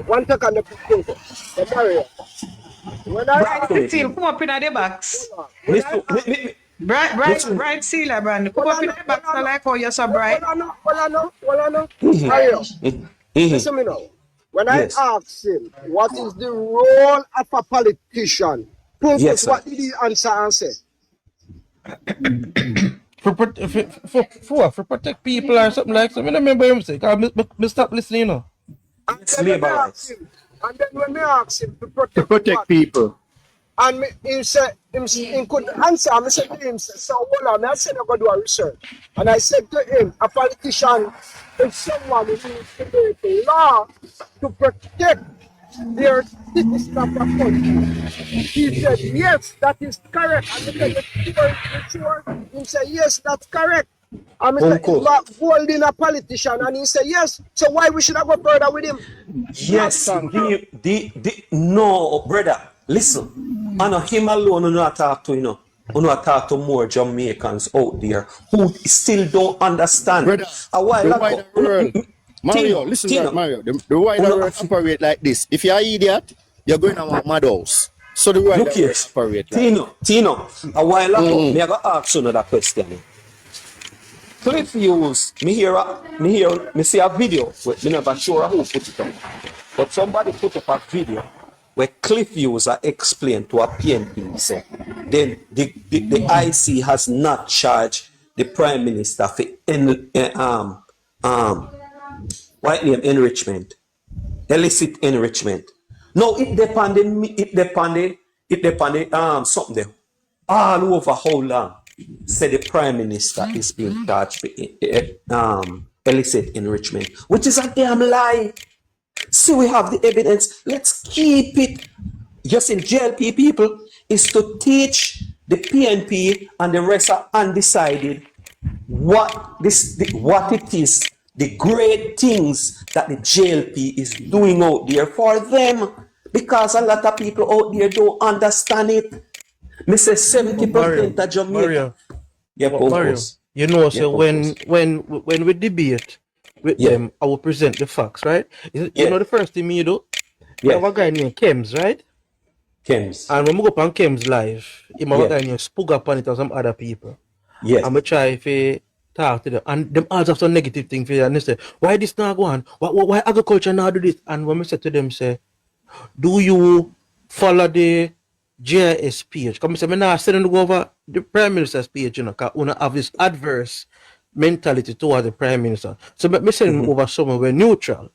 one second, the Mario. When I Bright seal, come up in the box. when I Bright seal, brand. Come up in the box, I like how you're so bright. Mario, listen me now. When I asked him what is the role of a politician, Purpose, what did he answer and say? For protect people or something like that. I remember him say, because I stop listening, you know. And then when I asked him to protect people. And he could answer. I said to him, so hold on, I said I'm going to do a research. And I said to him, a politician is someone who needs to make law to protect their citizens of the country. He said, yes, that is correct. And I said, sure? He said, yes, that's correct. And I said, he's not holding a politician. And he said, yes. So why we should not go further with him? Yes, no, brother, listen. I know him alone, not talk to, you know. I talk to more Jamaicans out there who still don't understand. Brother, a while the ago, wider world, Mario, listen to that, Mario. The wider world operate like this. If you're an idiot, you're going to want mad house. So the wider world operate like Tino, a while ago, me I go ask you another question. Cliff Hughes, me see a video, me never sure who put it up. But somebody put up a video where Cliff Hughes explained to a PNP, say, then the IC has not charged the Prime Minister for white name enrichment, illicit enrichment. No, it depend something there. All over how long, say the Prime Minister is being charged for illicit enrichment, which is a damn lie. See, we have the evidence. Let's keep it. Just in JLP people is to teach the PNP and the rest are undecided what it is, the great things that the JLP is doing out there for them, because a lot of people out there don't understand it. Me say 70% of Jamaica. Mario, you know, so when we debate with them, I will present the facts, right? You know the first thing me do? We have a guy named Kems, right? Kems. And when we go up on Kems live, he have a guy named Spook up on it or some other people. Yes. And we try to talk to them. And them all have some negative thing for you. And they say, why this not go on? Why agriculture now do this? And when we say to them, say, do you follow the JIS page? Because I say, I'm not sending to go over the Prime Minister's page, you know, because we have this adverse mentality towards the Prime Minister. So me send them over somewhere neutral.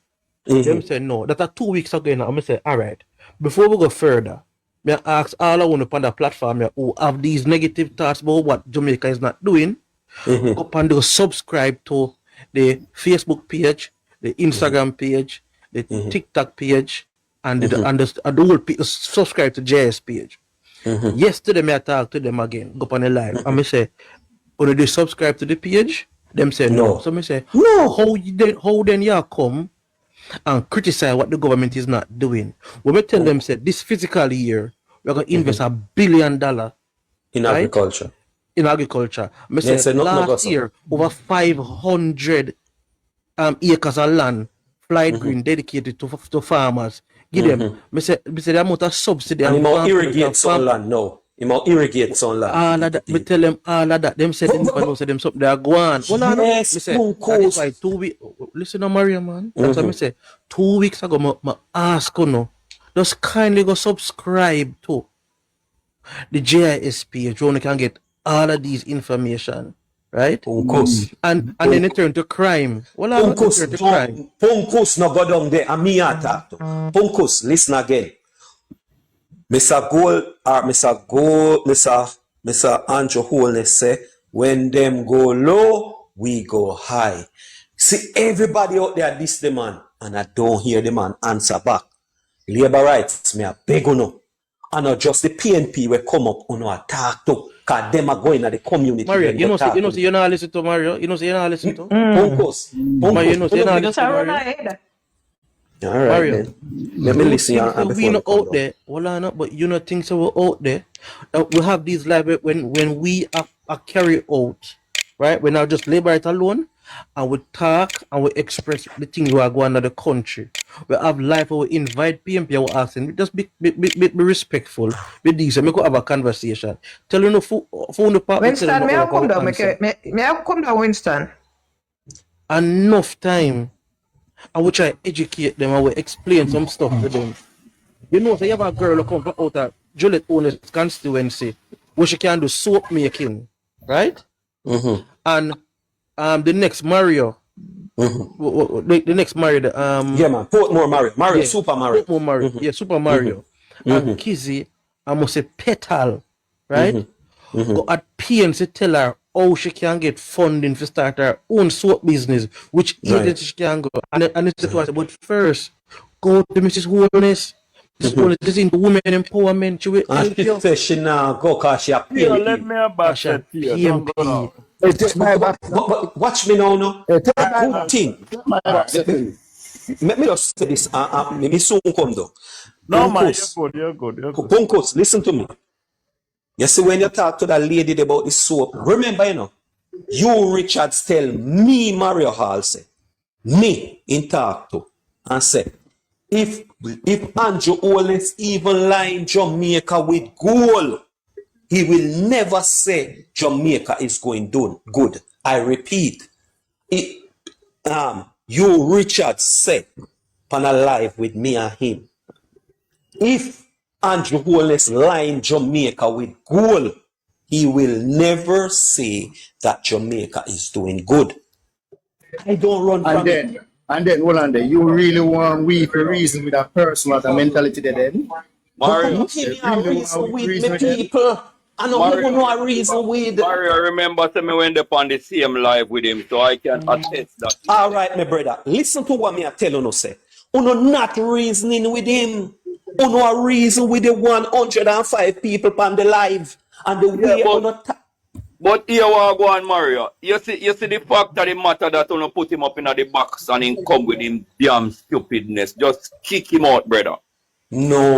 Them say no. That 2 weeks ago now, I say, all right, before we go further, me ask all I want upon the platform who have these negative thoughts about what Jamaica is not doing, go up and go subscribe to the Facebook page, the Instagram page, the TikTok page, and the whole people subscribe to JS page. Yesterday, me I talk to them again, go up on the live, and me say, when they subscribe to the page, them say no. So me say, no. How then you come and criticize what the government is not doing? When we tell them, say, this fiscal year, we're going to invest $1 billion in agriculture. In agriculture. Me say, last year, over 500 acres of land, flight green, dedicated to farmers. Give them, me say the amount of subsidy. And he irrigate some land, no. He irrigate some land. All of that, me tell them all of that. Them say, them know say them something, they are going. Yes, me say, that is why 2 weeks, listen to Maria, man. That's what me say. 2 weeks ago, I ask you, no, just kindly go subscribe to the JIS page where you can get all of these information, right? And then it turn to crime. Well, Punkus, Punkus no go down there and me attack to. Punkus, listen again. Mr. Andrew Holness say, when them go low, we go high. See, everybody out there diss the man, and I don't hear the man answer back. Labor rights, me a beg you no. And not just the PNP will come up on attack to, because them are going at the community. Mario, you know, you're not listening to Mario. You know, you're not listening to Punkus. Mario, you know, you're not listening to Mario. All right, Mario, let me listen. We not out there, well, not, but you know things that we're out there. We have these live when we are carry out right? We now just labor it alone, and we talk and we express the things we are going on the country. We have life where we invite PMP and we ask them, just be respectful, be decent, we could have a conversation. Tell you no phone the part. Winston, may I come down? May I come down, Winston? Enough time. I will try to educate them, I will explain some stuff to them. You know, so you have a girl who comes from out of Juliet Owners constituency where she can do soap making, right? And the next Mario, the next Mario, yeah, man, Portmore Mario, Super Mario. Portmore Mario, yeah, Super Mario. And Kizzy, I must say Petal, right? Go at PNC tell her how she can get funding to start her own soap business, which agency she can go. And it's the twice, but first, go to Mrs. Holness. This is women empowerment. She will help you. She says she now go because she a PMP. Let me a back that here. But watch me now, no. Good thing. Let me just say this. Maybe soon come though. No, man, you're good. Bunkos, listen to me. You see, when you talk to that lady about the soap, remember, you know, you, Richards, tell me, Mario Hall, say, me, in talk to, and say, if Andrew Holness even line Jamaica with gold, he will never say Jamaica is going good. I repeat, you, Richards, said, on a live with me and him, if Andrew Holness line Jamaica with gold, he will never say that Jamaica is doing good. I don't run from it. And then, hold on there, you really want we to reason with a person with a mentality then? Mario, give me a reason with me people. I know a reason with. Mario, remember to me when they on the same live with him, so I can attest that. All right, my brother, listen to what me I tell you, say. Uno not reasoning with him. Uno a reason with the 105 people on the live. And the way but here we go on, Mario. You see the fact of the matter that you put him up in the box and him come with him damn stupidness. Just kick him out, brother. No.